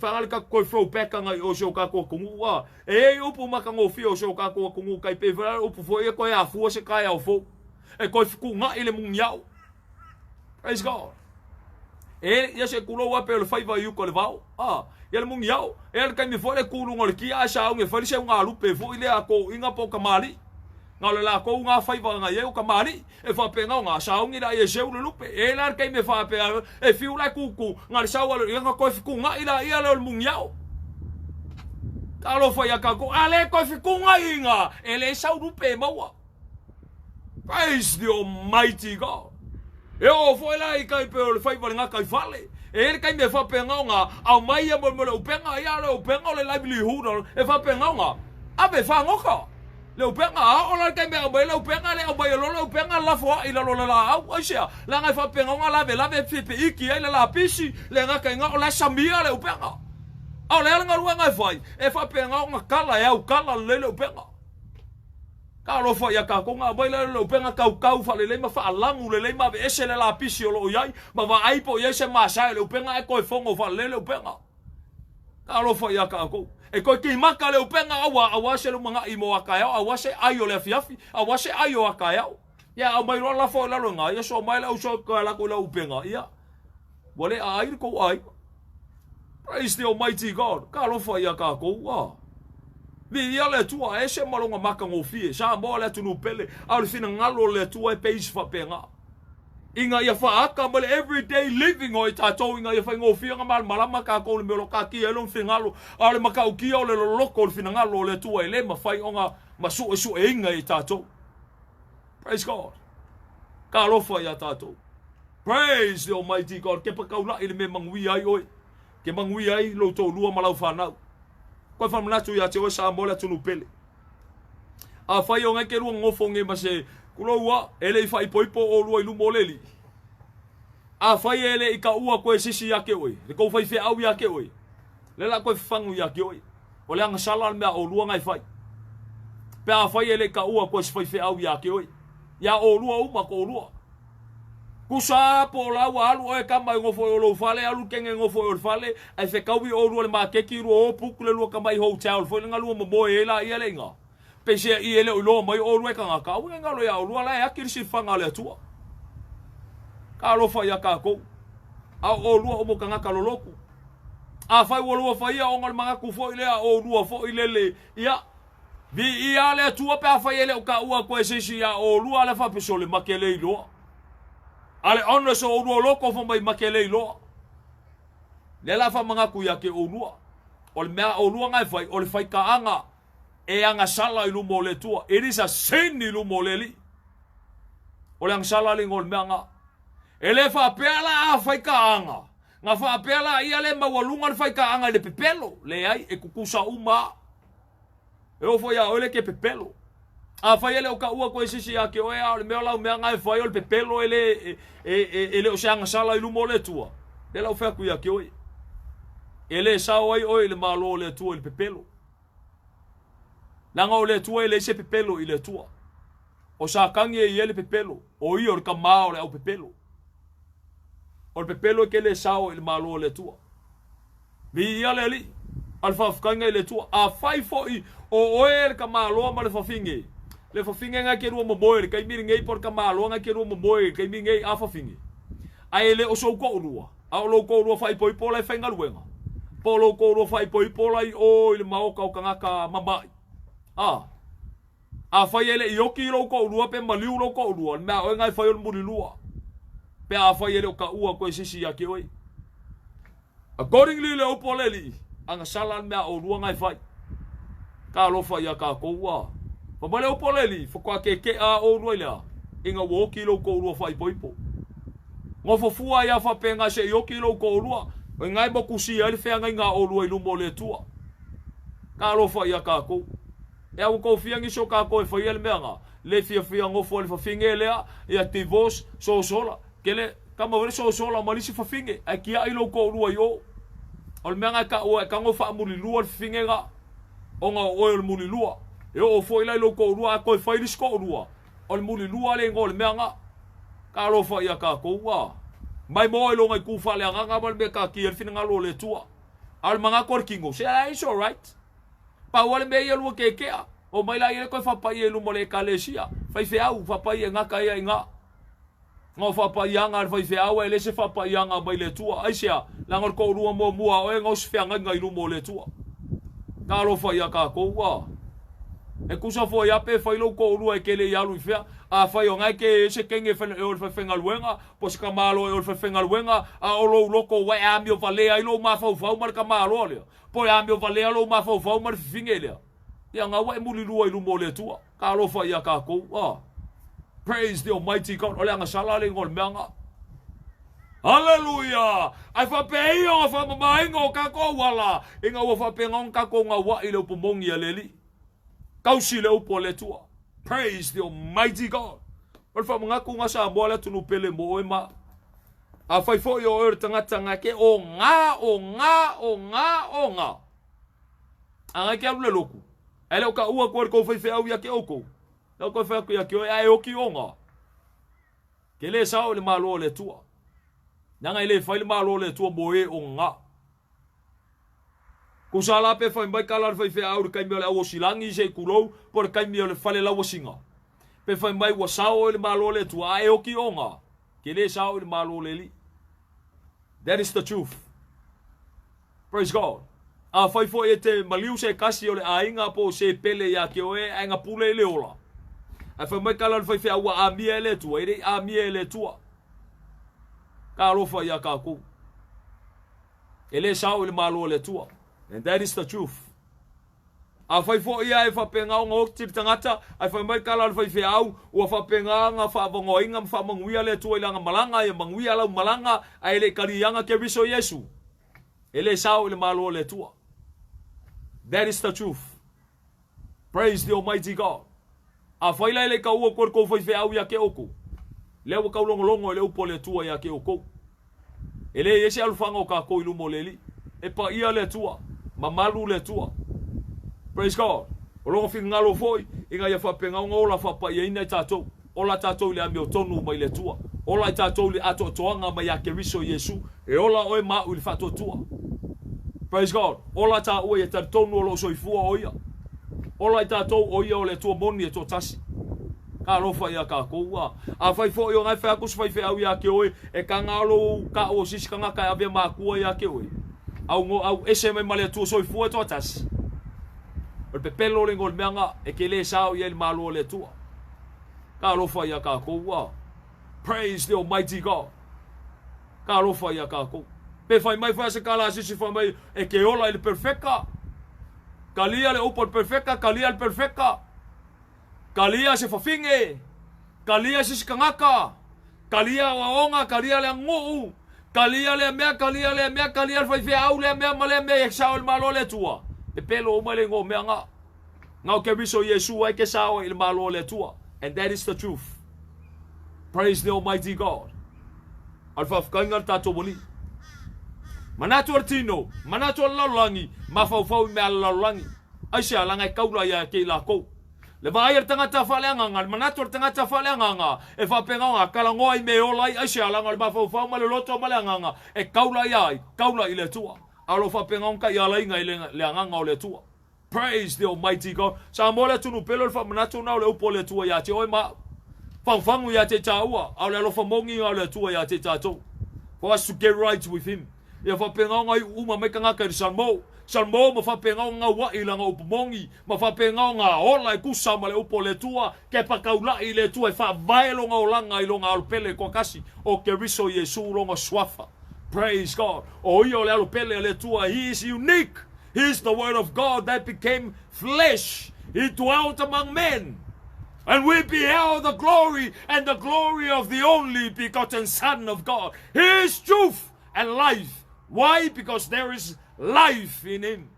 fa ka ko fro peka nga o so ka ko kungu e upu makango fie o so ka ko kungu kai pe va upu fo e ko ya fu se ka ya fo e ko fu nga ile mungiao. Praise God. E ya se kulo wa pe le faiva yu ko le vao ele mungiao ele kai me fo le kulu ngol ki a sa un e fa se un alu pe fo ile a ko inga po kamali Ngā le la kou ngā whaiva ngā iau ka mani. E whapengau ngā saungi na e seu le lupe. E lar kei me whapea. E fiu lai kuku. Ngā le sau alu. Ngā koe whiku ngā ila ia le mungiau. Ka lo whai a ka kou. A le koe whiku ngā inga. E le sau lupe e maua. Praise the Almighty God. E o foi lai kai pe o le whaiva le ngā kai whale. E le kai me whapengau ngā. Au mai a mo le upenga. Ia le upenga le laibili hura. E whapengau ngā. Abe whangoka. Le upenga o la kai me o le upenga le o bai lo le upenga la fo i la lo la au asia la ngai fa penga nga la ve pe iki ai la pisi le nga kai nga o la samia le upenga o le nga ruanga ngai fai e fa penga nga kala e au kala le upenga ka lo fa ya ka ko nga bai le upenga kau fa le ma fa langu le ma ve ese le la pisi o lo yai ma va ai po ye se ma sa le upenga e ko fongo fa le upenga ka lo fa ya ka ko e koe ki maka le upenga awa se lo mga imo akayao awa se ayo le fiafi awa se ayo akayao ya au mai rola fo la longa ya so mai la uso ka la ko la upenga ya wale ai ko ai praise the Almighty God ka lo fo ya ka ko wa vi ya le tua e se malonga maka ngo fie sa mo le tunu pele au le fina ngalo le tua e page fa penga inga ia fa aka mole everyday living o tatou inga ia fa ngofia mal malama ka ko le melo ka ki elo fingalo ale maka uki o le loko le finangalo le tua ele ma fai onga masu su inga i tatou praise God ka lo fa ya tatou praise the Almighty God ke pa kaula ile me mangui ai oi ke mangui ai lo to lua malau fa na ko fa mna tu ya te o sa mo le tunu pele a fai onga ke lu ngofo nge ma se kuloua ele i fai poipo o lua i lumoleli. A fai ele i ka ua koe sisi ake oi. Le kou fai fe au i ake oi. Le la koe fangu i ake oi. O le anga sala mea o lua ngai fai. Pe a fai ele i ka ua koe si fai fe au i ake oi. Ia o lua uma ko lua. Kusa po la wa alu e kama ngofo o lo fale alu kenge ngofo o fale ai fe kawi o lua le ma keki ru o puku le lua kama i hotel fo le ngalu mo e la ia le nga. Pese i ele o lo mai o lua ka ka u nga lo ya o lua la ya kirisi fanga le tua ka lo fa ya ka ko a o lua o mo ka ka lo loku a fai o lua fa ia o ngal manga ku fo ile o lua fo ile le ya vi ia le tua pe a fai ele o ka u ko sisi ya o lua le fa peso le makele i lo ale ono so o lua loko fo mai makele i lo le la fa manga ku ya ke o lua o le mea o lua ngai fai o le fai ka anga e anga sala i lumo le tua. It is a sin i lumo le li. O le anga sala li ngol meanga. E le wha peala a whai ka anga. Nga wha peala ia le mawalunga le whai ka anga le pepelo. Le ai e kukusa uma. E o whai a ole ke pepelo. A whai ele o ka ua koe sisi a ke oea o le mea lau meanga e whai o le pepelo ele o se anga sala i lumo le tua. Le lau whea kui a ke oe. Ele sao ai oe le malo le tua i le pepelo. Langa o le tua i le se pepelo i le tua. O sa kangi e ele pepelo. O i o le kamao le au pepelo. O le pepelo ke le sao i le malo o le tua. Vi ia le li. Al fafkanga i le tua. A fai fo i o oe le kamalo ma le fafinge. Le fafinge nga ke rua momoe. Le kaimiri ngei por kamalo nga ke rua momoe. Kaimiri ngei a fafinge. A ele o so ko urua. A o lo ko urua fai poi pola i whainga luenga. Po lo ko urua fai poi pola i o i le maoka o kangaka mamai. A fai ele i oki lo ko urua pe maliu lo ko urua. Mea o ngai fai o muri lua. Pe a fai ele o ka ua koe sisi ya ke oi. Accordingly le upo le li. Anga salan mea o urua ngai fai. Ka lo fai ya ka koua. Pa male upo le li. Fukwa ke a o urua ilea. Inga woki lo ko urua fai poipo. Ngofo fua ya fa penga se i oki lo ko urua. O ngai mo kusi ali fea ngai nga o urua ilumo le tua. Ka lo fai ya ka koua. E au ko fiangi so ka ko foi el menga le fia ngo fo le fafinge le e ativos so sola kele kama vere so sola malisi fafinge a kia ilo ko rua yo ol menga ka o ka ngo fa muri lua finge nga onga o muri lua e o foi la ilo ko rua ko foi lis ko rua ol muri lua le ngol menga ka lo fa ya ka ko wa mai mo ilo ngai ku fa le nga mal be ka ki el finga lo le tua al manga korkingo se is all right. Pa wale me yelu ke o mai la ile ko fa pa yelu mole kalesia fa fe au fa pa ye nga ka ye nga ngo fa pa yanga fa fe au ele se fa pa yanga mai le tua aisia la ngor ko ru mo o ngo se fe nga ilu mole tua ka lo fa ya ka ko wa E kusa fo ia pe fai lo ko ulu e kele ia lu fia a fai o ngai ke se kenge fe o fe fenga luenga po se kamalo e o fe fenga luenga a o lo loko wa a mi o vale ai lo ma fau mar kamalo le po a mi o vale lo ma fau mar fingele ia nga wa muli lu ai lu mo le tua ka lo fai ia ka ko praise the almighty God ole nga sala le ngol menga hallelujah ai fa pe o fa mai ngo ka ko wala inga wo fa pe ngon ka ko nga wa ile pomongi leli kausi le upo le tua. Praise the almighty God. Ol fa mga kunga sa bola tunu pele mo ema. A fai fo yo er tanga ke o nga. Anga ke alu loku. Ele o ka ua ko fai fe au ya ke oko. Lo ko fa ya ke ai o ki onga. Ke le sa o le malo le tua. Nanga ile fai le malo le tua boe o nga. Kusala pe fai mai kala fai fe au kai me o silangi se kulo por kai me le fale la wasinga. Pe fai mai wa sao le malo le tu ai o ki onga. Ke le sao le malo le li. That is the truth. Praise God. A fai fo ete maliu se kasi o le ainga po se pele ya ke oe ainga pule le ola. A fai mai kala fai fe au a mie le tu ai a mie le tu. Ka lo fa ya ka ku. Ele sao le malo le tu. And that is the truth. A fai fo ia e fa penga o ngok tangata, a fai mai kala fai fe au, o fa penga nga fa bongo inga fa manguia le tu ilanga malanga e manguia la malanga ai le karianga ke biso Yesu. Ele sao le malo le tua. That is the truth. Praise the almighty God. A fai le ka u ko fai fe au ya ke oko. Le o ka longo le upo le tua ya ke oko. Ele yesi alfanga o ka ko ilu moleli. E pa ia le tua. Mamalu le tua. Praise God. O longo fi ngalo foi, inga ia fa penga ngola fa pa ia ina tatou. Ola tatou le ami o tonu mai le tua. Ola tatou le ato toanga mai ya keriso Yesu. E ola oi ma u le fa tua. Praise God. Ola ta o ia tonu lo soifua o ia. Ola tatou o ia o le tua moni e to tasi. Ka lo fa ia ka koua. A fai fo yo ngai fa ku fai fe au ia ke oi e ka ngalo ka o sisi ka ngaka ave ma ku ia ke oi. Au ese mai male tu soifua to tasi. O pe pelo le ngol meanga e ke le sao ia le malo le tua. Ka lo fa ia ka koua. Praise the almighty God. Ka lo fa ia ka ko. Pe fai mai fa se kala sisi fa mai e ke ola il perfecta. Kalia le opo perfecta, kalia il perfecta. Kalia se fa finge. Kalia sisi kangaka. Kalia waonga, kalia le ngou. Kalia le mea, kalia fai fe au le mea male mea sao il malo le tua. E pelo o male ngo mea nga. Ngau ke biso Yesu ai ke sao il malo le tua. And that is the truth. Praise the almighty God. Alfa fkainga tato boli. Manatu artino, manatu alalangi, mafau me alalangi. Aisha langai kaula ya ke la ko. Le vai tangata faleanga, manatu tangata faleanga, e fa penga kala ngoi me olai aisha langa mafau ma le loto malanga, e kaula i le tua. Alo fa penga ka ya lai ngai le anga o le tua. Praise the almighty God. Sa mola tunu pelo fa manatu na le upo le tua ya te oi ma. Fangu ya te taua, au le alofa mongi au le tua ya te tatou. For us to get right with him. Ia fa penga ngai uma me kanga ka salmo. Salmo ma fa penga nga wa ilanga upomongi, ma fa penga nga ola i kusa ma le upo le tua, ke pa kaula i le tua fa vaelo nga olanga i longa alpele ko kasi o ke riso Yesu longa swafa. Praise God. O io le alpele le tua, he is unique. He is the word of God that became flesh. He dwelt among men. And we beheld the glory and the glory of the only begotten Son of God. His truth and life. Why? Because there is life in him.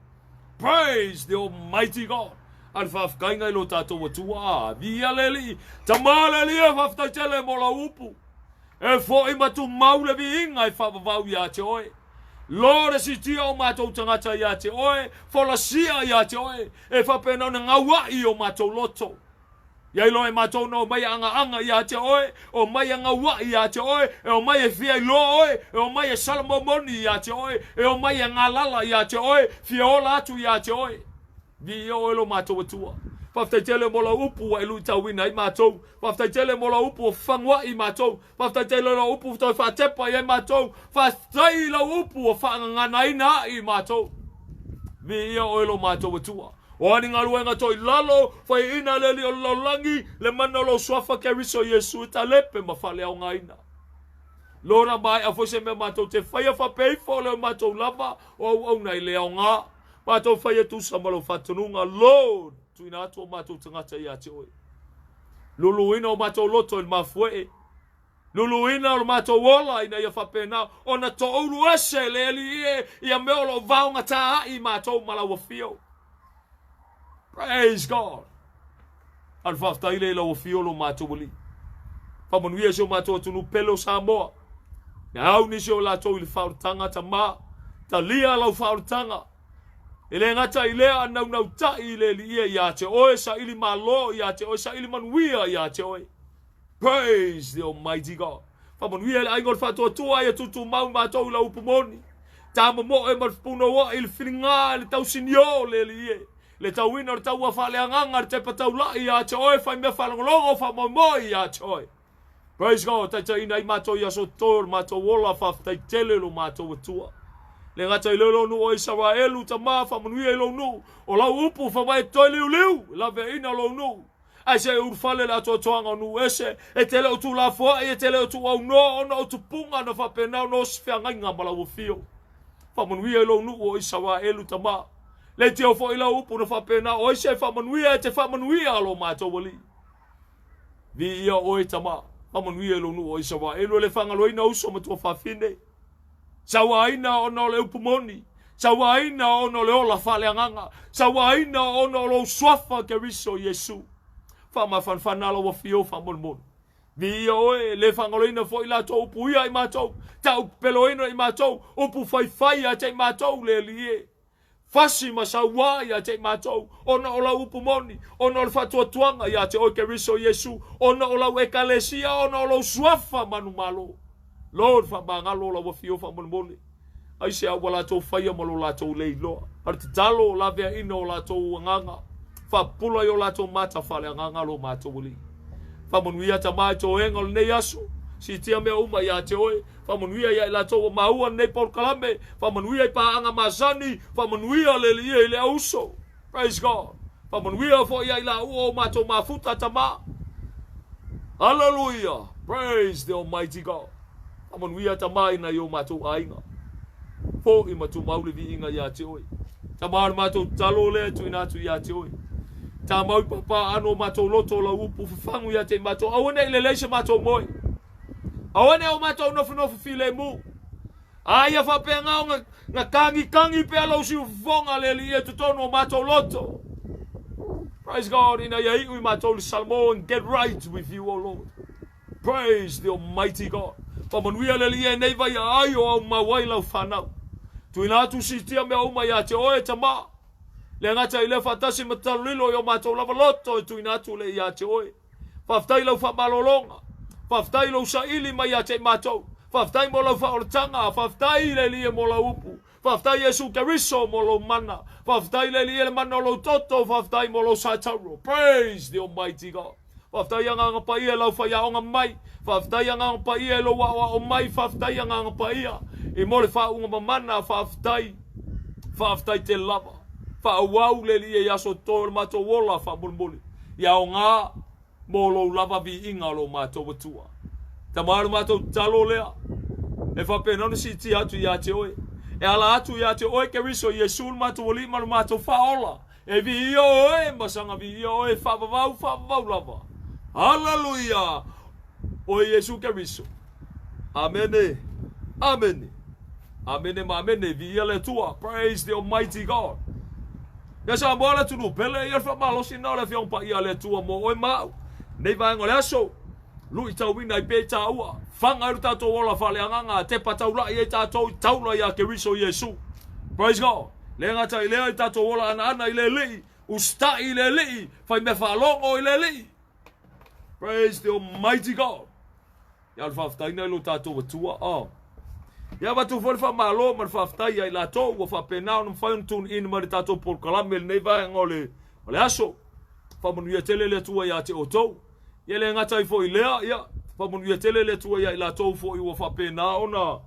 Praise the almighty God. Alfa fkainga ilo tato watua. Via leli. Tamala lia fafta chele mola upu. E fo imatu maule vi inga e fafavau ya te oe. Lord si tia o matou tangata ya te oe. Fola sia ya te oe. E fapena na ngawai o matou loto. Ia lo e matou no mai anga ia te oe, o mai anga wa ia te oe, e o mai e fia lo oe, e o mai e salmomoni ia te oe, e o mai e ngalala ia te oe, fiola atu ia te oe. Vi o lo matou tua. Pafta tele mola upu e lu tawina i matou. Pafta tele mola upu fangwa i matou. Pafta tele lo upu to fa tepa i matou. Pafta lo upu fangana ina i matou. Vi o lo matou tua. O ani ngaluenga toi lalo, fai ina le li o lolangi, le mana lo swafa ke riso Yesu ta lepe ma fale au ngaina. Lora mai a fose me matou te fai a whapei fo leo matou lava, o nei leo ngā. Matou fai tu sa malo fatununga, Lord, tuina atu o matou tangata i ate oi. Luluina o matou loto il mafue. Luluina o matou wola ina ia whapena, o na to uru ese le li ia meolo vaunga taa i matou malawa fio. Praise God. Al whaftaile ila o fio lo matou wali. Whamanuia se o matou tunu pelo Samoa. Na au nisi o latou ili whaurutanga ta ma, ta lia lau whaurutanga. Ile ngata ilea nau ta ile li ia ia te oe sa ili malo ia te oe sa ili manuia ia te oe. Praise the Almighty God. Whamanuia le aingol whatua tua ia tutu mau matou la upumoni. Ta mamo e marpuno wa ili whiringa le tau sinio le li ie. Le tau wina le tau wafale anganga le te patau la ia te oe whai mea whalangolongo whamamo ia te oe. Praise God, tai ina i matou ia so tor, matou wola whaftai tele lo matou atua. Le ngata i lelo nu o Israelu ta maa whamanuia i lo nu, o lau upu whamai toi liu, la ve ina lo nu. Ai se urfale la to toanga nu ese, e tele o tu la fua, e tele o tu au no, ona o tu punga na whapenau no sifea ngainga mala o fio. Whamanuia i lo nu o Israelu ta maa. Le te o fo i la upu na whapenau, o ise whamanuia e te whamanuia lo matou wali. Vi ia o e ta maa. Whamanuia i lo nu o Israelu le whangaloina uso matua whawhine. Sawaina ono le upumoni. Sawaina ono le ola whaleanganga. Sawaina ono lo swafa ke riso Yesu. Whama whanwhanala wa fio whamonmon. Vi oe le whangaloina fo i lato upu ia i matou. Tau peloina i matou. Upu whaiwhai a te matou le lie. Fasi masawa ia te matou. Ona ola upumoni. Ona ola whatua tuanga ia te oe ke riso Yesu. Ona ola ekalesia. Ona ola swafa manu malo. Lord, whamangalo la wafio whamonmone. Ai se awa lato whaia malo lato leiloa. Ar te talo la vea ina o lato nganga. Whapula i o lato mata whale nganga lo mato wali. Whamanuia ta mai to enga le nei aso. Si tia mea uma ia te oe. Whamanuia ia i lato o maua nei Paul Kalame. Whamanuia i paanga masani. Whamanuia le lia i le auso. Praise God. Whamanuia fo ia i la ua o mato mafuta ta ma. Hallelujah. Praise the Almighty God. Whamanuia ta mai na i o mato ainga. Fo i matu maule vi inga ia te oe. Ta maare mato talo le tu inatu ia te oe. Ta mau papa ano mato loto la upu fufangu ia te mato. Awane i le leise mato moe. Awane o mato nofu file mu. Aia whapea ngao nga kangi pe alo si ufonga le li e tutono o mato loto. Praise God, ina ia iu i mato li salmo and get right with you, O Lord. Praise the Almighty God. Whamanuia le li e neiva ia aio au mawai lau whanau. Tuina atu si tia mea uma ia te oe ta maa. Le ngata i le whatasi matalilo i o mato lava loto e tuina atu le ia te oe. Whaftai lau whamalolonga. Whaftai lau sa ili mai ia te mato. Whaftai mo lau whaoratanga. Whaftai le li e mo lau upu. Whaftai Yesu Keriso mo lau mana. Whaftai le li e le mana lau toto. Whaftai mo lau sataro. Praise the Almighty God. Whaftai anga pa ia lau whaia onga mai. Whaftai anga pa ia lau wa o mai. Whaftai anga pa ia. I mole whaunga mamana whaftai te lava. Whauau le li e aso tōr mato wola whamulmuli. Ia o ngā molo lava vi inga lo mato watua. Ta maru mato talo lea. E whapenona si ti atu ia te oe. E ala atu ia te oe ke riso Yesu mato wali maru mato whaola. E vi ia oe masanga vi ia oe whavavau lava. Hallelujah. Oe Yesu ke riso. Amene. Amene. Amene ma amene vi ia le tua. Praise the Almighty God. Ya sa mola tu no pele ia fa malo sina le fion pa ia le tua mo oi mau. Nei vai ngole aso. Lui tau wina i pe taua. Fanga ruta to ola fale anga te pataula ia tatou taula ia ke riso Yesu. Praise God. Le ngata i le tatou ola ana i le li. Usta i le li. Fai me fa longo i le li. Praise the Almighty God. Ya fa ftaina lo tatou tua. Oh. Ya watu fo fa malo mar fa ftai ai la to wo fa penau no fa tun in mar tato por kalamel nei va ngole ole aso fa monu ya tele le tua ya te oto ye le ngata i fo i lea ya fa monu ya tele le tua ya la to fo i wo fa penau na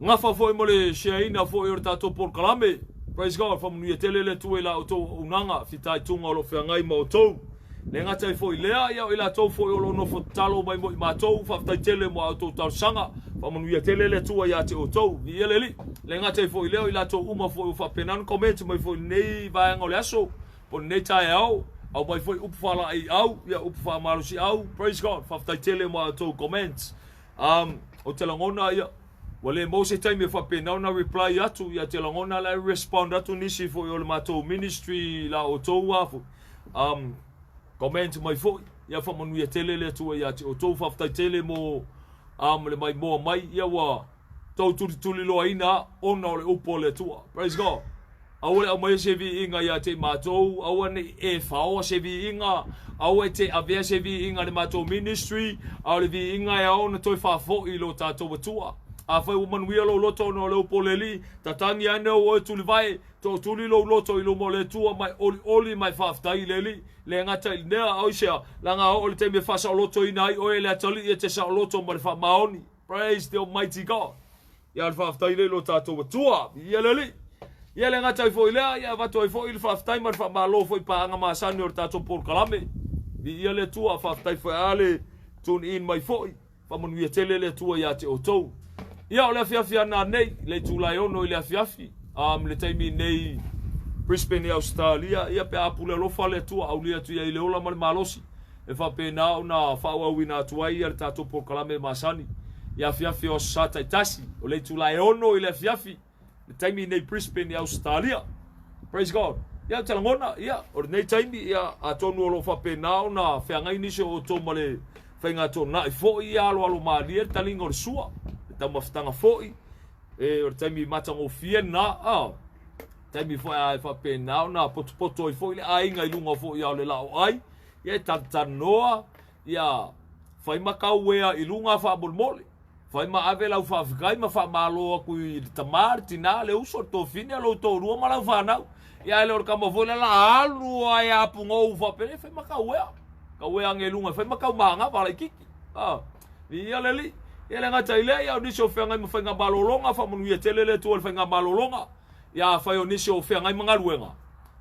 nga fa fo i mole sheina fo i tato por kalame Praise God, whamanui tele le tu la o tō unanga, fitai tunga o lo whiangai ma o tō. Le ngata I fo I lea, ia o ila tō fo I olo no fo talo mai mo I mātou, whaftai tele mo au tō tau sanga, whamanui tele le tua ia te o tō, vi ele li. Le ngata I fo I lea, ila tō uma fo I whapenan comment, mai fo I nei vaenga o le aso, po nei tae au mai fo I upwhala I au, ia upwha marusi au, praise God, whaftai tele mo au tō comments. O te langona ia, wale mo se taimi whapenau na reply atu, ia te langona la respond atu nisi fo I o le mātou ministry la o tō wafu. Comment mai foi ia whamanui tele le tua ia te o tō whaftai tele mo le mai moa mai ia wa tau tuli loa ina ona o le upo le tua. Praise God. Aole au mai se vi inga ia te mātou, aua ne e whaoa se vi inga, aua te avea se vi inga le mātou ministry, au le vi inga ia ona toi whafo I lo tātou tua. A whai umanui alo loto no le upo le li, tatangi ane o e tuli vai, tō tuli lo loto I lo mo le tua mai oli mai whaftai le li, le ngata I nea au sea, langa o le teime whasa o loto I nai, oe le atali I te sa o loto ma le wha maoni. Praise the Almighty God. Ia le whaftai le lo tātou tua, ia le li. Ia le ngata I fo I lea, ia vato I fo I le whaftai ma le wha malo fo I paanga maasani o le tātou por kalame. Ia le tua whaftai fo ale tune in mai fo I, whamanui tele le tua ia te o tau. Ia o le afiafia na nei, le tūlai ono I le afiafi. Le taimi nei Brisbane I Australia, ia pe apule lofa le tua au lia tu ia I le ola mali malosi. E whape nao na whaua na tuai ia le tātou por kalame masani. Ia afiafi o sata I tasi, o le tūlai ono I le afiafi. Le taimi nei Brisbane I Australia. Praise God. Ia te langona, ia, o nei taimi ia atonu o lo whape nao na whiangai nisi o tō male whainga tō na I fo I alo maria talinga o le sua. Tau mawhitanga foi, o taimi matango fia na, taimi foi ai whape nao na poto I foi le ainga I lunga foi au le lao ai, ia tantanoa, ia whai makau wea I lunga whaamolmole, whai ma ave lau whaafikai ma whaamaloa kui tamar, tina le uso tō fine alo tō rua ma lau whanau, ia ele or kama foi le la alu ai apungo u whapere, whai makau wea, ka wea nge lunga, whai makau maanga wala kiki, ia le li, ia le ngata I lea ia o nisi o whiangai ma whainga malolonga, whamanui tele le tua le whainga malolonga, ia whai o nisi o whiangai ma ngaruenga,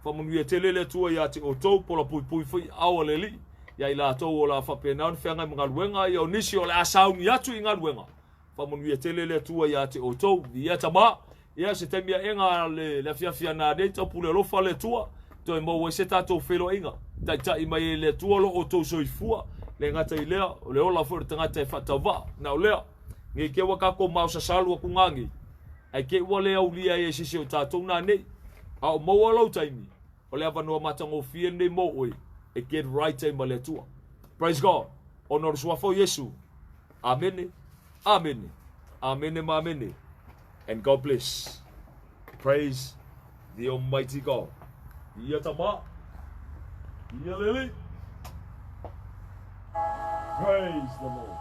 whamanui tele le tua ia te o tau pola pui pui whi awa le li, ia I la tau o la whapenau whiangai ma ngaruenga, ia o nisi o le asauni atu I ngaruenga, whamanui tele le tua ia te o tau, ia tama, ia se temia enga le fiafia na nei, tau pule lofa le tua, toi mo we se tatou whelo inga, tai mai le tua lo o tau soifua, le ngata I lea, o le ola fwere tangata e whatawa, na o lea, nge ke wakako mau sa salua kungangi, ai ke ua lea ulia e sisi o tātou nā nei, a o maua lau taimi, o lea wanoa matango fie nei mo oi, e get right time ma le tua. Praise God, honor suafo Yesu, amene, amene, amene ma amene, and God bless. Praise the Almighty God. Ia tama, ia lele. Praise the Lord.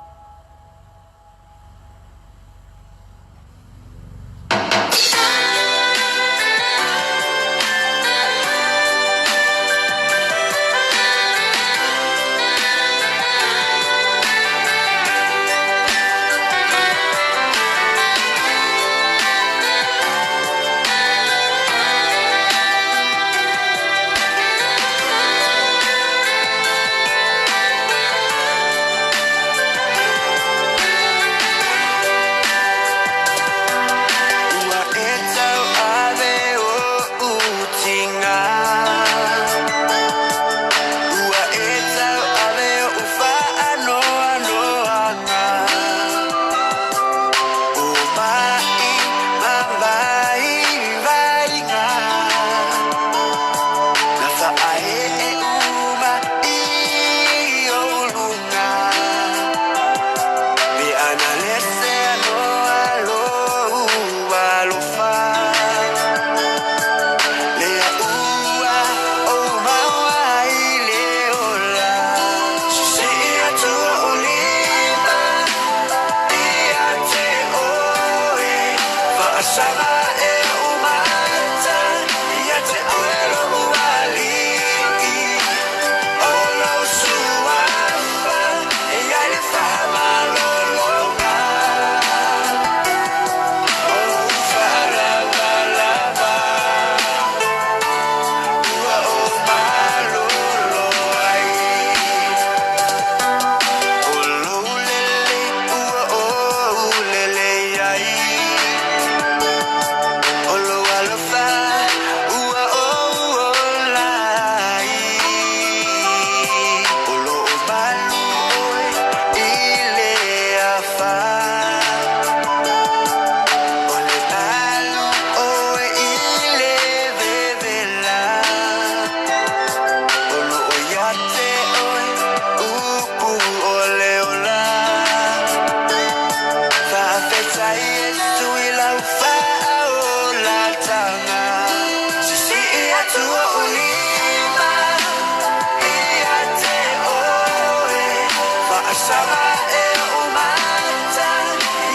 Fa'asara e umata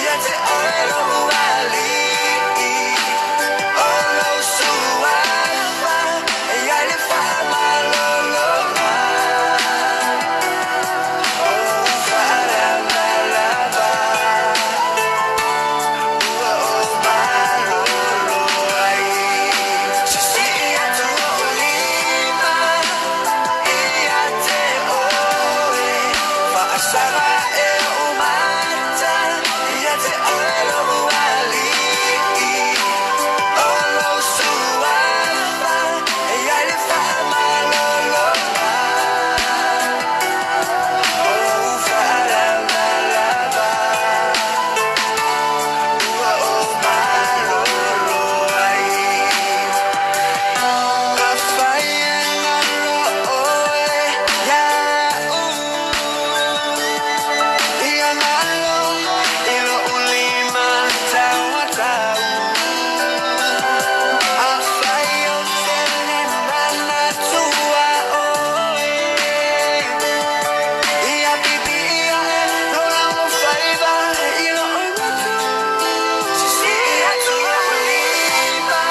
ia te oelo uali Olo suafa ia le whamaloloa O wharamalava Ua o maloloa Sisi atu o lima ia te oe Fa'asara e umata ia te oelo uali Olo suafa ia le whamaloloa O wharamalava Ua o maloloa Ka whaienga lo'oe ia Ia ngalo i lo'u lima tau A whai o tene mana tua oe Ia pipi ia e lola mo whaiva i lo'u ngatu Sisi atu o lima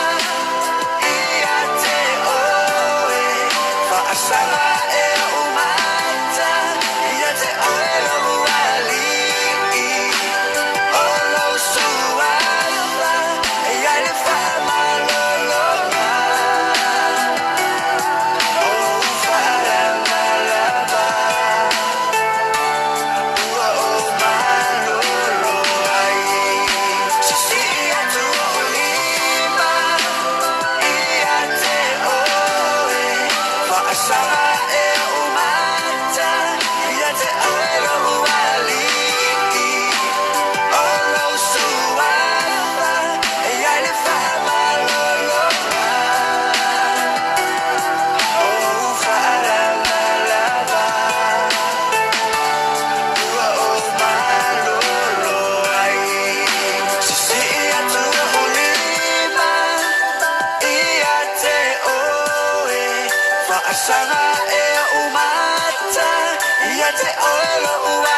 ia te oe Fa'asara e umata ia te oelo uali Olo suafa ia le whamaloloa O wharamalava Ua o maloloa Sisi atu o lima ia te oe Fa'asara e umata ia te oelo uali Olo suafa ia le whamaloloa O wharamalava Ua o maloloa Sisi atu o lima ia te oe Fa'asara e umata ia te oelo ua